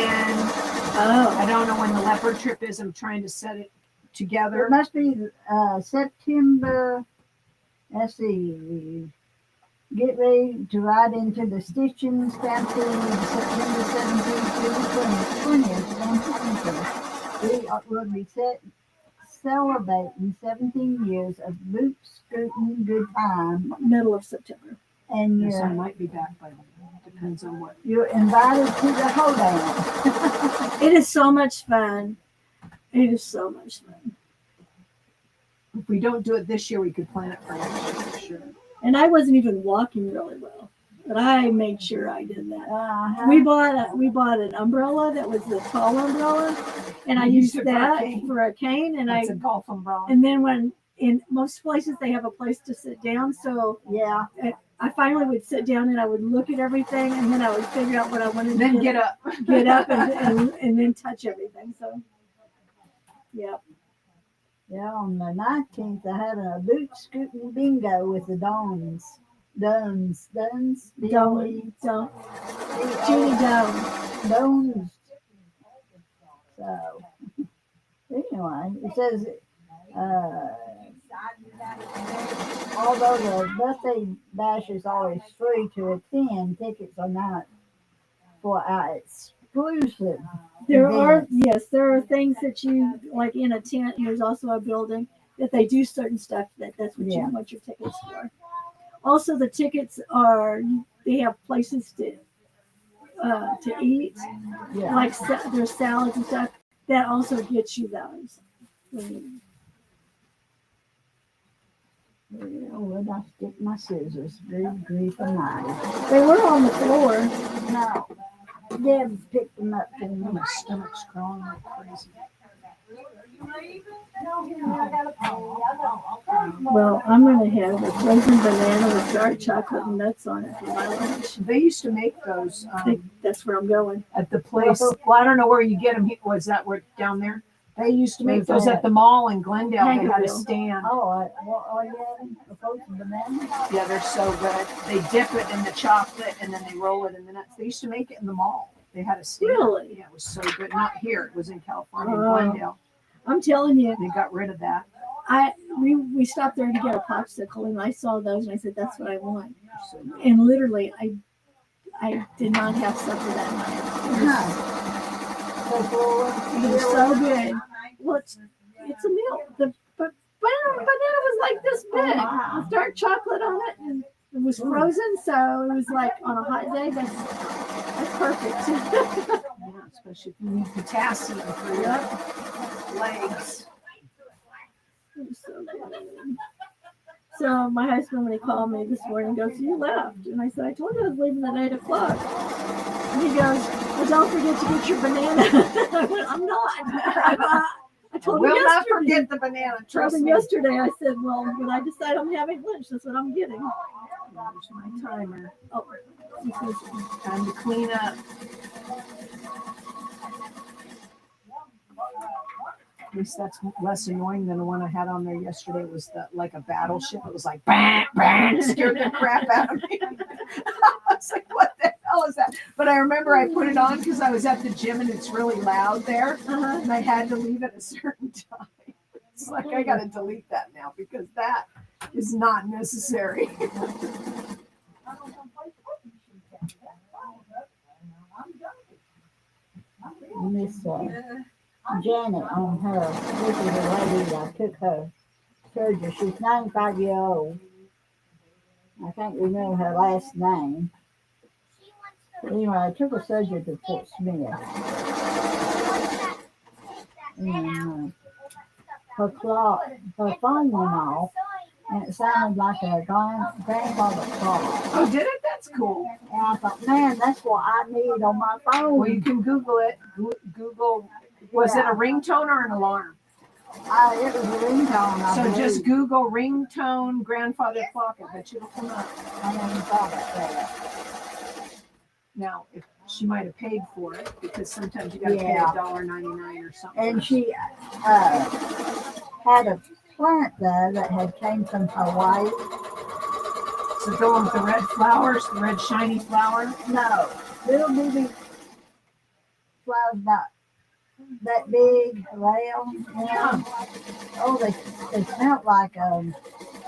Oh. I don't know when the leopard trip is. I'm trying to set it together. It must be September. Let's see. Get ready to ride into the Stitching Stampede September 17th to the 20th on Huntington. We will be celebrating 17 years of boot scooting good time. Middle of September. And Yes, I you're, might be back by then. Depends on what. you're invited to the hoedown. It is so much fun. It is so much fun. If we don't do it this year, we could plan it for next year for sure. And I wasn't even walking really well, but I made sure I did that. Uh-huh. We bought an umbrella that was a tall umbrella, and I You used used it for a that cane. for a cane. And That's a golf umbrella. and then when in most places they have a place to sit down, so Yeah. I finally would sit down and I would look at everything, and then I would figure out what I wanted Then to get up. get up and then touch everything. So, yeah. Yeah, on the 19th, I had a boot scooting bingo with the Duns. Don't. Judy Doan. Duns. So, anyway, it says, although the birthday bash is always free to attend, tickets are not for our exclusive. There events. are things that you like in a tent. And there's also a building that they do certain stuff that's what you Yeah. want your tickets for. Also, the tickets they have places to eat, Yeah. like there's salads and stuff. That also gets you those. Where did I stick my scissors? Good grief alive. They were on the floor. No. Deb picked them up for me. My stomach's crawling like crazy. Well, I'm gonna have a frozen banana with dark chocolate and nuts on it for my lunch. They used to make those I think that's where I'm going. at the place. Well, I don't know where you get them. Was that where down there? They used to make Where's those that? at the mall in Glendale. They had a Tankerville. stand. Oh, yeah, a frozen banana. Yeah, they're so good. They dip it in the chocolate and then they roll it in the nuts. They used to make it in the mall. They had a stand. Really? Yeah, it was so good. Not here. It was in California, in Oh. Glendale. I'm telling you, They got rid of that. we stopped there to get a popsicle, and I saw those, and I said, "That's what I want." They're so good. And literally, I did not have supper that night. It was so good. Well, it's a meal. The banana was like this big with dark chocolate on it, and it was frozen, so it was like on a hot day. That's perfect. Yeah, especially if you need potassium for your legs. It was so good. So my husband, when he called me this morning, goes, "You left," and I said, "I told you I was leaving at 8:00." And he goes, "Well, don't forget to get your banana." I went, "I'm not." I told him We'll not yesterday. forget the banana. Told Trust him me. yesterday. I said, "Well, when I decide I'm having lunch, that's what I'm getting." There's my timer. Oh, Time to clean up. At least that's less annoying than the one I had on there yesterday. It was like a battleship. It was like bang, bang, scared the crap out of me. I was like, what the hell is that? But I remember I put it on because I was at the gym and it's really loud there. And I had to leave at a certain time. It's like I got to delete that now because that is not necessary. Miss Janet on her. This is a lady that took her surgery. She's 95 years old. I can't remember her last name. Anyway, I took her surgery to Fort Smith. And her phone went off, and it sounded like a grandfather clock. Oh, did it? That's cool. And I thought, man, that's what I need on my phone. Well, you can Google it. Google, was it a ringtone or an alarm? It was a ringtone. I So believe. just Google ringtone grandfather clock. I bet you it'll come up. I never thought about that. Now, if she might have paid for it, because sometimes you got to pay Yeah. $1.99 or something. And she had a plant there that had came from Hawaii. So go with the red flowers, the red shiny flower. No, little bitty flowers about that big, round. Yeah. Oh, they smelled like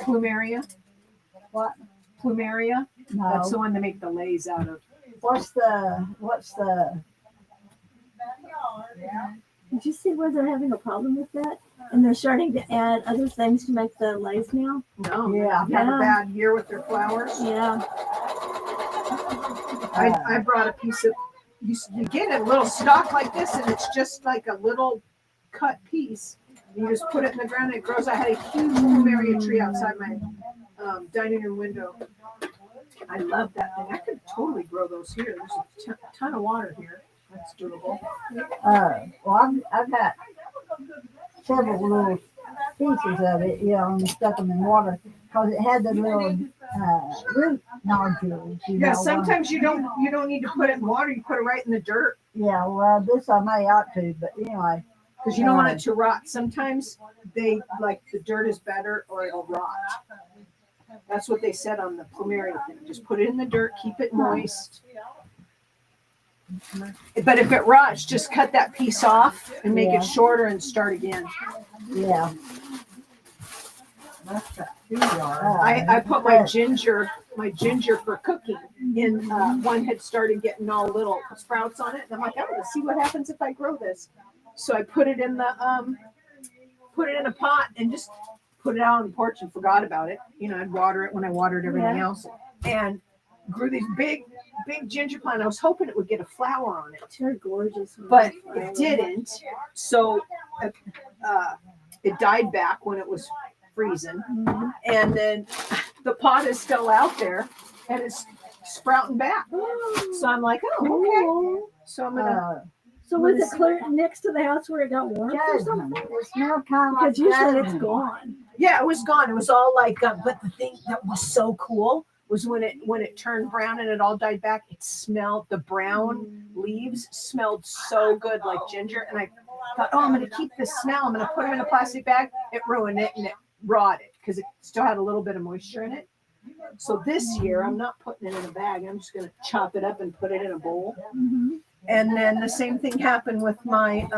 Plumeria. what? Plumeria. No. That's the one they make the lays out of. What's the? Did you see where they're having a problem with that? And they're starting to add other things to make the lace now? No. Yeah. I've had a bad year with their flowers. Yeah. I brought a piece of, you get a little stalk like this, and it's just like a little cut piece. You just put it in the ground and it grows. I had a huge plumeria tree outside my dining room window. I love that thing. I could totally grow those here. There's a ton of water here. That's doable. Well, I've got several little pieces of it, and stuck them in water because it had the little root nodules. Yeah, sometimes you don't need to put it in water. You put it right in the dirt. Yeah, well, this I may ought to, but anyway. Because you don't want it to rot. Sometimes they like the dirt is better or it'll rot. That's what they said on the plumeria thing. Just put it in the dirt, keep it moist. But if it rots, just cut that piece off and make it shorter and start again. Yeah. I put my ginger for cooking in. One had started getting all little sprouts on it, and I'm like, I'm gonna see what happens if I grow this. So I put it in a pot and just put it out on the porch and forgot about it. I'd water it when I watered everything else, and grew these big ginger plant. I was hoping it would get a flower on it. They're gorgeous. But it didn't. So it died back when it was freezing. Mm-hmm. And then the pot is still out there and it's sprouting back. So I'm like, oh, okay. So I'm gonna. So was it clear next to the house where it got warm or something? It smelled kind of like Because usually it's jasmine. gone. Yeah, it was gone. It was all like, but the thing that was so cool was when it turned brown and it all died back. It smelled, the brown leaves smelled so good, like ginger. And I thought, I'm going to keep this smell. I'm going to put them in a plastic bag. It ruined it and it rotted because it still had a little bit of moisture in it. So this year, I'm not putting it in a bag. I'm just going to chop it up and put it in a bowl. Mm-hmm. And then the same thing happened with my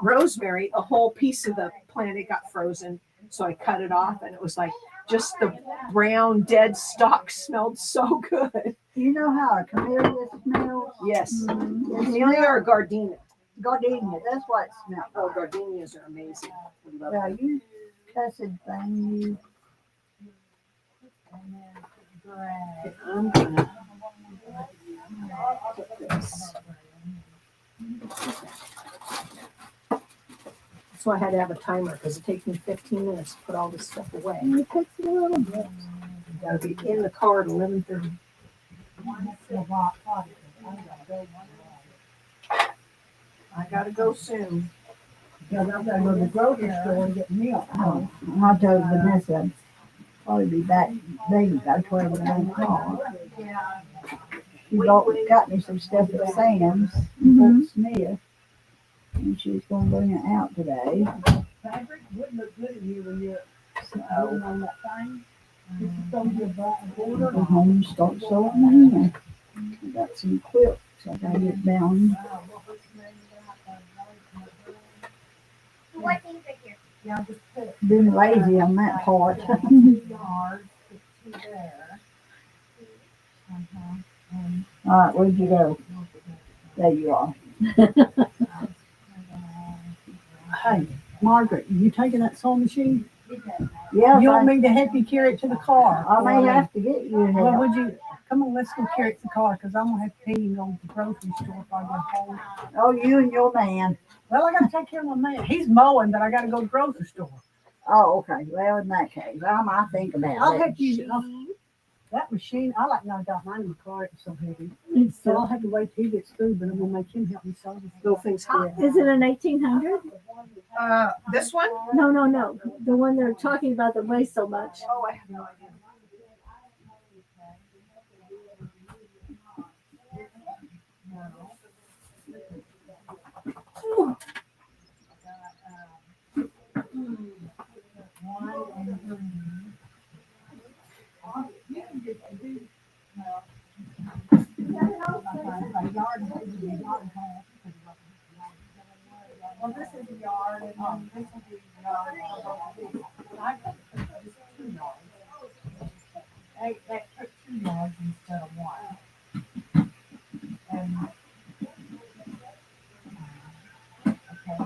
rosemary. A whole piece of the plant, it got frozen. So I cut it off and it was like just the brown dead stalk smelled so good. You know how a camellia smells? Yes. Mm-hmm. Camellia or gardenia? Gardenia, that's what it smells. Oh, gardenias are amazing. I love Yeah, them. you cussed thing, you. I'm gonna put this. That's why I had to have a timer because it takes me 15 minutes to put all this stuff away. It takes a little bit. Gotta be in the car at 11:30. I gotta go soon. Because I'm going to go to the grocery store and get milk. Oh, I told Vanessa I'd probably be back maybe by 12 o'clock. She got me some stuff at Sam's in Fort Smith. And she's going to bring it out today. Fabric wouldn't look good in you when you're So, on that thing. Just throw your border. go home and start sewing again. I got some quilts. I got to get down. Yeah, just put Been lazy on that part. 2 yards, put 2 there. And All right, where'd you go? There you are. Hey, Margaret, you taking that sewing machine? Yeah, You want me to help you carry it to the car? I may have to get you Well, help. would you come on? Let's go carry it to the car because I'm gonna have to pay you to go to the grocery store if I go home. Oh, you and your man. Well, I gotta take care of my man. He's mowing, but I gotta go to the grocery store. Oh, okay. Well, in that case, I might think about I'll it. help you. That machine, I like now. I got mine in the car. It's so heavy, so I'll have to wait till he gets through. But I'm gonna make him help me sew this little thing's hot. Is it an 1800? This one? No, no, no. The one they're talking about that weighs so much. Oh, I have no idea. well, this is a yard, and then this will be a yard. I put just 2 yards. They put 2 yards instead of 1. And okay,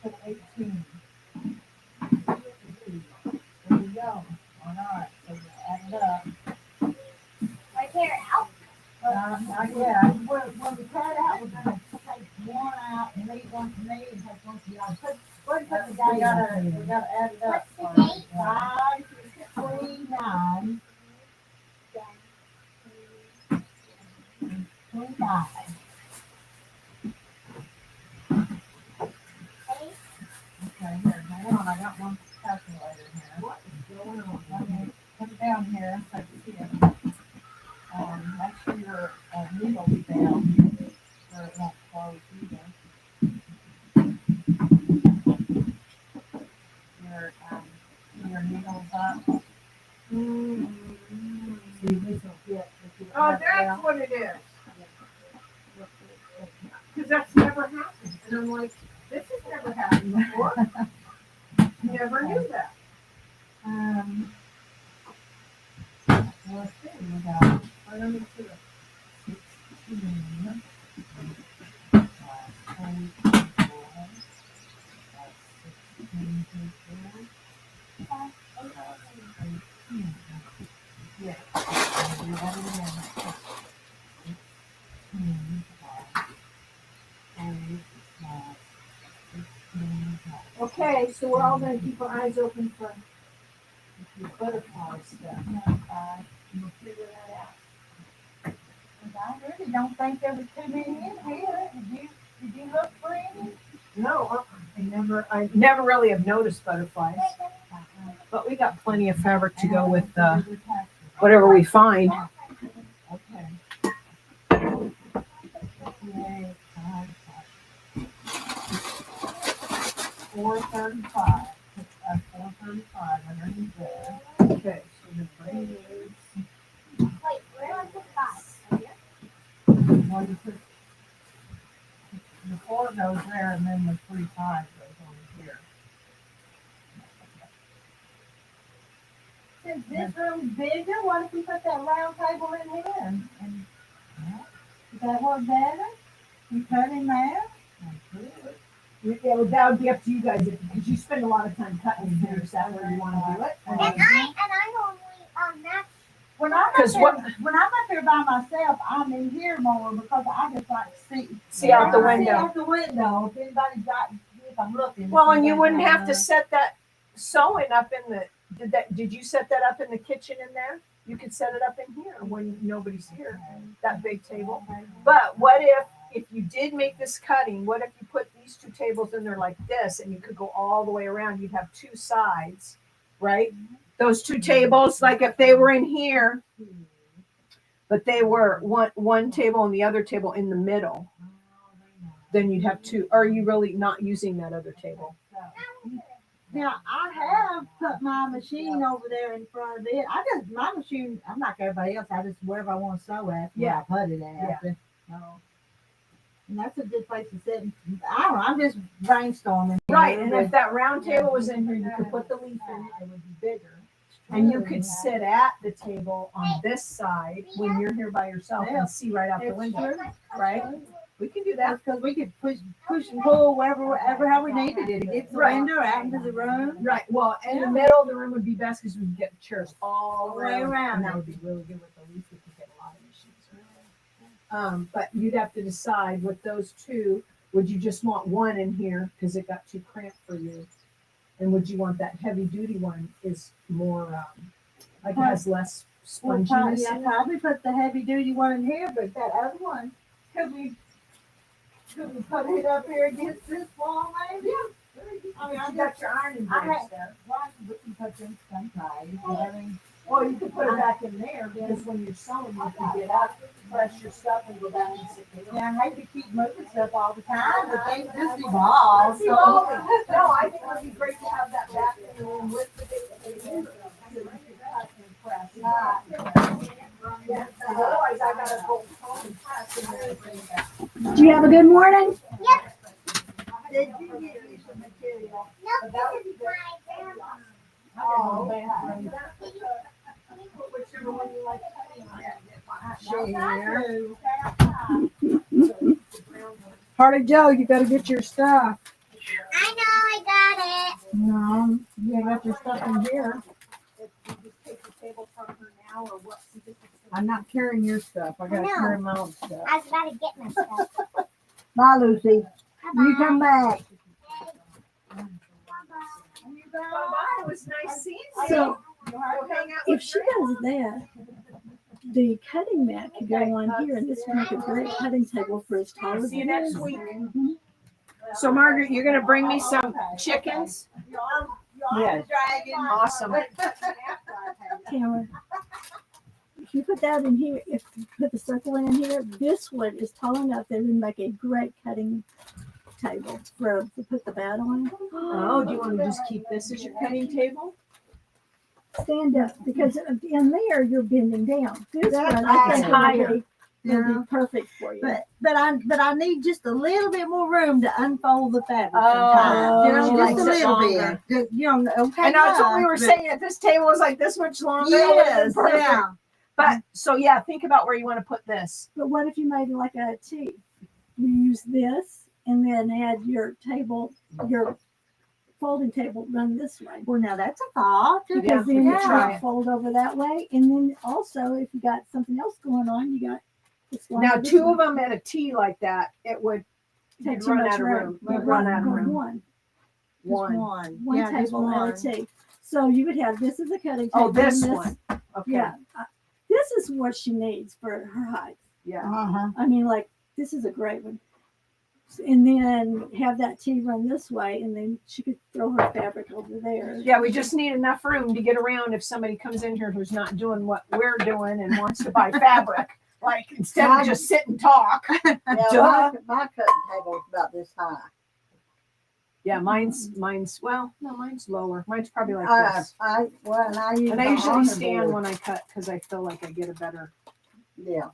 put 18. There you go. All right, so you add it up. Right there, out. Not yet. When we cut it out, we're gonna take 1 out and leave 1 for me and take 1 for y'all. We gotta add it up. What's the date? 5, 3, 9, 25. Okay, here, hang on, I got one calculator here. What is going on? Let me put it down here so you see it. Make sure your needle's down where it won't close either. Your needle's up. See, this will get. Oh, that's what it is. Because that's never happened. And I'm like, this has never happened before. Never knew that. Let's see, we got, let me see it. 16. Yeah. Okay, so we're all going to keep our eyes open for. Butterfly stuff. We'll figure that out. And I really don't think there was too many in here. Did you look for any? No, I never really have noticed butterflies. But we got plenty of fabric to go with whatever we find. Okay. Yay, 435. 435 underneath there. Okay. So the braid is. Wait, where was the 5? Well, you put the 4 goes there, and then the 3 5 goes over here. Since this room's bigger, what if we put that round table in here? And does that work better? You cut in there? Yeah, well, that would be up to you guys because you spend a lot of time cutting here. Is that where you want to do it? And I normally match. When I'm up there by myself, I'm in here more because I just like to See out the See window. out the window. If anybody's got, if I'm looking. Well, and you wouldn't have to set that sewing up in the. Did you set that up in the kitchen in there? You could set it up in here when nobody's here. That big table. But what if you did make this cutting? What if you put these 2 tables in there like this, and you could go all the way around? You'd have 2 sides, right? Those 2 tables, like if they were in here, but they were one table and the other table in the middle, then you'd have 2. Or are you really not using that other table? Now, I have put my machine over there in front of it. My machine, I'm like everybody else. I just, wherever I want to sew at, where I put it at. Yeah. So, And that's a good place to sit. I don't know, I'm just brainstorming. Right, and if that round table was in here, you could put the leaf in it, it would be bigger. And you could sit at the table on this side when you're here by yourself and see right out the window, right? We can do that. Because we could push and pull wherever how we needed it. It gets the window out into the room. Right. Well, in the middle of the room would be best because we can get chairs all the way around. And that would be really good with the leaf. We could get a lot of issues. But you'd have to decide with those two. Would you just want one in here because it got too cramped for you? And would you want that heavy duty one is more like it has less sponginess? Yeah, probably put the heavy duty one in here, but that other one, could we put it up here against this wall, maybe? I mean, I got your ironing board stuff. Why we can put them sometime? Well, you could put it back in there because when you're sewing, you can get up, press your stuff, and go back and sit there. Yeah, I hate to keep moving stuff all the time, but they just evolve. So. No, I think it would be great to have that back in the room with the big table so you could cut and press. Yeah, otherwise I gotta go home and press and then bring it back. Do you have a good morning? Yep. Did you get me some material? No, this is my grandma's. Oh, Whichever one you like. Hardy Joe, you gotta get your stuff. I know, I got it. No, you got your stuff in here. I'm not carrying your stuff. I gotta No. carry my own stuff. I was about to get my stuff. Bye, Lucy. Bye-bye. You come back. Bye-bye. It was nice seeing you. So Go hang out if with she does that, the cutting mat could go on here, and this would make a great cutting table for his toddler. See you next week. So, Margaret, you're going to bring me some chickens? Yes. Awesome. Tamara, if you put that in here, if you put the circle in here, this one is tall enough that it would make a great cutting table to put the bat on. Oh, do you want to just keep this as your cutting table? Stand up, because in there you're bending down. This That's one I think higher. would be perfect for you. But I need just a little bit more room to unfold the fabric. Oh, sometimes. she Just likes a it little longer. bit. Okay. And that's what we were but- saying. If this table was like this much longer, it would have been Yes, perfect. yeah. But so yeah, think about where you want to put this. But what if you made it like a T? You use this and then had your table, your folding table run this way. Well, now that's a thought. Yeah, Because we then could you try can it. fold over that way. And then also, if you got something else going on, you got this line Now, over this two way. of them at a T like that, it would Take you'd too run much out of room. But You'd run out of one, room. one One. Yeah, just table one. at a T. So you would have this as a cutting table. Oh, this and one. Okay. Yeah. This is what she needs for her height. Yeah. I mean, like, this is a great one. And then have that T run this way, and then she could throw her fabric over there. Yeah, we just need enough room to get around if somebody comes in here who's not doing what we're doing and wants to buy fabric. Like, instead of just sit and talk. Yeah, Duh. my cutting table is about this high. Yeah, mine's well, no, mine's lower. Mine's probably like this. I use And I the usually honor stand board. when I cut because I feel like I get a better. Yeah.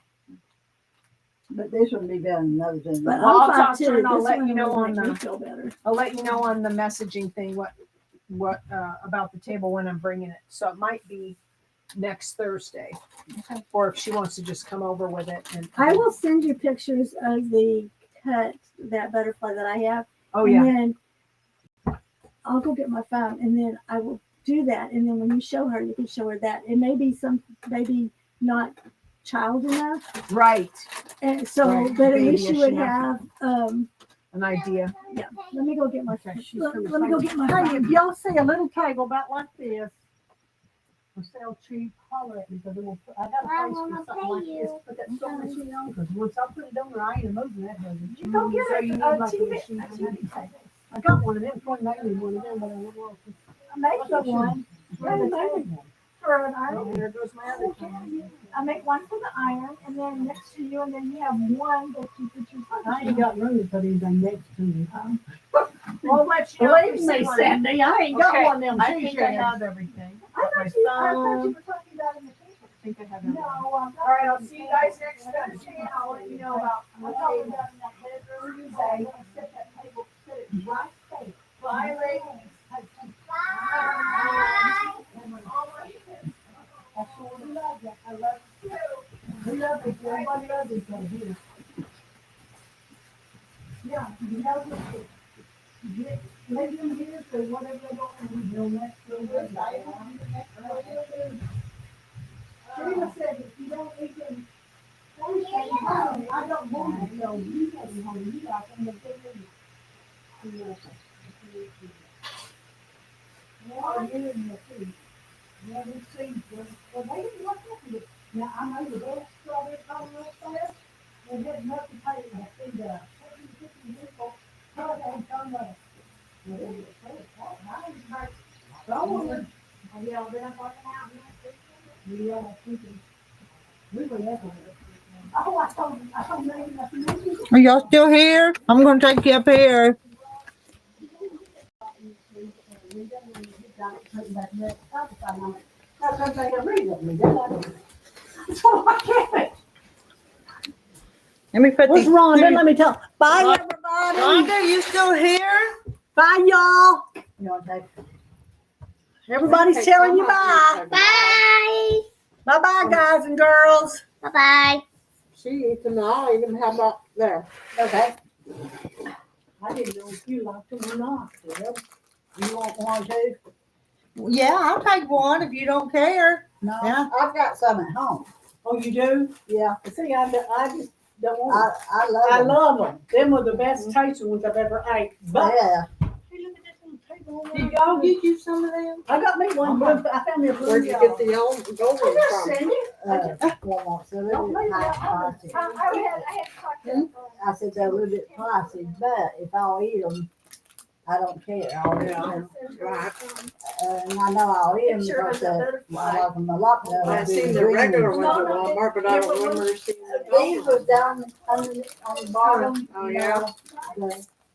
But this would be better than those. In But there. Well, I'll I'll talk talk to to her and I'll this let one you know will on make me the- feel better. I'll let you know on the messaging thing what about the table when I'm bringing it. So it might be next Thursday, or if she wants to just come over with it. And I will send you pictures of the cut, that butterfly that I have. Oh and yeah. then I'll go get my phone, and then I will do that. And then when you show her, you can show her that. It may be maybe not child enough. Right. And so, Right. but at least Babyish you would enough. have, An idea. yeah. Let me go get my, Okay, she's let gonna me go get my Hey, phone. if y'all see a little table about like this, for sale cheap, holler at me, because it will, I got a I price wanna for something pay like this. you. Put that sewing machine on, because once I put it on there, I ain't moving that doesn't. You go get So a- you need a like a TV machine. table. I got one of them, Troy made me one of them, but I don't know. I make you one. Where Yeah, the I table? for an Oh, iron. there goes my other thing. I make one for the iron, and then next to you, and then you have one that you put your. I ain't got room to put anything next to me. We'll let you know. if Believe we me, see one. Sandy, I ain't got Okay, one of them I think I she have everything. I thought you were talking about in the paper. I think I have No, everything. I'm not. All right, I'll see you guys next Thursday, and I'll let you know about. I'm talking about in that bedroom. I love you. We love each other. Everybody loves each other here. Yeah, you know, leave them here for whatever they want to do next to them. Rita said if you don't eat them, I don't want to, so you can be home. You got them to do it. Well, you're in the food. Yeah, we see. Well, they didn't look at it. Now, I know the best strawberry color upstairs. They had enough to pay. I see the 50 people. Oh, they come up. Are y'all still here? I'm gonna take you up here. Let me put What's these. wrong? Then let me tell. Bye, everybody. Rhonda, you still here? Bye, y'all. Everybody's telling you bye. Bye. Bye, bye, guys and girls. Bye bye. She eats them all. Eat them. How about there? Okay. I didn't know if you liked them or not. You want one too? Yeah, I'll take one if you don't care. No, Yeah. I've got some at home. Oh, you do? Yeah, See, I just don't want them. I love I them. love them. Them were the best tasting ones I've ever ate. But Yeah. Did y'all get you some of them? I got me one. Blue, I found me a blue. Where'd you get the old gold I one just from? send it. Walmart, so a Don't little leave bit that on. pricey. I had to talk to I said they're a little bit pricey, but if I'll eat them, I don't care. I'll eat them. Right. And I know I'll eat them because I like them a lot better. I've seen the regular ones at Walmart, but I don't remember seeing the These gold was ones. down on the bottom. Oh, you yeah? know,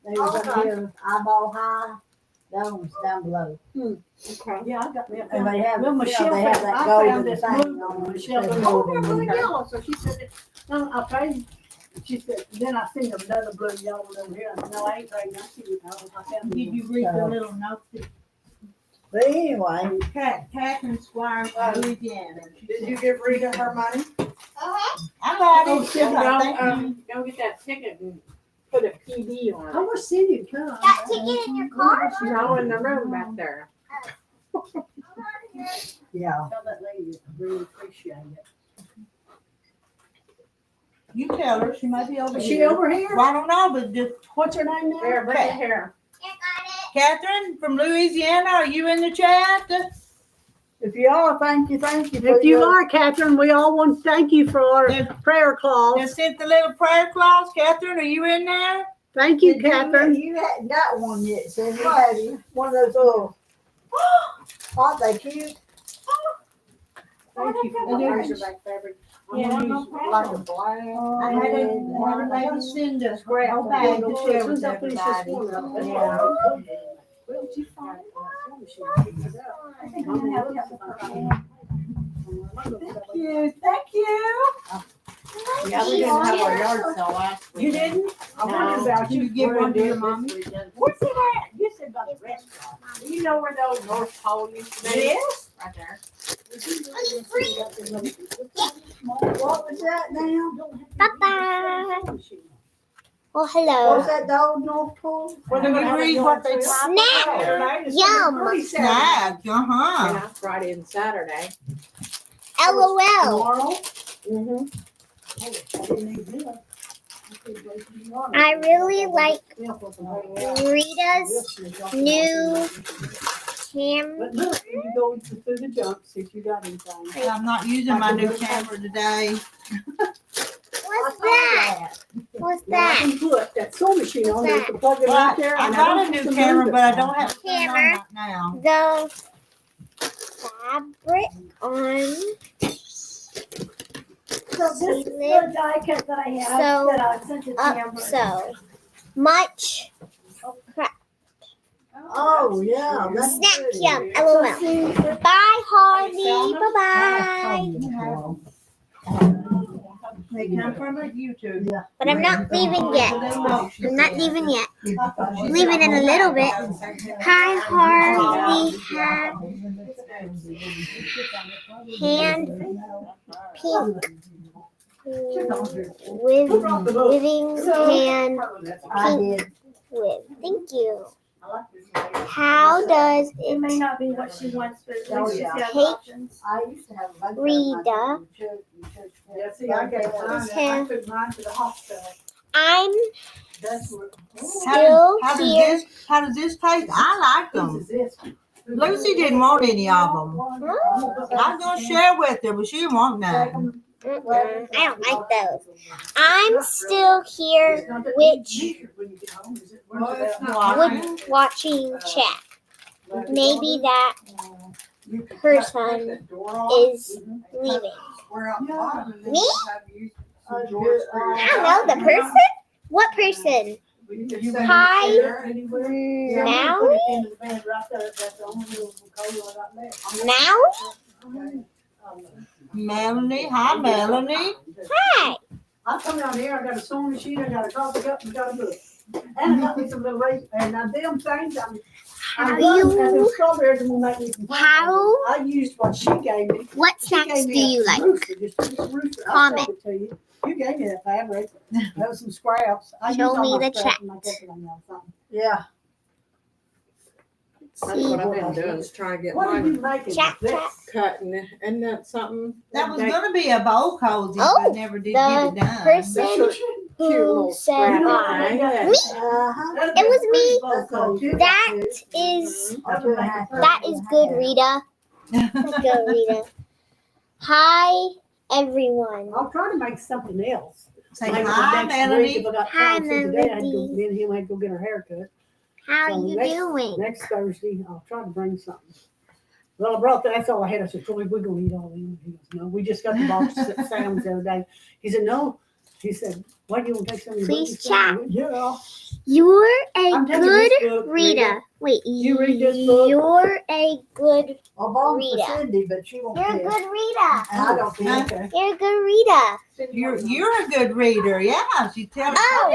they was up here eyeball high. That one's down below. Okay. Yeah, I got me a And they have, Well, Michelle they have found, that I golden found this thing blue on one. it. Michelle It says goes, oh, golden blue and in yellow. So she said, no, I paid. She said, then I seen another blue and yellow over here. I said, no, I ain't trading. I see it. I found Did you read the little note that But anyway, Catherine Squire from Louisiana? Did you give Rita her money? I got Oh, it. shit, Go get that ticket and put a PD on I wish Cindy would come. That ticket in your car? No, in the room back there. yeah. Tell that lady I really appreciate it. You tell her she might be over Is here. she over here? Well, I don't know, but just What's her name now? Here, bring it here. Catherine from Louisiana, are you in the chat? If you are, thank you. If you are, Catherine, we all want to thank you for our prayer clause. Just sent the little prayer clause. Catherine, are you in there? Thank you, Catherine. You hadn't got one yet, so you have you? One of those little, aren't they cute? Thank you for And that. there's your back fabric. Yeah, I'm no gonna use problem. like a black. I had a lady send a whole bag to share with everybody. Yeah. Where did you find it? I think I'm gonna have to have the Thank you. Yeah, we didn't have our yard sale last week. You didn't? I No. wondered about you. Did you give one to your mommy? What's it at? You said about the restaurant. Do you know where the old North Pole used to be? Yes. Right there. What was that now? Bye-bye. Well, What's hello. that, the old North Pole? Well, then you read what they talk Snack. Yum. Snack, uh-huh. Yeah, Friday and Saturday. LOL. Tomorrow? Mm-hmm. I really like Rita's new camera. But look, you go through the junk, see if you got anything. I'm not using my new camera today. What's that? What's Now, I that? can put that sewing machine on there to plug it right there. I and got don't a new have to camera, move it. but I don't have it on Camera. right now. The fabric on. So this is the die cut that I have So, that I sent it to Amber. So much crap. Oh, yeah. That's Snack pretty. yum. LOL. Bye, Harvey. Bye bye. They come from a YouTube. Yeah. But I'm not leaving yet. I'm not leaving yet. I'm leaving in a little bit. Hi, Harvey. Hand pink with living hand pink with. Thank you. How does It may it not be what she wants, but at least she has Take- options. I used to have a bunch of Rita? them. Yeah, see, I got mine. I took mine to the hospital. I'm That's what. still How does here. this? How does this taste? I like them. Whose is this? Lucy didn't want any of them. I was gonna share with her, but she didn't want none. I don't like those. I'm still here watching chat. Maybe that person is leaving. Me? I don't know the person. What person? Hi, Maui? Melanie, hi Melanie. Hi. I come down here, I got a sewing machine, I got a coffee cup, and got a book. And I got me some little race, and them things, How you? strawberries and will make me some pie. How? I used what she gave me. What She snacks gave do me you a like? rooster, just a piece of rooster. I Comment. sold it to you. You gave me that fabric. That was some scraps. I Show used all me my the scraps chat. and I kept it on there or something. Yeah. That's what I've been doing is trying to get What are you mine making? Chat, This? chat. cut, and isn't that something? That was gonna be a bowl cozy, Oh, but never did get it done. Person Cute who little said scrap hi. thing. Me? Uh-huh. It was me. That's all you That got to. is I'll do that. that is good, Rita. That's good, Rita. Hi, everyone. I'll try to make something else. Say Maybe hi, next Melanie. week if I got Hi, time. See, today I had to go, Melody. me and him had to go get our hair cut. How So you next- doing? Next Thursday, I'll try to bring something. Well, I brought that. That's all I had. I said, Troy, we're going to eat all of them. He goes, no, we just got the box at Sam's the other day. He said, no. He said, why do you want to take some of your Please books? chat. Yeah. You're a I'm taking good this book, Rita. Wait, You read this book? you're a good. I'll borrow Rita. for Cindy, but she won't You're a care. good Rita. And I don't care. Okay. You're a good Rita. You're a good reader. Yeah, she tells Oh,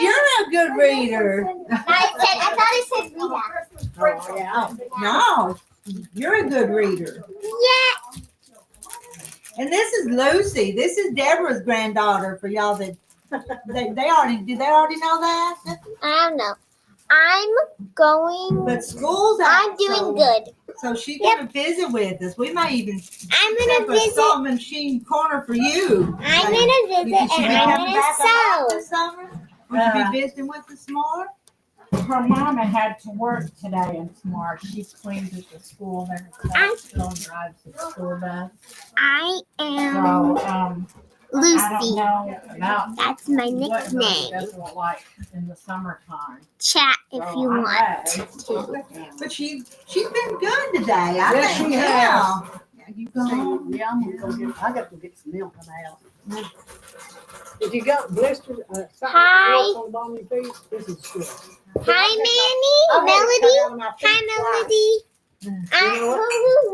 you're a good reader. I thought it said Rita. Oh, yeah. No, you're a good reader. Yeah. And this is Lucy. This is Deborah's granddaughter. For y'all that they already know that? I don't know. I'm going. But school's out. I'm doing good. So she's gonna visit with us. We might even I'm set gonna up a visit. sewing machine corner for you. I'm gonna visit Should and we I'm come back a lot gonna sew. this summer? Would you be visiting with us more? Her mama had to work today and tomorrow. She cleans at the school, then still drives the school bus. I So, am I don't Lucy. know about That's my what her nickname. schedule is like in the summertime. Chat if So you I'm want ready. to. But she's been good today. I Yes, think. she Yeah. You go. Yeah, I'm gonna go get. I got to go get some milk in the house. If you got blisters, Hi. on the bottom of your feet, this is good. Hi, Manny. Melody. Hi, Melody. Who's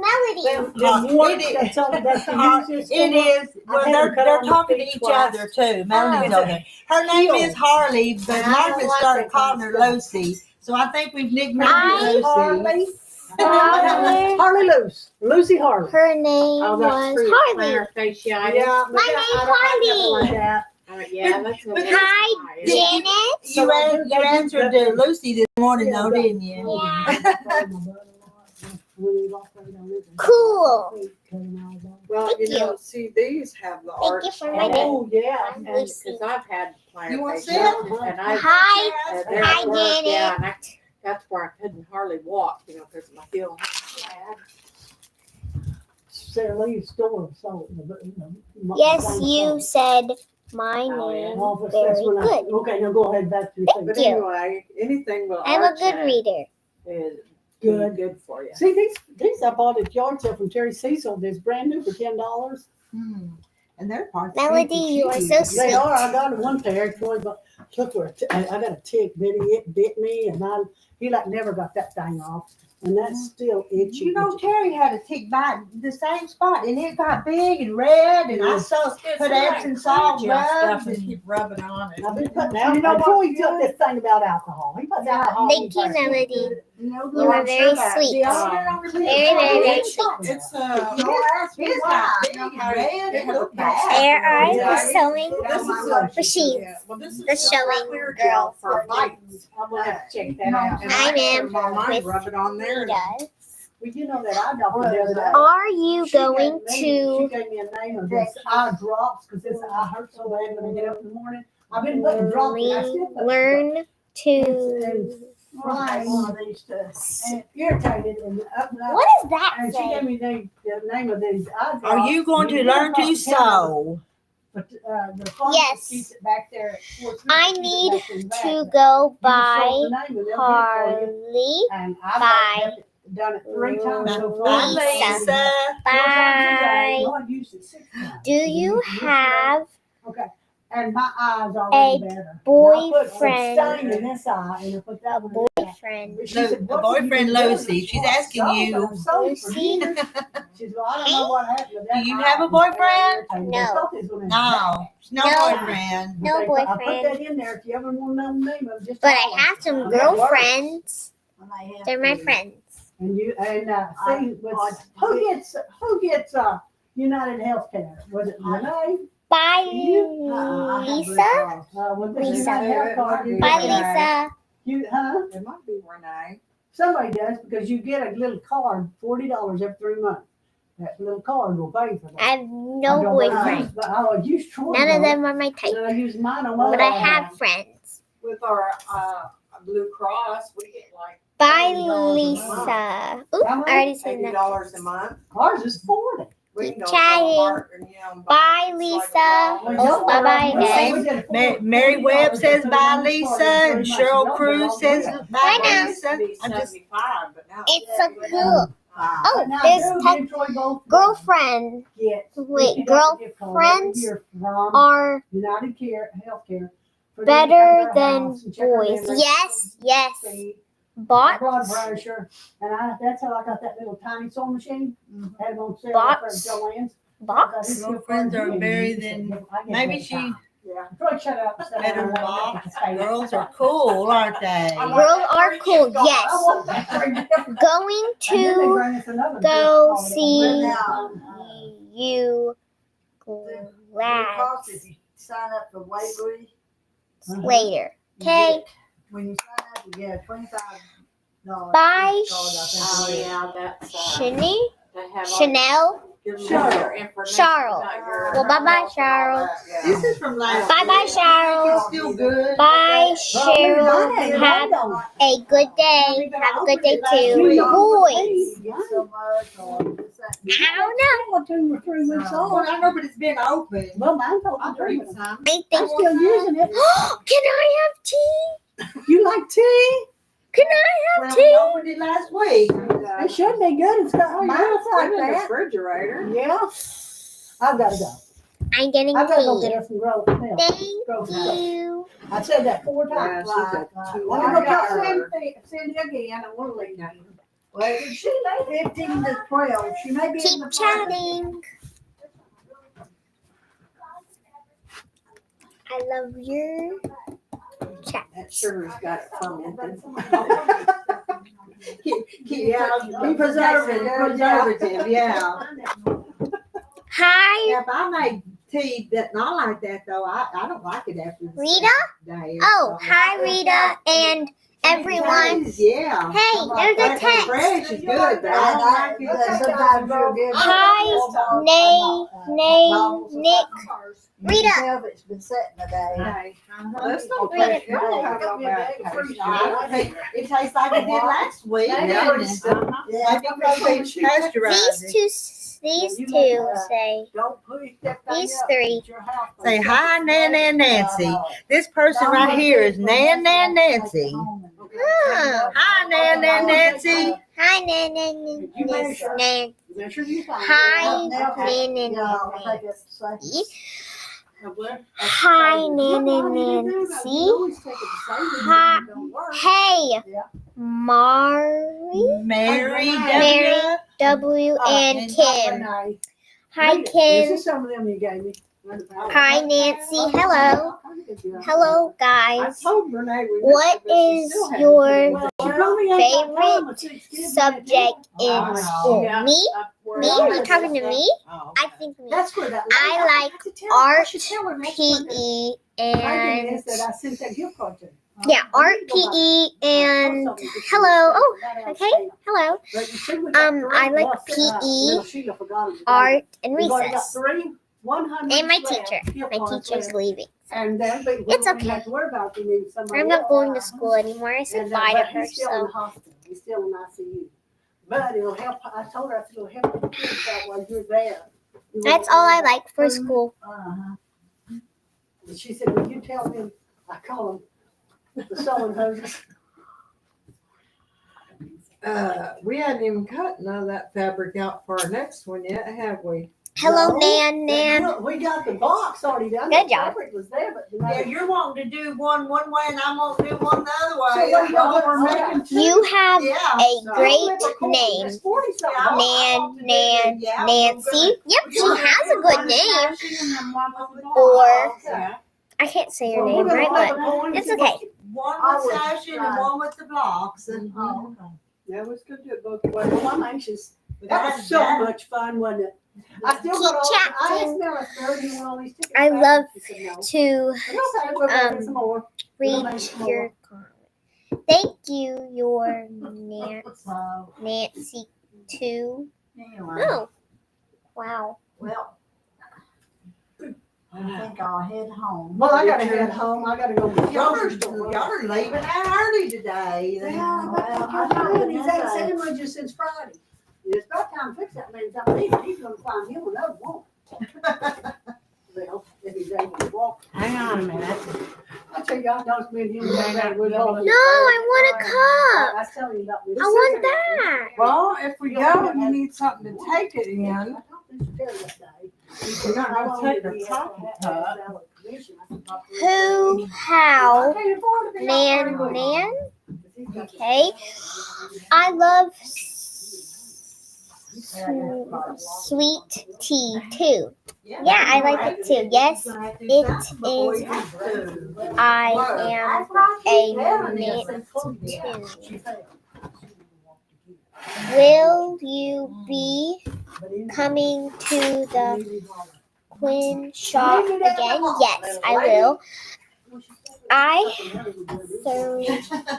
Melody? Them warts, that's all that's the It is. Well, they're talking to each other too. Melanie's over there. Her name is Harley, but Margaret started calling her Lucy. So I think we've nicknamed her Lucy. Harley Luce. Lucy Harley. Her name was Harley. Yeah. My name's Harley. Like that. Yeah, that's what Hi, Janet. You answered to Lucy this morning, though, didn't you? Cool. Well, Thank you know, see, these have the Thank arch. you for my name. Oh, yeah. I'm Because Lucy. I've had You want to see plantations, it? and I. Hi. There Hi, at work, Janet. yeah, and that's where I couldn't hardly walk, you know, because my heel. Sarah Lee's store. So, Yes, you said my Oh, yeah. name Oh, that's very when good. Okay, now go ahead back to your thing. But you. anyway, anything with I'm a arch good in it reader. is Good. good for you. See, these I bought at yard sale from Terry Cecil. They're brand new for $10. And their parts. Melody, you are so They sweet. are. I got one pair. Troy, but took her. I got a tick. Bit me, and he like never got that thing off. and that's still itchy. You know, Terry had a tick bite the same spot, and it got big and red, and I saw put Epsom salt rub and keep rubbing on it. I've been putting out. You know what? He took this thing about alcohol. He puts alcohol. Thank you, Melody. You are very sweet. Very, very, very sweet. It's his got big and red. It looked bad. There are the sewing machines. machines. The sewing girl. for bites. I'm gonna have to check that out. And Hi, I ma'am. mine, rub it on there. Rita. Well, you know that eye doctor the other day. Are you She going She to gave me a name of this eye drops because this eye hurts so bad when I get up in the morning. I've been putting drops and I still put learn to? and flying one of these and irritated and up and up. What does that And she say? gave me the name of these eye drops. Are you going to learn to sew? But the pharmacist Yes. keeps it back there at Fort Smith, I keeps it need back in the back. to go You buy just wrote the name and they'll get it for you. Harley. And I've Bye. done it 3 times so far. Bye, Lisa. Lisa. Bye. No, I used it 6 times. Do you have Okay. And my eyes are a already better. boyfriend? I put some stain in this eye and I put that one in that. boyfriend? She said, The "What have you boyfriend been doing?" Lucy, she's asking you. I'm sorry for Lucy? you. She said, well, I don't know what happened with that. Do you eye. have a boyfriend? I No. thought this one was No, no No. boyfriend. No I put that boyfriend. in there if you ever want to know the name of it. Just But call I her. have some And that works. girlfriends. They're my friends. And you see who gets United Healthcare? Was it Renee? Bye, You? Lisa. Lisa. Bye, Lisa. You It might be Renee. Somebody does because you get a little card, $40 every 3 months. That little card will pay for that. I have no boyfriend. I use None of them are my type. I use mine on my But I have friends. With our Blue Cross, we get like Bye, $80 a month. Lisa. Oop, I already said that. $80 a month. Ours is 40. We Keep can go to chatting. Walmart and, Bye, Lisa. Oh, bye-bye again. Mary Webb says bye, Lisa, and Cheryl Cruz says Bye bye, now. Lisa. I'm just 75, but now It's so cool. Oh, there's girlfriend. Wait, girlfriends are United Care Healthcare better than boys. Yes, yes. Blood Bots. pressure, and that's how I got that little tiny sewing machine. Had it on sale Bots? for Joanne's. Bots. girlfriends are better than, maybe she Yeah, probably shut up. better than bots. Girls are cool, aren't they? Girls are cool. Yes. Going to go see you If you sign up for Waverly, later. Okay. when you sign up, you get $25. Bye, Oh, yeah, that's Shani. they have Chanel. Charles. Well, bye-bye, Charles. This is from last Bye-bye, week. Charles. It's still good. Bye, Cheryl. Have a good day. Have a good day too. Boys. So much, or this, that, and the I don't know. 2 or 3 weeks Well, old. I know, but it's been open. Well, mine told me I'll 3 drink weeks. some. I think. I'm still using it. Can I have tea? You like tea? Can I have Well, we tea? opened it last week. It should be good. It's got mine's like in the that. refrigerator. Yeah. I've got to go. I'm getting I've got to go get tea. her some growth milk. Thank you. I said that 4 Yeah, times. she's a 2 Let me hour go tell hour. Cindy again. I want to leave now. Well, she late 15 to 12. She may be in Keep the chatting. I love your chat. That sugar's got it fermented. Be preservative, yeah. Hi, Yeah, if I make tea that not like that though, I don't like it after the Rita. day. Oh, hi, Rita and everyone. Yeah. Hey, there's a text. Fresh is good, but I don't like it. Sometimes you'll get Hi, Nick. You Rita. can tell if it's been setting a day. That's not Rita. bad. It tastes like it did last week. Yeah. These two say, Don't put that thing these up. 3. It's your house. Say hi, Nan Nancy. This person right here is Nan Nancy. Oh, Hi, Nan Nancy. hi, Nan. Make sure you find Hi, Yeah, I think Nan. it's the same. Hi, Nancy. Hi. Hey, Mary W, and Kim. Renee. Hi, This Kim. is some of them you gave me. Hi, Nancy. Hello. Hello, I guys. told Renee we What missed it, is but she still your hadn't given me. favorite subject in school? Me? Me? You talking to me? I think me. That's where that I like art, PE, and and is that I sent that gift card to. yeah, art, PE, and hello. Oh, okay. Hello. I like PE, art, and recess. And my teacher. My teacher's leaving. And It's okay. I'm not going to school anymore. I said bye to her. He's still in So the hospital. He's still in ICU. But it'll help. I told her it'll help the kids out while you're there. that's all I like for school. And she said, "Will you tell him?" I call them the sewing hoses. We hadn't even cut none of that fabric out for our next one yet, have we? Hello, No, Nan. We got the box already done. Good The job. fabric was there, but Yeah, you're wanting to do one way and I'm gonna do one the other way. So what y'all were making two? You have Yeah. a great name. It's 40-something. Nancy. Yep, she has a good name. Or I can't say your name right, but it's okay. One with sashing and one with the blocks. And Yeah, let's go do it both ways. Well, I'm anxious. That was so much fun, wasn't it? I still got all. I chatting. smell a third. You want all these tickets I back? love She said no. to Okay, we'll go get some more. read your comment. Thank you, your Nancy too. Oh, wow. Well, I think I'll head home. Well, I gotta head home. I gotta go. y'all are leaving out early today. Yeah, but he's had sandwiches since Friday. It's about time to fix that man something. He's gonna find him another one. Well, if he's able to walk. Hang on a minute. I tell you, I don't spend him. No, I want a cup. I was telling you about this. I want that. Well, if we go and you need something to take it in, you're not gonna take a coffee cup. Who, how, Nan. Okay. I love sweet tea too. Yeah, I like it too. Yes, it is. I am a Nancy too. Will you be coming to the Quinn shop again? Yes, I will.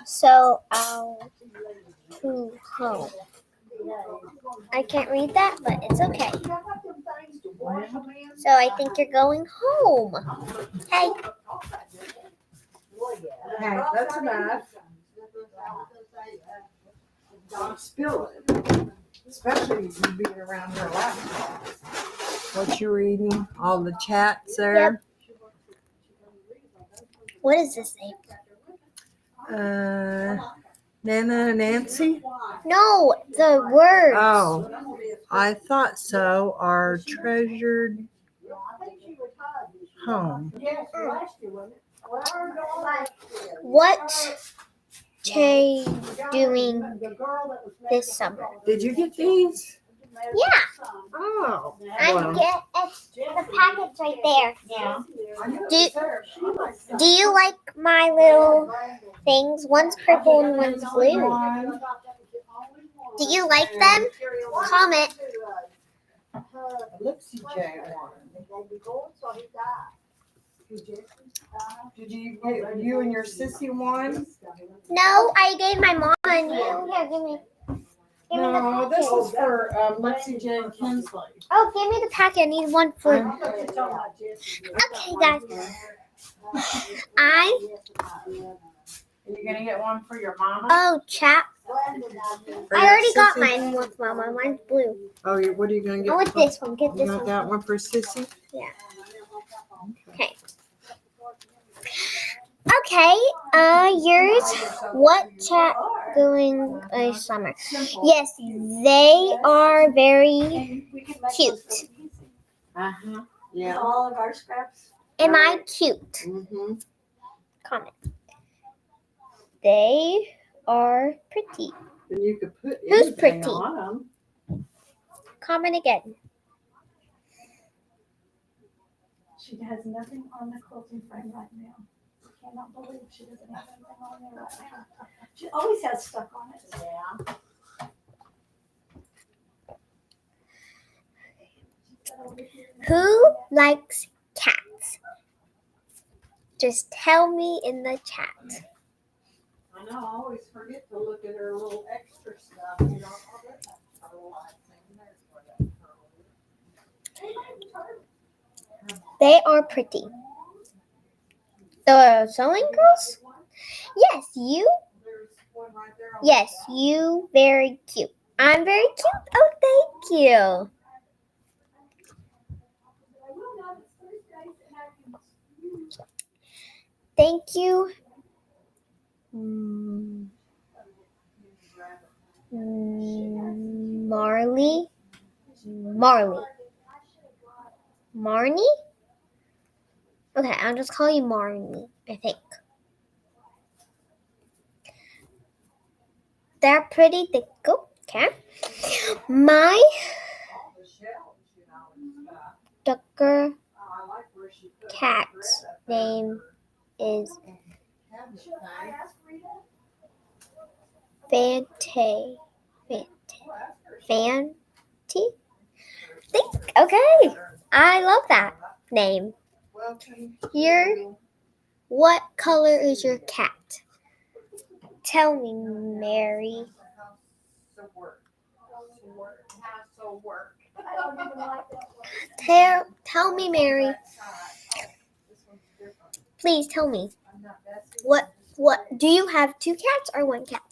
So I'll to home. I can't read that, but it's okay. So I think you're going home. Hey. Okay, that's enough. Don't spill it. Especially you being around her laptop. What you reading? All the chats there? What does this say? Nana Nancy? No, the words. Oh, I thought so. Our treasured home. What Jay doing this summer? Did you get these? Yeah, Oh, I well. get the packet's right there. Do you like my little things? One's purple and one's blue. Do you like them? Comment. Lipsy J one. Did you get you and your sissy one? No, I gave my mom and you. Here, give me. Give me the No, this packet. is for Lexi J and Kinsley. Oh, give me the packet. I need one for. Okay, guys. Are you gonna get one for your mama? Oh, chat. For I your already got sissy? mine with Mama. Mine's blue. Oh, what are you gonna get? I want this one. Get You this got one. that one for sissy? Yeah. Okay. Okay. Yours. What chat doing a summer? Yes, they are very cute. Uh-huh. Yeah. All of our scraps. Am I cute? Mm-hmm. Comment. They are pretty. Then you could put Who's anything pretty? on them. Comment again. She has nothing on the quilting frame right now. I cannot believe she doesn't have anything on there right now. She always has stuff on it. Yeah. Who likes cats? Just tell me in the chat. I know, I always forget to look at her little extra stuff. You know, oh, there's that turtle I think. There's where that turtle is. They are pretty. The sewing girls? Yes, you. There's one right there. Yes, you. Very cute. I'm very cute. Oh, thank you. Thank you. Marley. Marnie? Okay, I'll just call you Marnie, I think. They're pretty. They go. Okay. My Ducker cat's name is Fante. Fanty? Think. Okay. I love that name. Here. What color is your cat? Tell me, Mary. Tell me, Mary. Please tell me. What do you have 2 cats or 1 cat?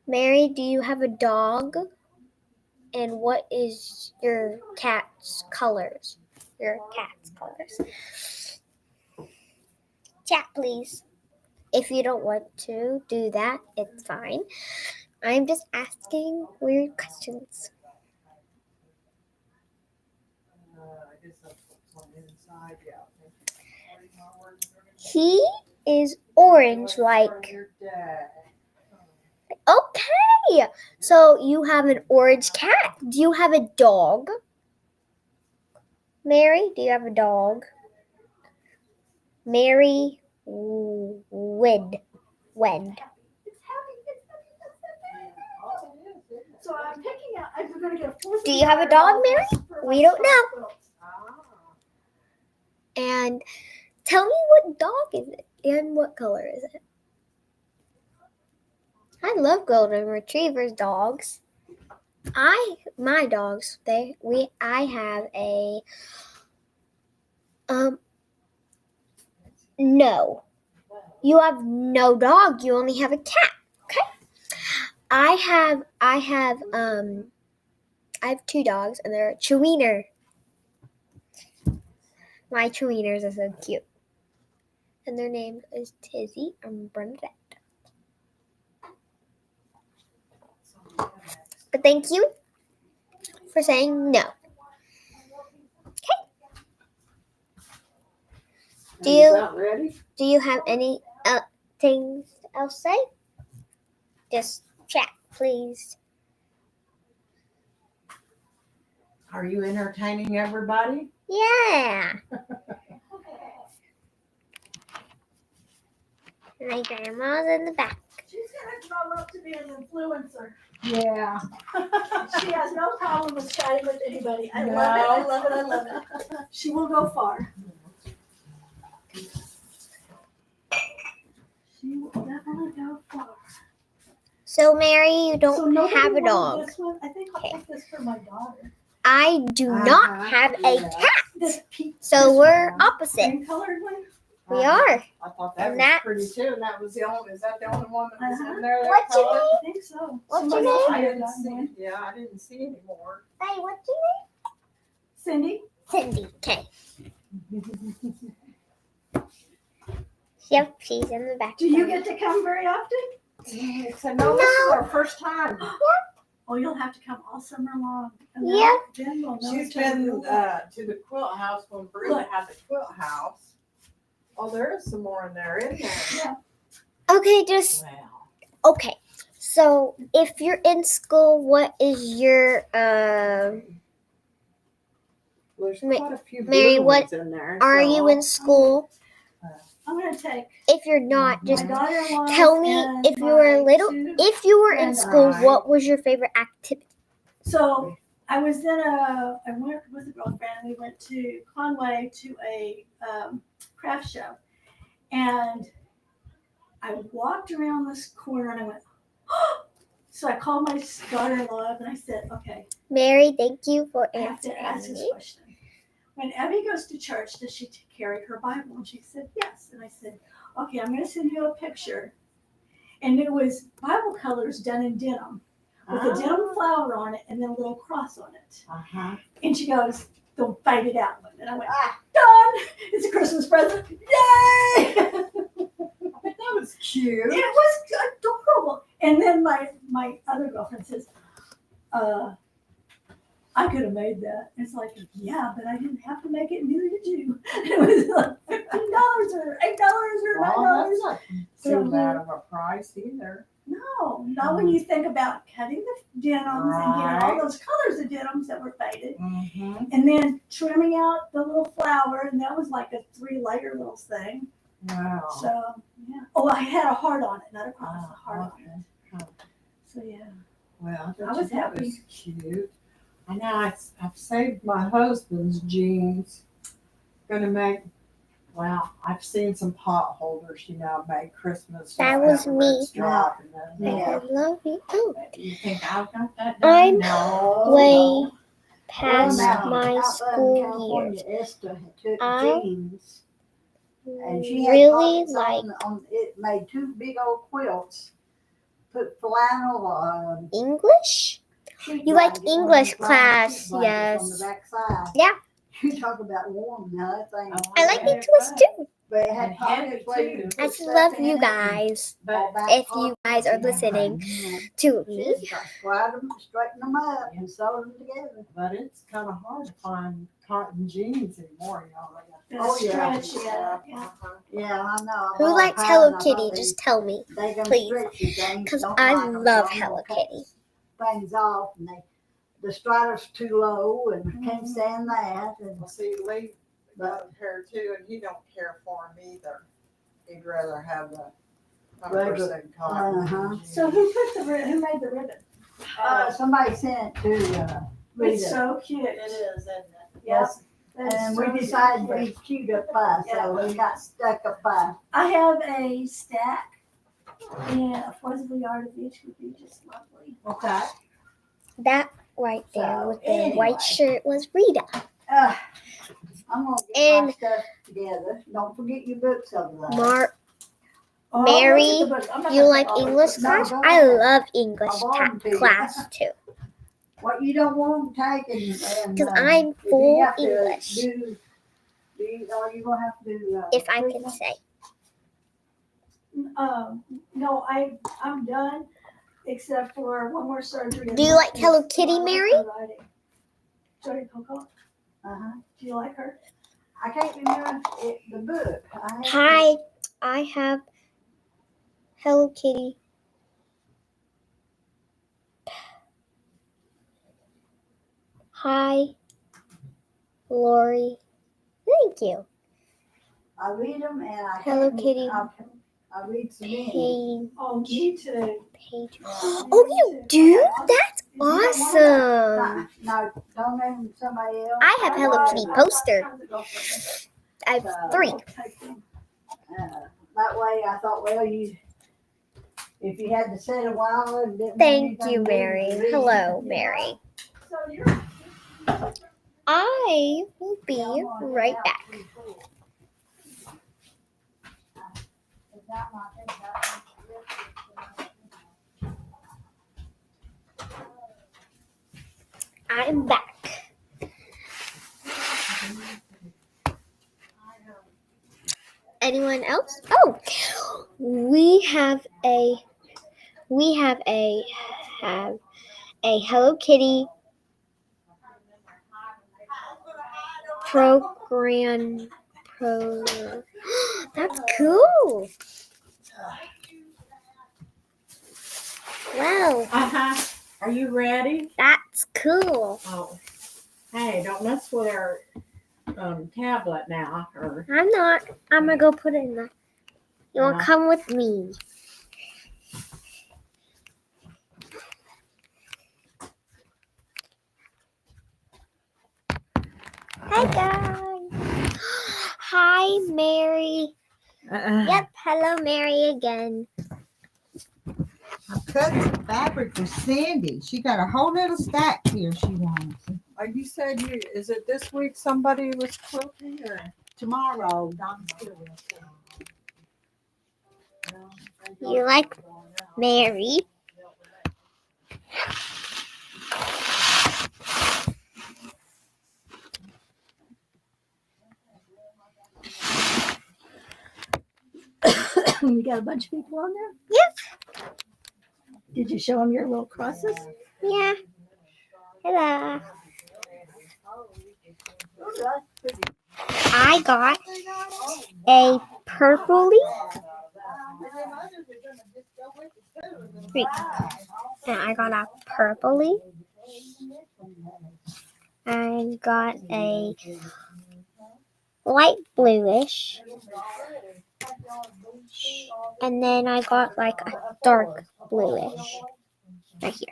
Mary, do you have a dog? And what is your cat's colors? Chat, please. If you don't want to do that, it's fine. I'm just asking weird questions. He is orange like. Okay. So you have an orange cat. Do you have a dog? Mary, do you have a dog? Mary Wed. So I'm picking out. I'm going to get a Do you have a dog, Mary? We don't know. And tell me what dog is it and what color is it? I love golden retrievers dogs. My dogs, I have a no. You have no dog, you only have a cat. Okay. I have 2 dogs and they're Chewiener. My Chewieners are so cute. And their name is Tizzy and Bernadette. But thank you for saying no. Okay. Do you have any things else to say? Just chat, please. Are you entertaining everybody? Yeah. My grandma's in the back. She's going to grow up to be an influencer. Yeah. She has no problem with chatting with anybody. I love it. She will go far. She will definitely go far. So, Mary, you don't have a dog. This one? I think I'll take this for my daughter. I do not have a cat. So we're opposite. Same colored one? We are. I thought that was pretty too, and that was the only. Is that the only one that was in there? What's your name? I think so. What's your name? I didn't see. Yeah, I didn't see any more. Hey, what's your name? Cindy. Cindy. Okay. Yep, she's in the back. Do you get to come very often? No, this is our first time. Oh, you'll have to come all summer long. Yeah. She's been to the quilt house when Rita had the quilt house. Oh, there is some more in there, isn't there? Yeah. Okay, just okay. So if you're in school, what is your There's Ma- quite a few Mary, blue what ones in there. are you in school? I'm gonna take If you're not, just my daughter-in-law. tell me if you were little. If you were in school, what was your favorite activity? So I went with a girlfriend. We went to Conway to a craft show, and I walked around this corner and I went, oh! So I called my daughter-in-law up and I said, okay, Mary, thank you for I have to ask answering this me. question. When Abby goes to church, does she carry her Bible? And she said, yes. And I said, okay, I'm going to send you a picture. And it was Bible colors done in denim with a denim flower on it and then a little cross on it. And she goes, don't fight it out. And I went, done. It's a Christmas present. Yay! That was cute. It was adorable. And then my other girlfriend says, I could have made that. It's like, yeah, but I didn't have to make it, neither did you. It was like $15 or $8 or $9. That's not too bad of a price either. No, not when you think about cutting the denims and getting all those colors of denims that were faded. And then trimming out the little flower, and that was like a 3-layer little thing. Wow. So, yeah. Oh, I had a heart on it, not a cross, a heart on it. So, yeah. Well, I was happy. Was cute. I know I've saved my husband's jeans. Gonna make, well, I've seen some pot holders, make Christmas. That was me. Yeah. I love you. Oh, You think I've got that I'm done? way past my Out school in years. California, Esther had took I jeans, and she had really pockets like on it, made 2 big old quilts, put flannel. English. You like English class, yes. Yeah. You talk about warm now, that thing. I like English too. But it had pockets where you could I put just stuff love in you it. guys. All back If you pockets. guys are listening to me. She's got to straighten them up and sew them together. But it's kind of hard to find cotton jeans anymore, Oh, yeah. Stretch, yeah. Yeah, I know. Who likes Hello Kitty? Just tell me, please. Because Because I love Hello Kitty. Things off, and the strider's too low, and can't stand that. And See, Lee got a pair too, and he don't care for them either. He'd rather have the 100% cotton. So who made the ribbon? somebody sent it to Rita. It's so cute. It is, isn't it? Yes. That is And so we decided cute. to be cute up by, so we got stuck up by. I have a stack, and a Fourthly Art of each would be just lovely. Okay. That right there So, with the anyway. white shirt was Rita. I'm gonna get my stuff together. Don't forget your books over there. Oh, Mary, look at the book. I'm not you gonna like take all the English books. class? No, I go ahead. love English I'll borrow them to you. class too. What you don't want to take and Because I'm if you full have to English. or you gonna have to do. If I can say. No, I'm done, except for one more surgery. Do you like Hello Kitty, Mary? Jody Coco. Do you like her? I can't remember the book. Hi, I have Hello Kitty. Hi, Lori. Thank you. I read them and I Hello can't- Kitty. I read some in. Page. Oh, me too. Page. Oh, you do? That's awesome. No, don't name somebody else. I have Hello Kitty poster. I have 3. That way I thought, well, if you had to sit a while and didn't. Thank you, Mary. Hello, Mary. So you're. I will be right back. I'm back. Anyone else? Oh, we have a Hello Kitty program. That's cool. Wow, Are you ready? that's cool. Oh, hey, don't mess with our tablet now. Or I'm not. I'm gonna go put it in there. You wanna come with me? Hi guys. Hi Mary. Yep. Hello Mary again. I'm cutting some fabric for Cindy. She got a whole little stack here she wants. You said is it this week somebody was quilting or Tomorrow, Don's still You like Mary? You got a bunch of people on there? Yep. Did you show them your little crosses? Yeah. Hello. I got a purpley. Wait. And I got a purpley. I got a light bluish. And then I got like a dark bluish right here.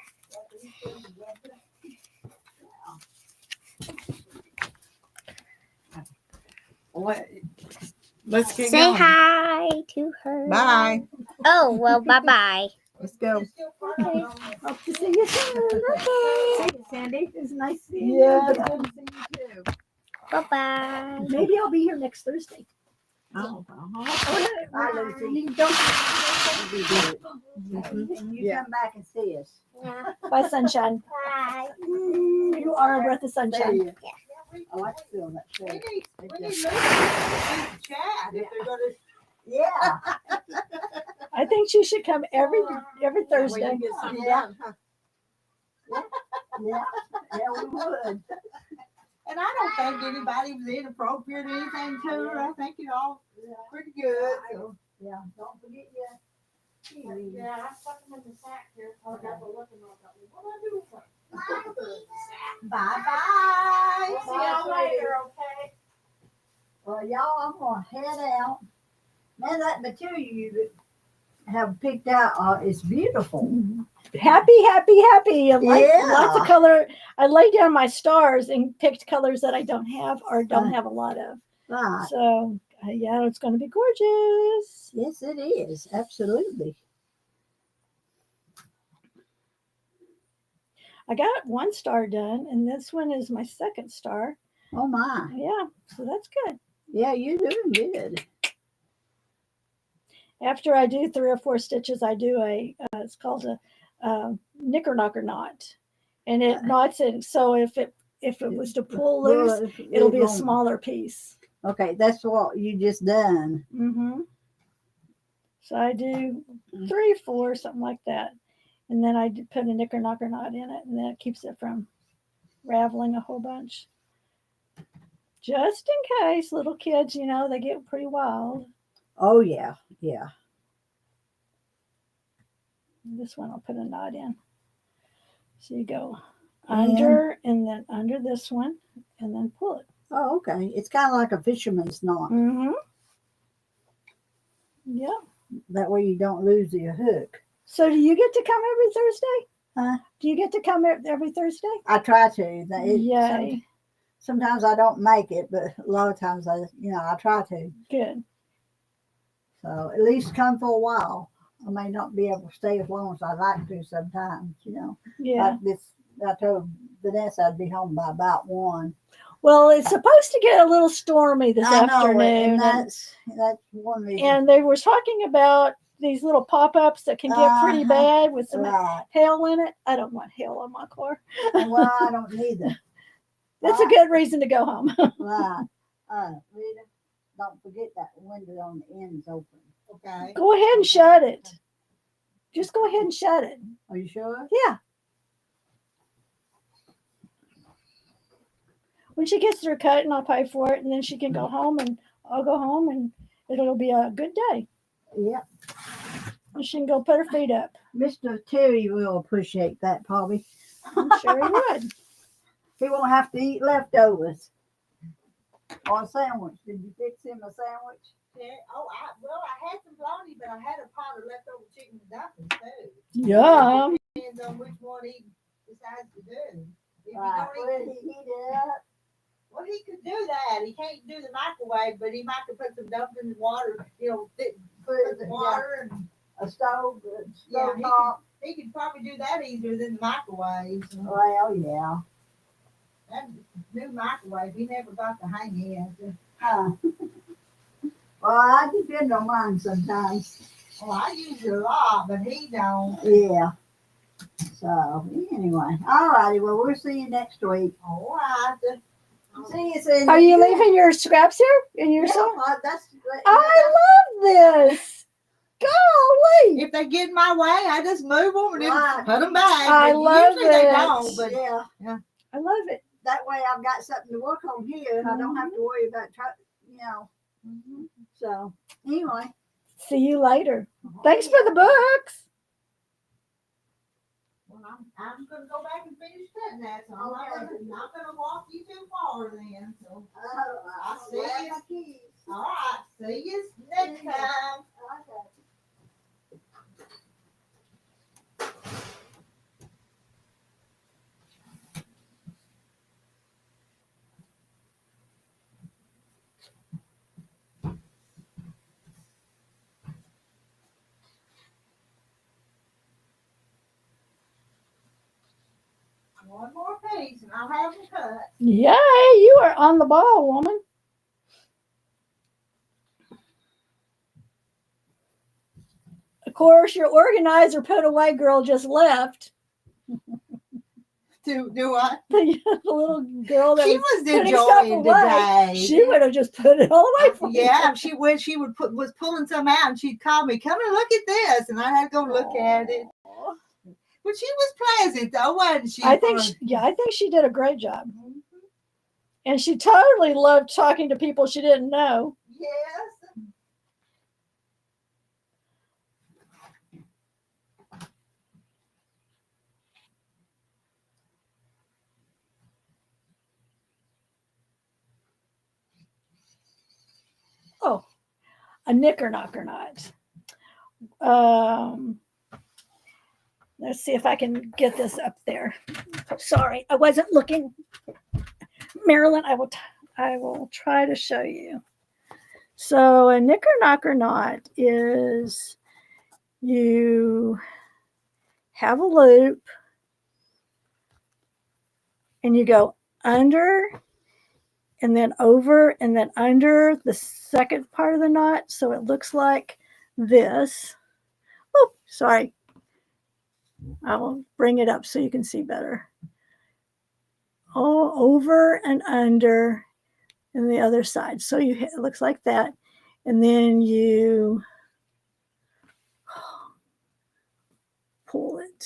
Let's get Say going. hi to her. Bye. Oh, well, bye-bye. Let's go. Okay. Hope to see you soon. Okay. Sandy, it's nice seeing you. yeah, it's good to see you too. Bye-bye. Maybe I'll be here next Thursday. Oh, Bye, Lucy. You don't. You come back and see us. Yeah. Bye, sunshine. Bye. You are a breath of sunshine. I like to feel that we shade. need Lucy to chat if they're gonna. Yeah. I think she should come every Thursday. Yeah. Yeah. Yeah, we would. And I don't think anybody was inappropriate or anything to her. I think it all pretty good. So. Yeah. Don't forget your. yeah, I stuck them in the sack here. I got to looking on that. What do I do with them? Bye bye. See y'all later, okay? Well, y'all, I'm gonna head out. Man, that material you have picked out is beautiful. Happy. Yeah. Lots of color. I laid down my stars and picked colors that I don't have or don't have a lot of. Right. So, yeah, it's going to be gorgeous. Yes, it is. Absolutely. I got one star done, and this one is my second star. Oh my. Yeah, so that's good. Yeah, you're doing good. After I do 3 or 4 stitches, I do it's called a knicker knocker knot, and it knots it. So if it was to pull loose, it'll be a smaller piece. Okay, that's what you just done. Mm-hmm. So I do 3, 4, something like that, and then I put a knicker knocker knot in it, and then it keeps it from raveling a whole bunch. Just in case little kids, they get pretty wild. Oh yeah, yeah. This one I'll put a knot in. So you go under and then under this one and then pull it. Oh, okay. It's kind of like a fisherman's knot. Mm-hmm. Yeah. That way you don't lose your hook. So do you get to come every Thursday? Huh? Do you get to come every Thursday? I try to. Yay. Sometimes I don't make it, but a lot of times I try to. Good. So at least come for a while. I may not be able to stay as long as I'd like to sometimes, Yeah. I told Vanessa I'd be home by about 1. Well, it's supposed to get a little stormy this afternoon. And that's one reason. And they were talking about these little pop-ups that can get pretty bad with some hail in it. I don't want hail on my car. Well, I don't either. That's a good reason to go home. Right. Rita, don't forget that window on the end is open. Okay. Go ahead and shut it. Just go ahead and shut it. Are you sure? Yeah. When she gets through cutting, I'll pay for it, and then she can go home, and I'll go home, and it'll be a good day. Yeah. She can go put her feet up. Mr. Terry will appreciate that, probably. I'm sure he would. He won't have to eat leftovers. Or a sandwich. Did you fix him a sandwich? Yeah. I had some bologna, but I had a pot of leftover chicken and dumplings too. Yum. Depends on which one he decides to do. If you Right. don't Will he heat it up? well, he could do that. He can't do the microwave, but he might could put some dumplings in water, put the water and A stove, yeah, stove top. he could probably do that easier than the microwave. So Well, yeah. that new microwave, he never got the hang of it. Huh. Well, I depend on mine sometimes. Well, I use it a lot, but he don't. Yeah. So, anyway. All righty. Well, we'll see you next week. All right. See you soon. Are you leaving your scraps here in your Yeah, song? that's. I love this. Golly. If they get in my way, I just move them and Right. then put them back. I But love usually they it. don't, but Yeah. I love it. That way I've got something to work on here and I don't have to worry about So, anyway. See you later. Thanks for the books. well, I'm going to go back and finish cutting that, so I'm not gonna walk you too far then. So I'll see you. All right, see you next time. One more piece and I'll have them cut. Yay, you are on the ball, woman. Of course, your organizer put away girl just left. Do what? The little girl that She was was putting stuff enjoying away. today. She would have just put it all away from Yeah, she was pulling some out and she'd call me, come and look at this, and I had to go look at it. But she was pleasant though, wasn't she? I think she did a great job. And she totally loved talking to people she didn't know. Yes. Oh, a knicker knocker knot. Let's see if I can get this up there. Sorry, I wasn't looking. Marilyn, I will try to show you. So a knicker knocker knot is you have a loop and you go under and then over and then under the second part of the knot. So it looks like this. Oh, sorry. I will bring it up so you can see better. All over and under and the other side. So it looks like that. And then you pull it.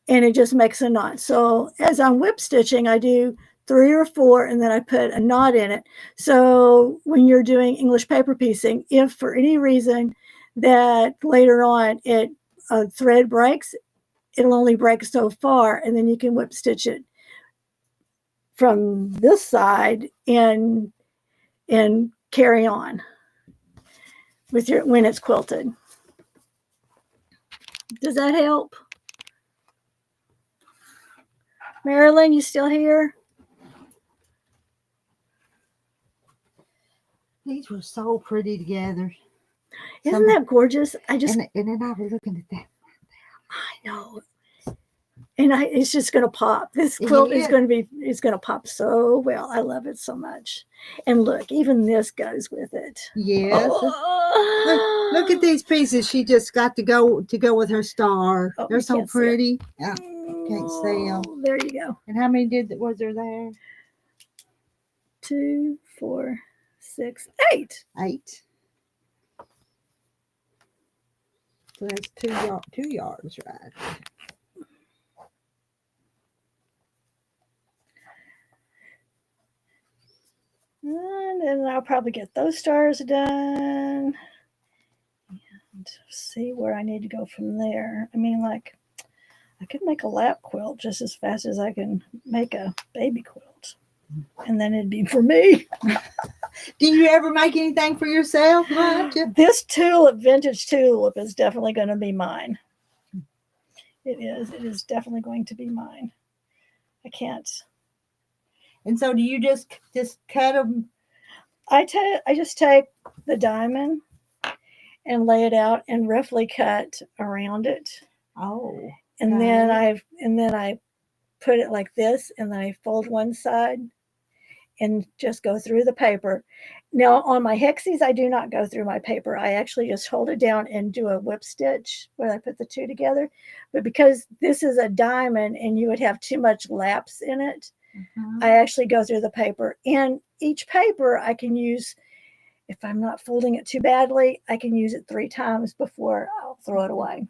And it just makes a knot. So as I'm whip stitching, I do 3 or 4 and then I put a knot in it. So when you're doing English paper piecing, if for any reason that later on a thread breaks, it'll only break so far and then you can whip stitch it from this side and carry on with when it's quilted. Does that help? Marilyn, you still here? These were so pretty together. Isn't that gorgeous? And then I was looking at that. I know. And it's just going to pop. This quilt is going to pop so well. I love it so much. And look, even this goes with it. Yes. Oh. Look at these pieces she just got to go with her star. Oh, they're so pretty. Yeah. Can't see them. There you go. And how many was there? 2, 4, 6, 8. 8. So that's 2 yards, right? And then I'll probably get those stars done. and see where I need to go from there. I mean, like, I could make a lap quilt just as fast as I can make a baby quilt. And then it'd be for me. Do you ever make anything for yourself? This tulip, vintage tulip, is definitely going to be mine. It is. It is definitely going to be mine. I can't. And so do you just cut them? I just take the diamond and lay it out and roughly cut around it. Oh. And then I put it like this, and then I fold one side and just go through the paper. Now on my hexies, I do not go through my paper. I actually just hold it down and do a whip stitch where I put the two together. But because this is a diamond and you would have too much lapse in it, I actually go through the paper. And each paper I can use, if I'm not folding it too badly, I can use it 3 times before I'll throw it away.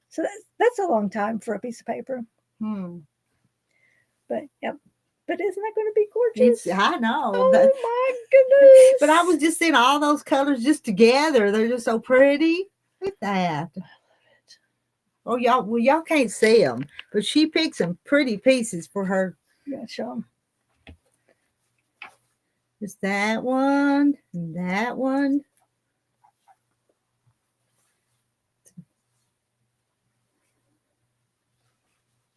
So that's a long time for a piece of paper. But yep. But isn't that going to be gorgeous? I know. Oh my goodness. But I was just seeing all those colors just together. They're just so pretty. Look at that. I love it. Oh, y'all can't see them, but she picked some pretty pieces for her. Yeah, show them. Just that one and that one.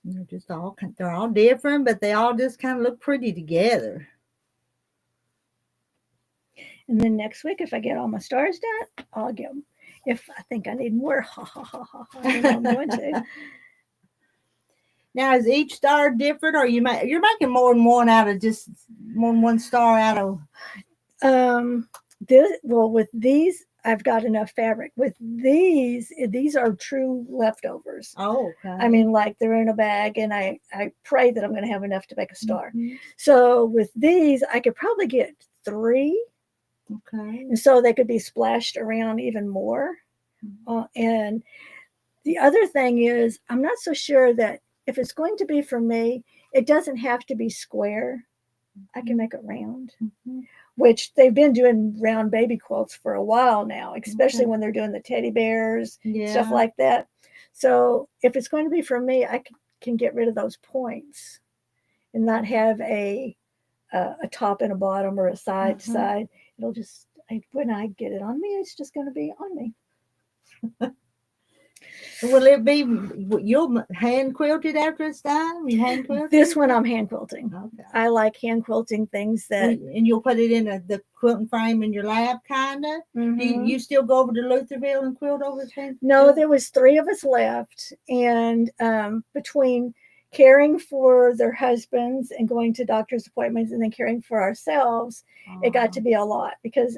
They're all different, but they all just kind of look pretty together. And then next week, if I get all my stars done, I'll get them. If I think I need more, I'm going to. Now, is each star different, or you're making more than one out of just more than one star out of? With these, I've got enough fabric. With these are true leftovers. Oh, okay. I mean, like they're in a bag, and I pray that I'm going to have enough to make a star. So with these, I could probably get 3. Okay. And so they could be splashed around even more. And the other thing is, I'm not so sure that if it's going to be for me, it doesn't have to be square. I can make it round, which they've been doing round baby quilts for a while now, especially when they're doing the teddy bears, stuff like that. So if it's going to be for me, I can get rid of those points and not have a top and a bottom or a side to side. It'll just, when I get it on me, it's just going to be on me. Will it be, you'll hand quilt it after it's done? You hand quilt This one I'm hand quilting. Okay. I like hand quilting things that. And you'll put it in the quilting frame in your lab, kind of? Mm-hmm. You still go over to Lutherville and quilt over there? No, there was 3 of us left. And between caring for their husbands and going to doctor's appointments and then caring for ourselves, it got to be a lot because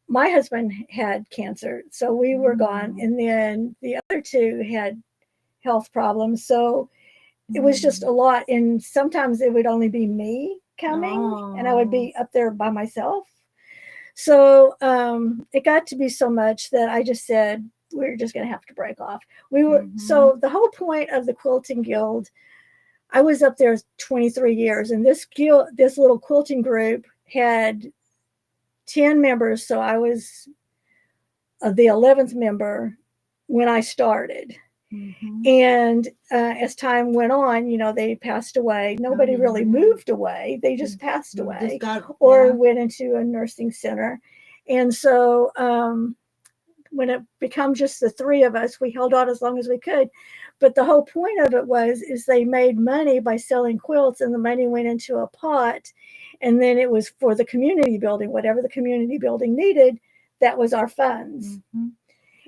my husband had cancer, so we were gone. And then the other 2 had health problems. So it was just a lot. And sometimes it would only be me coming and I would be up there by myself. So it got to be so much that I just said, we're just going to have to break off. We were so the whole point of the Quilting Guild, I was up there 23 years, and this little quilting group had 10 members. So I was the 11th member when I started. And as time went on, they passed away. Nobody really moved away. They just passed away or went into a nursing center. And so when it became just the 3 of us, we held on as long as we could. But the whole point of it is they made money by selling quilts, and the money went into a pot. And then it was for the community building, whatever the community building needed, that was our funds.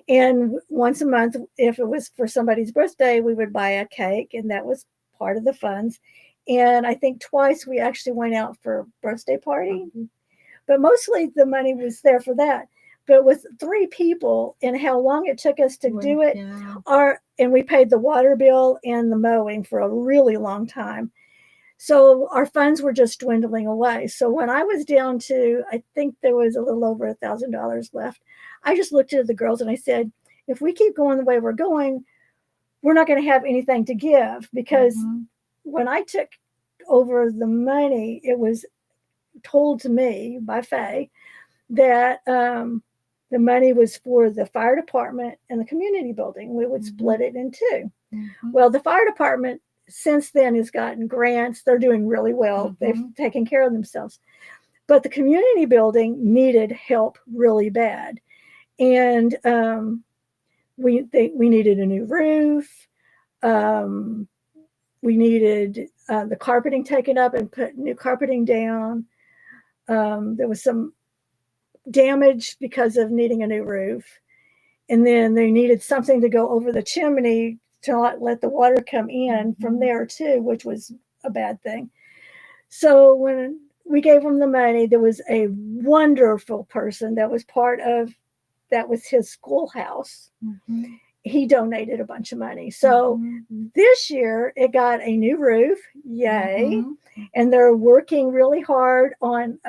And once a month, if it was for somebody's birthday, we would buy a cake, and that was part of the funds. And I think twice we actually went out for a birthday party, but mostly the money was there for that. But with 3 people and how long it took us to do it, and we paid the water bill and the mowing for a really long time. So our funds were just dwindling away. So when I was down to, I think there was a little over $1,000 left, I just looked at the girls and I said, if we keep going the way we're going, we're not going to have anything to give, because when I took over the money, it was told to me by Faye that the money was for the fire department and the community building. We would split it in two. Well, the fire department since then has gotten grants. They're doing really well. They've taken care of themselves. But the community building needed help really bad. And we needed a new roof. We needed the carpeting taken up and put new carpeting down. There was some damage because of needing a new roof. And then they needed something to go over the chimney to not let the water come in from there too, which was a bad thing. So when we gave them the money, there was a wonderful person that was that was his schoolhouse. He donated a bunch of money. So this year it got a new roof. Yay. And they're working really hard on,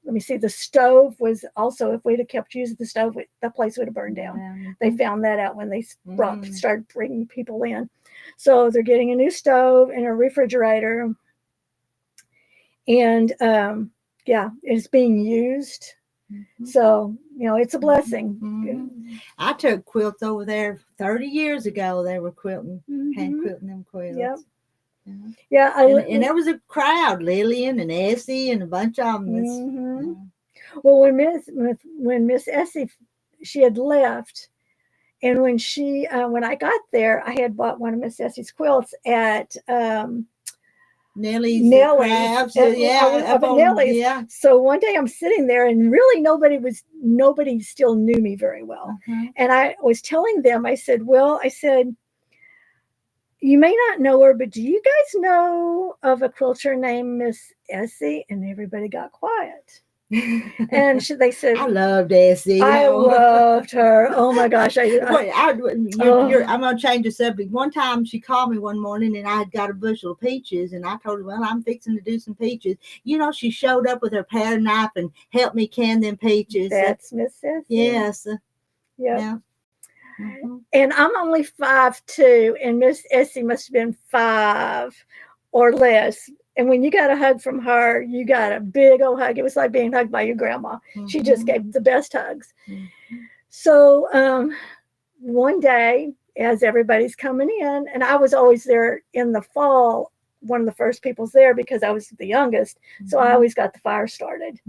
let me see, the stove was also, if we'd have kept using the stove, the place would have burned down. They found that out when they started bringing people in. So they're getting a new stove and a refrigerator. And it's being used. So, it's a blessing. I took quilts over there 30 years ago. They were quilting, hand quilting them quilts. Yep. Yeah, and there was a crowd, Lillian and Essie and a bunch of them. Well, when Miss Essie, she had left, and when I got there, I had bought one of Miss Essie's quilts at Nellie's. Crafts, Nellie's. Yeah. So one day I'm sitting there, and really nobody still knew me very well, and I was telling them, I said, you may not know her, but do you guys know of a quilter named Miss Essie? And everybody got quiet. And they said, I loved Essie. I loved her. Oh my gosh. I'm going to change the subject. One time she called me one morning and I had got a bushel of peaches and I told her, well, I'm fixing to do some peaches. She showed up with her paring knife and helped me can them peaches. That's Miss Essie. Yes. Yeah. And I'm only 5'2", and Miss Essie must have been 5 or less. And when you got a hug from her, you got a big old hug. It was like being hugged by your grandma. She just gave the best hugs. So one day, as everybody's coming in, and I was always there in the fall, one of the first people's there because I was the youngest. So I always got the fire started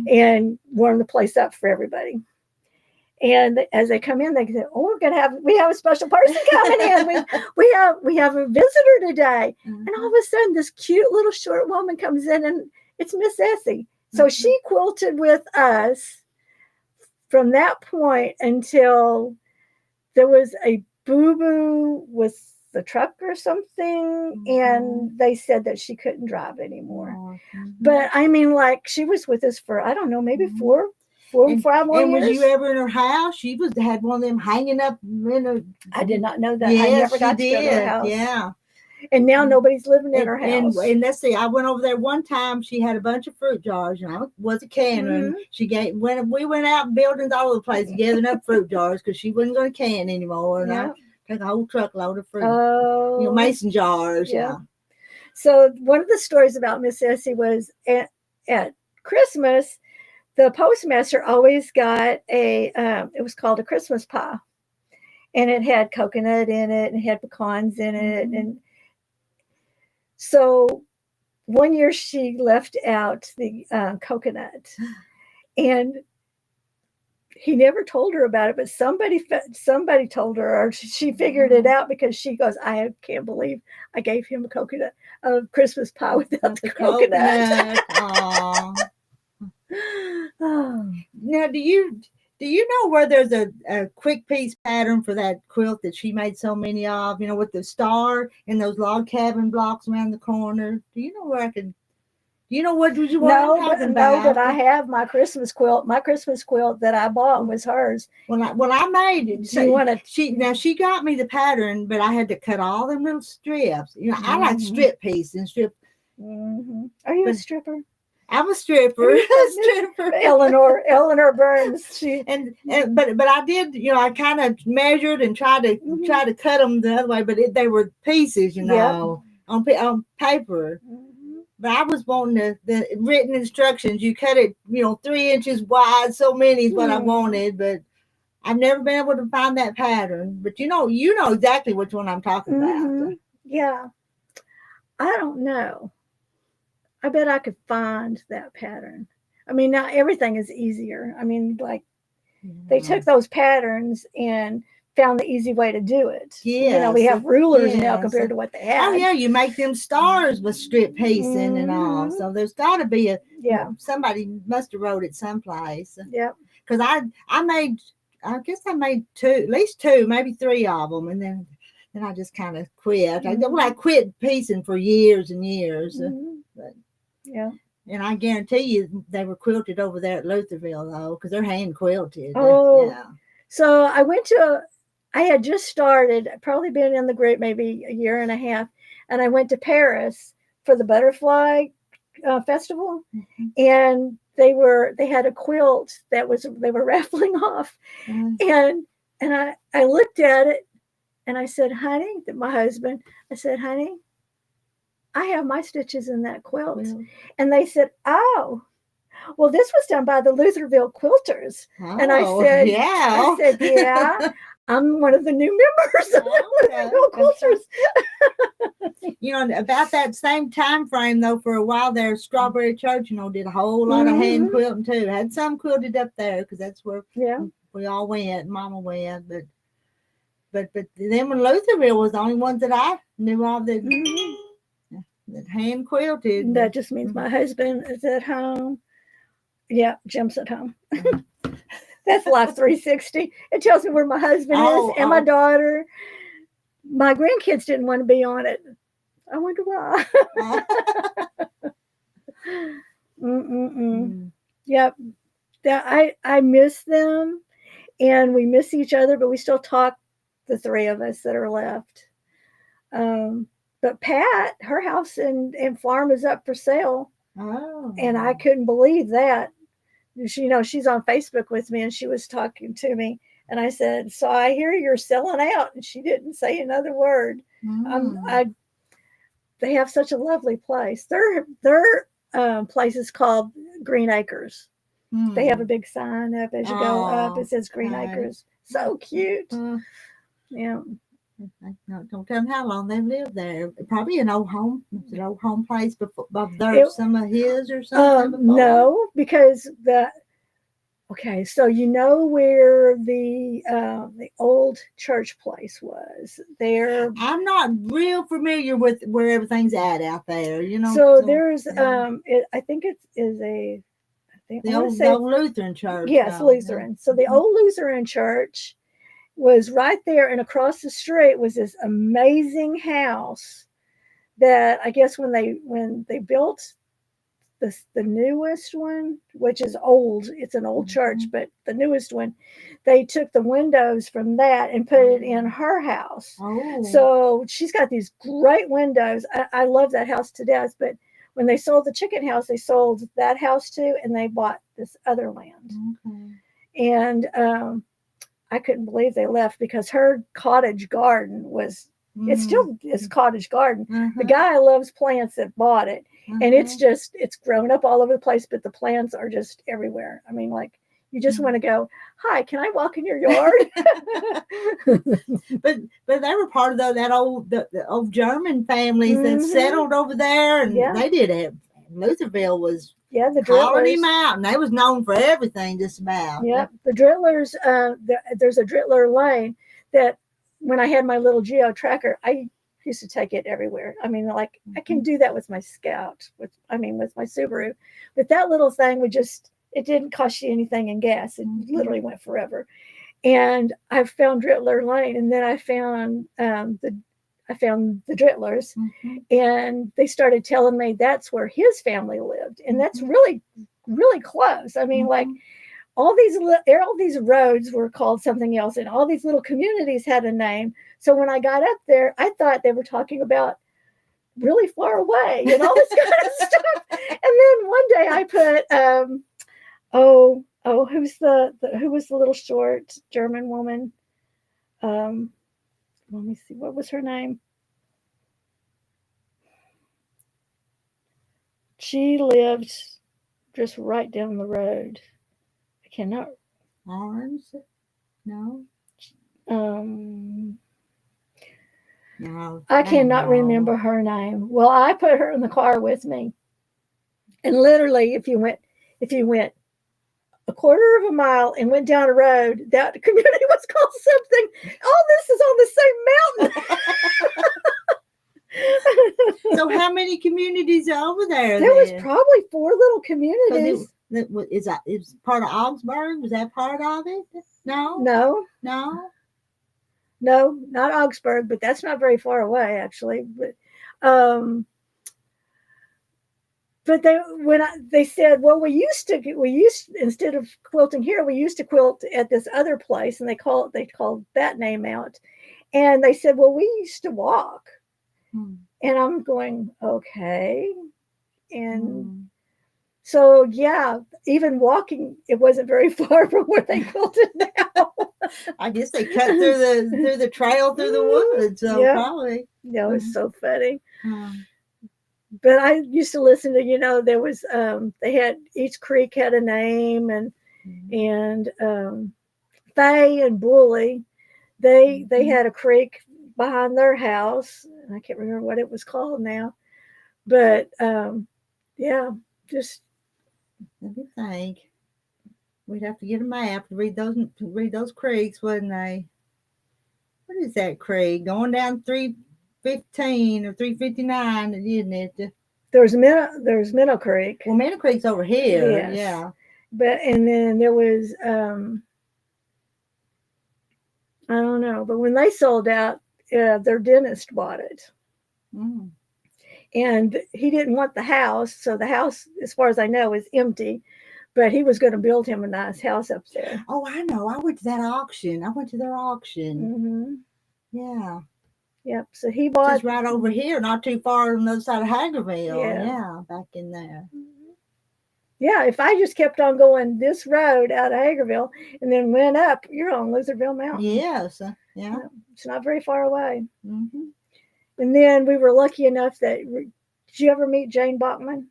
and warmed the place up for everybody. And as they come in, they say, "Oh, we have a special person coming in. We have a visitor today." And all of a sudden, this cute little short woman comes in, and it's Miss Essie. So she quilted with us from that point until there was a boo-boo with the truck or something, and they said that she couldn't drive anymore. But I mean, she was with us for, I don't know, maybe 4 or 5 more years. Was you ever in her house? She had one of them hanging up in her. I did not know that. Yes, I never got to go to her house. Yeah. And now nobody's living in her house. And let's see, I went over there one time. She had a bunch of fruit jars, and I was a canner. And we went out buildings all over the place gathering up fruit jars because she wasn't going to can anymore. And I took a whole truckload of fruit, mason jars. Yeah. So one of the stories about Miss Essie was at Christmas, the postmaster always got it was called a Christmas pie, and it had coconut in it and it had pecans in it. And so one year she left out the coconut, and he never told her about it, but somebody told her, or she figured it out because she goes, "I can't believe I gave him a Christmas pie without the coconut." Now, do you know where there's a quick piece pattern for that quilt that she made so many of? With the star and those log cabin blocks around the corner. Do you know where do you know what you want? No, but I have my Christmas quilt. My Christmas quilt that I bought was hers. When I made it, she got me the pattern, but I had to cut all them little strips. I like strip pieces and strip. Are you a stripper? I'm a stripper. Eleanor Burns. But I did, I kind of measured and tried to cut them the other way, but they were pieces, on paper. But I was wanting the written instructions. You cut it, 3 inches wide. So many is what I wanted, but I've never been able to find that pattern. But you know exactly which one I'm talking about. Yeah. I don't know. I bet I could find that pattern. I mean, now everything is easier. I mean, like they took those patterns and found the easy way to do it. Yeah, we have rulers now compared to what they had. Oh yeah, you make them stars with strip piecing and all. So there's got to be somebody must have wrote it someplace. Yeah. Because I guess I made at least two, maybe three of them, and then I just kind of quit. I quit piecing for years and years. But, yeah. And I guarantee you they were quilted over there at Lutherville, though, because they're hand quilted. Oh, yeah. So I had just started, probably been in the group maybe a year and a half, and I went to Paris for the butterfly festival, and they had a quilt they were raffling off, and I looked at it, and I said, honey, my husband, I said, honey, I have my stitches in that quilt. And they said, oh, well, this was done by the Lutherville quilters. And I said, yeah, I'm one of the new members of the Lutherville quilters. About that same time frame, though, for a while there, Strawberry Church, did a whole lot of hand quilting, too. Had some quilted up there, because that's where we all went, Mama went, but then when Lutherville was the only ones that I knew of that hand quilted. That just means my husband is at home. Yeah, Jim's at home. That's Life 360. It tells me where my husband is and my daughter. My grandkids didn't want to be on it. I wonder why. Yep. I miss them, and we miss each other, but we still talk, the three of us that are left. But Pat, her house and farm is up for sale. And I couldn't believe that. She's on Facebook with me, and she was talking to me, and I said, so I hear you're selling out, and she didn't say another word. They have such a lovely place. Their place is called Green Acres. They have a big sign up as you go up. It says Green Acres. So cute. Yeah. No, don't tell them how long they've lived there. Probably an old home. An old home place before some of his or something. No, because so where the old church place was there. I'm not real familiar with where everything's at out there. So there's I think it is the old Lutheran church. Yes, Lutheran. So the old Lutheran church was right there, and across the street was this amazing house that I guess when they built the newest one, which is old, it's an old church, but the newest one, they took the windows from that and put it in her house. So she's got these great windows. I love that house to death, but when they sold the chicken house, they sold that house too, and they bought this other land. And I couldn't believe they left, because her cottage garden was, it still is cottage garden. The guy loves plants that bought it, and it's grown up all over the place, but the plants are just everywhere. I mean, like, you just want to go, hi, can I walk in your yard? but they were part of that old German families that settled over there, and they did it. Lutherville was the Colony Mountain. They was known for everything, just about. Yep. The Drittlers, there's a Drittler Lane that when I had my little geo tracker, I used to take it everywhere. I mean, like, I can do that with my Scout, with my Subaru. But that little thing it didn't cost you anything in gas. It literally went forever. And I found Drittler Lane, and then I found the Drittlers, and they started telling me that's where his family lived, and that's really, really close. I mean, like, all these roads were called something else, and all these little communities had a name. So when I got up there, I thought they were talking about really far away and all this kind of stuff. And then one day I put, who was the little short German woman? Let me see, what was her name? She lived just right down the road. I cannot. Arms? No. Um, No. I don't cannot know. remember her name. Well, I put her in the car with me, and literally, if you went a quarter of a mile and went down a road, that community was called something. All this is on the same mountain. So how many communities are over there? There was then? probably 4 little 'Cause communities. is that is part of Augsburg? Was that part of it? No. No, not Augsburg, but that's not very far away, actually. But they said, well, we used instead of quilting here, we used to quilt at this other place, and they called that name out. And they said, well, we used to walk. And I'm going, okay. And so, yeah, even walking, it wasn't very far from where they quilted now. I guess they cut through the trail through the woods. So Yeah. probably. No, it's so funny. But I used to listen to, there was they had, each creek had a name, and Fay and Bully, they had a creek behind their house, and I can't remember what it was called now. But yeah, just let me think. We'd have to get a map to read those creeks, wouldn't they? What is that creek? Going down 315 or 359, isn't it? There's Minnow Creek. Well, Minnow Creek's over here. Yes. Yeah. And then there was I don't know, but when they sold out, their dentist bought it. And he didn't want the house, so the house, as far as I know, is empty. But he was going to build him a nice house up there. Oh, I know. I went to that auction. I went to their auction. Yeah. Yep. So he bought just right over here, not too far on the other side of Hagerville. Yeah. Back in there. Yeah, if I just kept on going this road out of Hagerville and then went up, you're on Lizardville Mountain. Yes. Yeah. It's not very far away. And then we were lucky enough that, did you ever meet Jane Bachman?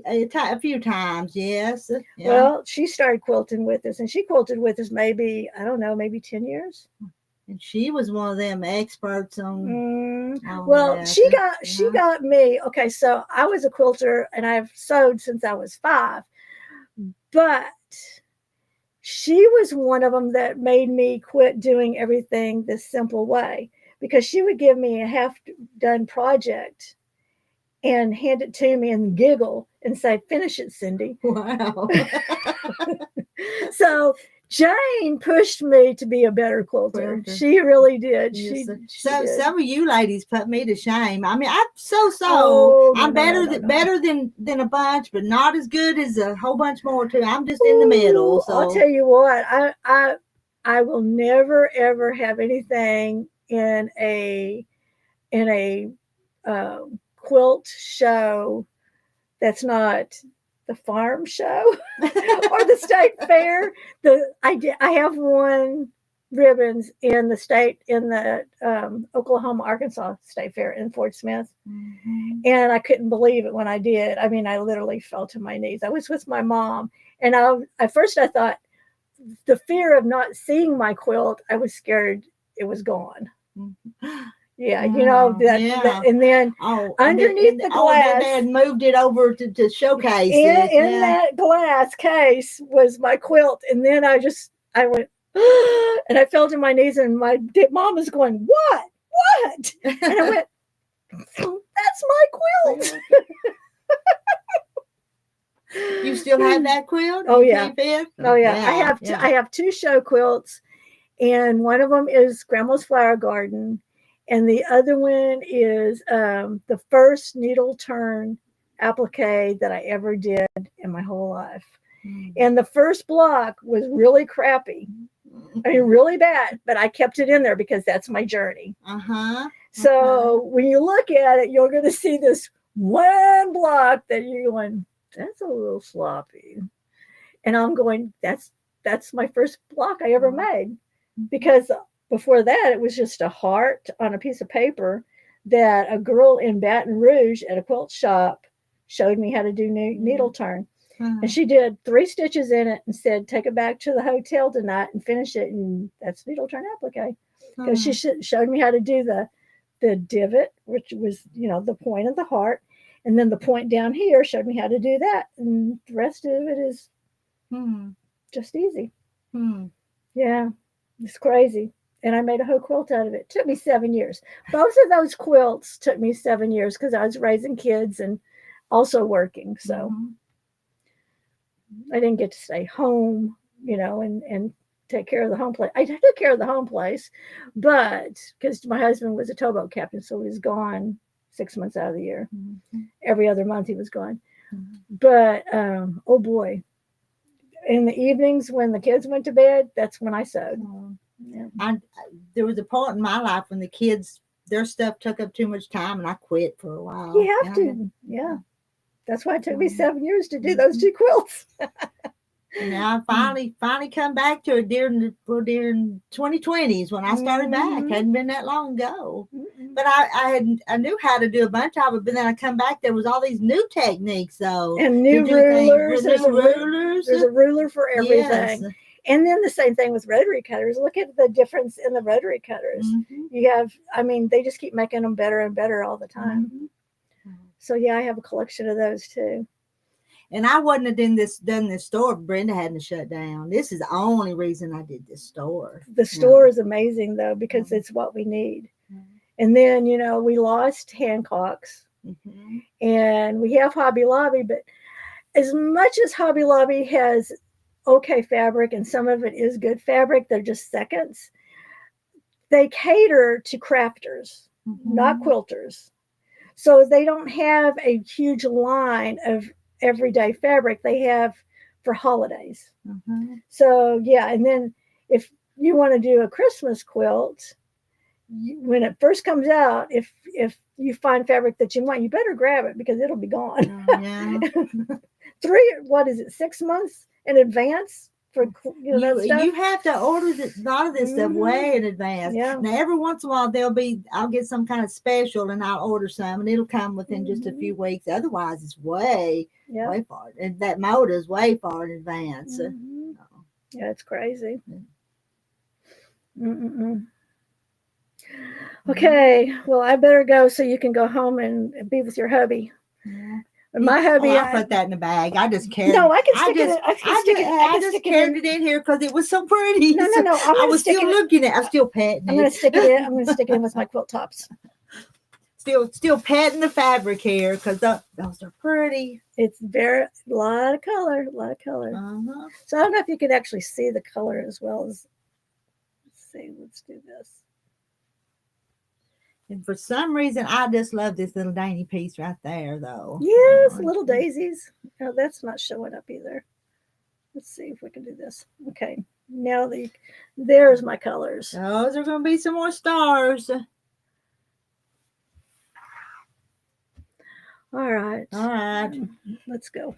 A few times, yes. Yeah. Well, she started quilting with us, and she quilted with us maybe 10 years. And she was one of them experts on. Well, she got me. Okay, so I was a quilter, and I've sewed since I was 5. But she was one of them that made me quit doing everything the simple way, because she would give me a half-done project and hand it to me and giggle and say, "Finish it, Cindy." Wow. So Jane pushed me to be a better quilter. She really did. Yes, She did. Some of you ladies put me to shame. I mean, I'm so I'm better than a bunch, but not as good as a whole bunch more too. I'm just in the middle. So I'll tell you what, I will never ever have anything in a quilt show that's not the farm show or the state fair. I have won ribbons in the Oklahoma, Arkansas State Fair in Fort Smith. And I couldn't believe it when I did. I mean, I literally fell to my knees. I was with my mom, and at first I thought the fear of not seeing my quilt, I was scared it was gone. Yeah, and then underneath the glass, they had moved it over to showcase in that glass case was my quilt, and then I went and I fell to my knees, and my mom was going, "What?" And I went, "That's my quilt." You still have that quilt? Oh yeah. Oh yeah. I have 2 show quilts, and one of them is Grandma's Flower Garden. And the other one is the first needle turn applique that I ever did in my whole life. And the first block was really crappy. I mean, really bad, but I kept it in there because that's my journey. So when you look at it, you're going to see this one block that you're going, that's a little sloppy. And I'm going, that's my first block I ever made, because before that, it was just a heart on a piece of paper that a girl in Baton Rouge at a quilt shop showed me how to do needle turn. Hmm. And she did 3 stitches in it and said, take it back to the hotel tonight and finish it. And that's needle turn applique. Because she showed me how to do the divot, which was, the point of the heart. And then the point down here showed me how to do that. And the rest of it is just easy. Yeah, it's crazy. And I made a whole quilt out of it. It took me 7 years. Both of those quilts took me 7 years because I was raising kids and also working. So I didn't get to stay home, and take care of the home place. I took care of the home place, but because my husband was a towboat captain, so he was gone 6 months out of the year. Every other month he was gone. But oh boy, in the evenings when the kids went to bed, that's when I sewed. There was a point in my life when the kids, their stuff took up too much time, and I quit for a while. You have to, yeah. That's why it took me 7 years to do those 2 quilts. And now I finally come back to it during 2020s when I started back. Hadn't been that long ago. But I knew how to do a bunch of it, but then I come back, there was all these new techniques though. And new rulers. There's a ruler for everything. Yes. And then the same thing with rotary cutters. Look at the difference in the rotary cutters. You have, they just keep making them better and better all the time. So yeah, I have a collection of those too. And I wouldn't have done this store if Brenda hadn't shut down. This is the only reason I did this store. The store is amazing though, because it's what we need. And then, we lost Hancock's and we have Hobby Lobby, but as much as Hobby Lobby has okay fabric and some of it is good fabric, they're just seconds. They cater to crafters, not quilters. So they don't have a huge line of everyday fabric. They have for holidays. So yeah, and then if you want to do a Christmas quilt, when it first comes out, if you find fabric that you want, you better grab it because it'll be gone. 6 months in advance for that stuff. You have to order a lot of this stuff way in advance. Yeah. Now every once in a while I'll get some kind of special and I'll order some and it'll come within just a few weeks. Otherwise it's way far. And that mold is way far in advance. Yeah, it's crazy. Okay, well I better go so you can go home and be with your hubby. My hubby, I put that in the bag. I just carried. No, I can stick it. I just carried it in here because it was so pretty. No. I was still looking at. I'm still patting it. I'm going to stick it in. I'm going to stick it in with my quilt tops. Still patting the fabric here because those are pretty. It's a lot of color. So I don't know if you can actually see the color as well as. Let's see. Let's do this. And for some reason, I just love this little dainty piece right there, though. Yes, little daisies. No, that's not showing up either. Let's see if we can do this. Okay, now there's my colors. Those are going to be some more stars. All right. Let's go.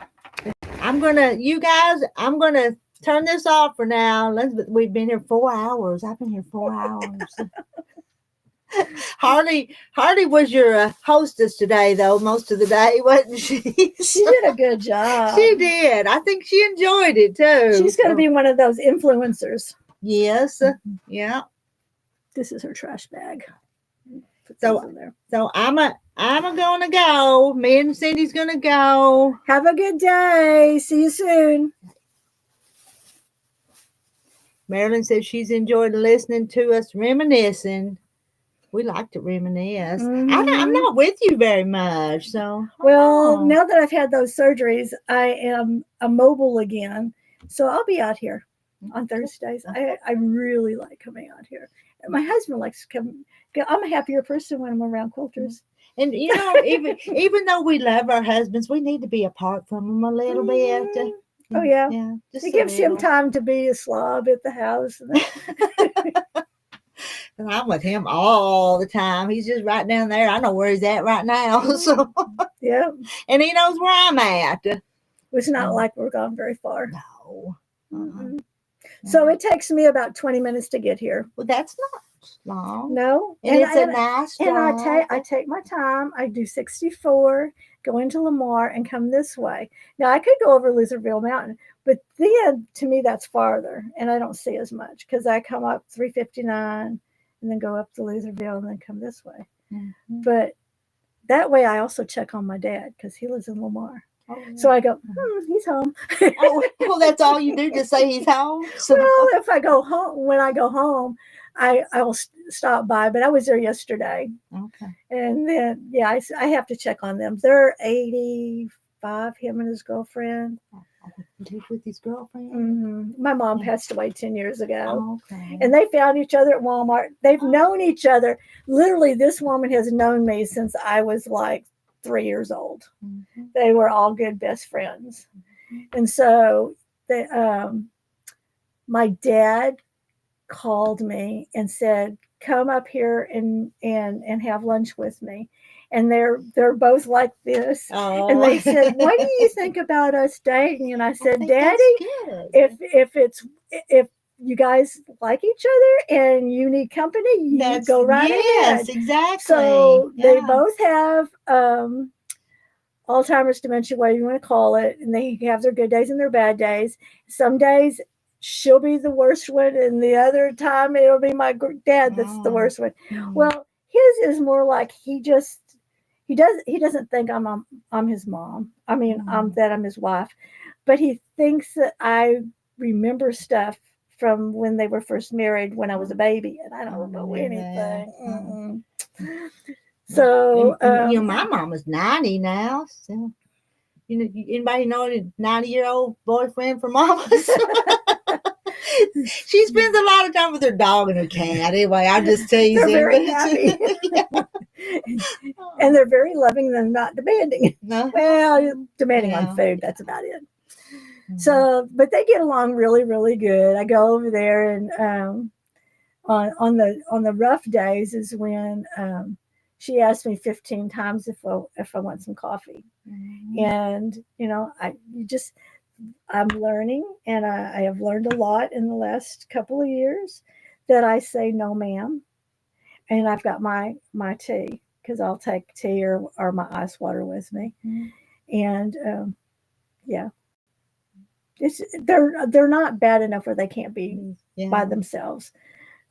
I'm going to turn this off for now. We've been here 4 hours. I've been here 4 hours. Harley was your hostess today, though, most of the day, wasn't she? She did a good job. She did. I think she enjoyed it, too. She's going to be one of those influencers. Yes. Yeah. This is her trash bag. So I'm going to go. Me and Cindy's going to go. Have a good day. See you soon. Marilyn says she's enjoyed listening to us reminiscing. We like to reminisce. I'm not with you very much. So now that I've had those surgeries, I am immobile again. So I'll be out here on Thursdays. I really like coming out here. My husband likes to come. I'm a happier person when I'm around quilters. And even though we love our husbands, we need to be apart from them a little bit. Oh yeah. It gives him time to be a slob at the house. And I'm with him all the time. He's just right down there. I know where he's at right now. So yeah. And he knows where I'm at. It's not like we're gone very far. No. So it takes me about 20 minutes to get here. Well, that's not long. No. And it's a nice drive. And I take my time. I do 64, go into Lamar, and come this way. Now I could go over Lizardville Mountain, but then to me that's farther, and I don't see as much because I come up 359 and then go up to Lizardville and then come this way. Mm-hmm. But that way I also check on my dad because he lives in Lamar. Oh, yeah. So I go, he's home. Well, that's all you do, just say he's home. So. Well, if I go home, when I go home, I will stop by. But I was there yesterday. Okay. And then, yeah, I have to check on them. They're 85, him and his girlfriend. He live with his girlfriend? Mm-hmm. My mom passed away 10 years ago. Oh, okay. And they found each other at Walmart. They've known each other. Literally, this woman has known me since I was like 3 years old. Mm-hmm. They were all good best friends. And so they, my dad called me and said, come up here and have lunch with me. And they're both like this. Oh. And they said, what do you think about us dating? And I said, Daddy, if you guys like each other and you need company, you go right ahead. Yes, exactly. So they both have Alzheimer's, dementia, whatever you want to call it, and they have their good days and their bad days. Some days she'll be the worst one, and the other time it'll be my dad that's the worst one. Well, his is more like he doesn't think I'm his mom. I mean, I'm his wife, but he thinks that I remember stuff from when they were first married when I was a baby, and I don't know anything. So my mom is 90 now. So anybody know a 90-year-old boyfriend for Mama's? She spends a lot of time with her dog and her cat. Anyway, I'm just teasing. They're very happy. And they're very loving and not demanding. No. Well, demanding on food, that's about it. So, but they get along really, really good. I go over there, and on the rough days is when she asked me 15 times if I want some coffee. Mm-hmm. And I'm learning, and I have learned a lot in the last couple of years that I say no, ma'am. And I've got my tea because I'll take tea or my ice water with me. Mm-hmm. And yeah. They're not bad enough where they can't be by themselves.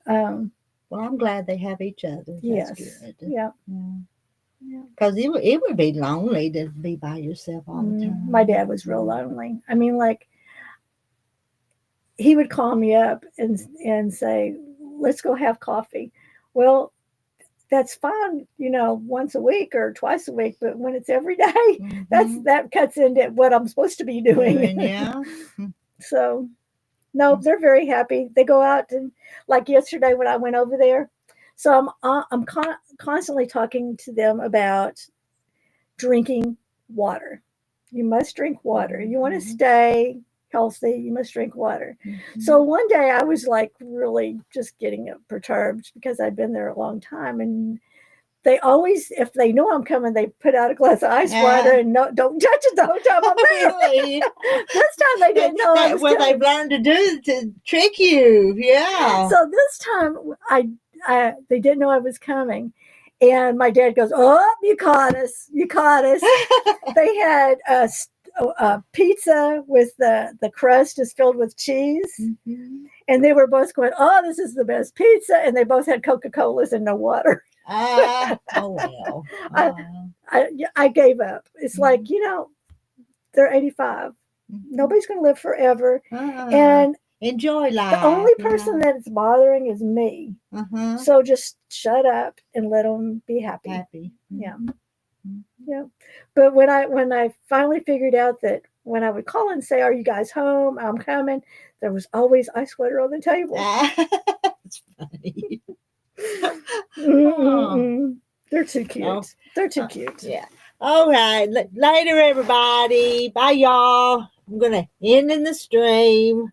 Well, I'm glad they have each other. That's good. Yeah. Because it would be lonely to be by yourself all the time. My dad was real lonely. I mean, like, he would call me up and say, let's go have coffee. Well, that's fine, once a week or twice a week, but when it's every day, that cuts into what I'm supposed to be doing. Yeah. So, no, they're very happy. They go out, and like yesterday when I went over there. So I'm constantly talking to them about drinking water. You must drink water. You want to stay healthy, you must drink water. Mm-hmm. So one day I was like really just getting perturbed because I'd been there a long time, and they always, if they know I'm coming, they put out a glass of ice water and don't touch it the whole time I'm there. Really? This time they didn't know I was what coming. they've learned to do to trick you. Yeah. So this time they didn't know I was coming. And my dad goes, oh, you caught us. You caught us. They had a pizza with the crust is filled with cheese. Mm-hmm. And they were both going, oh, this is the best pizza. And they both had Coca-Colas and no water. Oh, well. I gave up. It's like, they're 85. Mm-hmm. Nobody's going to live forever. And enjoy life. The only person that it's bothering is me. Uh-huh. So just shut up and let them be happy. Mm-hmm. Yeah. Mm-hmm. Yeah. But when I finally figured out that when I would call and say, are you guys home? I'm coming. There was always ice water on the table. That's funny. They're too cute. Oh. They're too cute. Yeah. All right. Later, everybody. Bye, y'all. I'm going to end in the stream.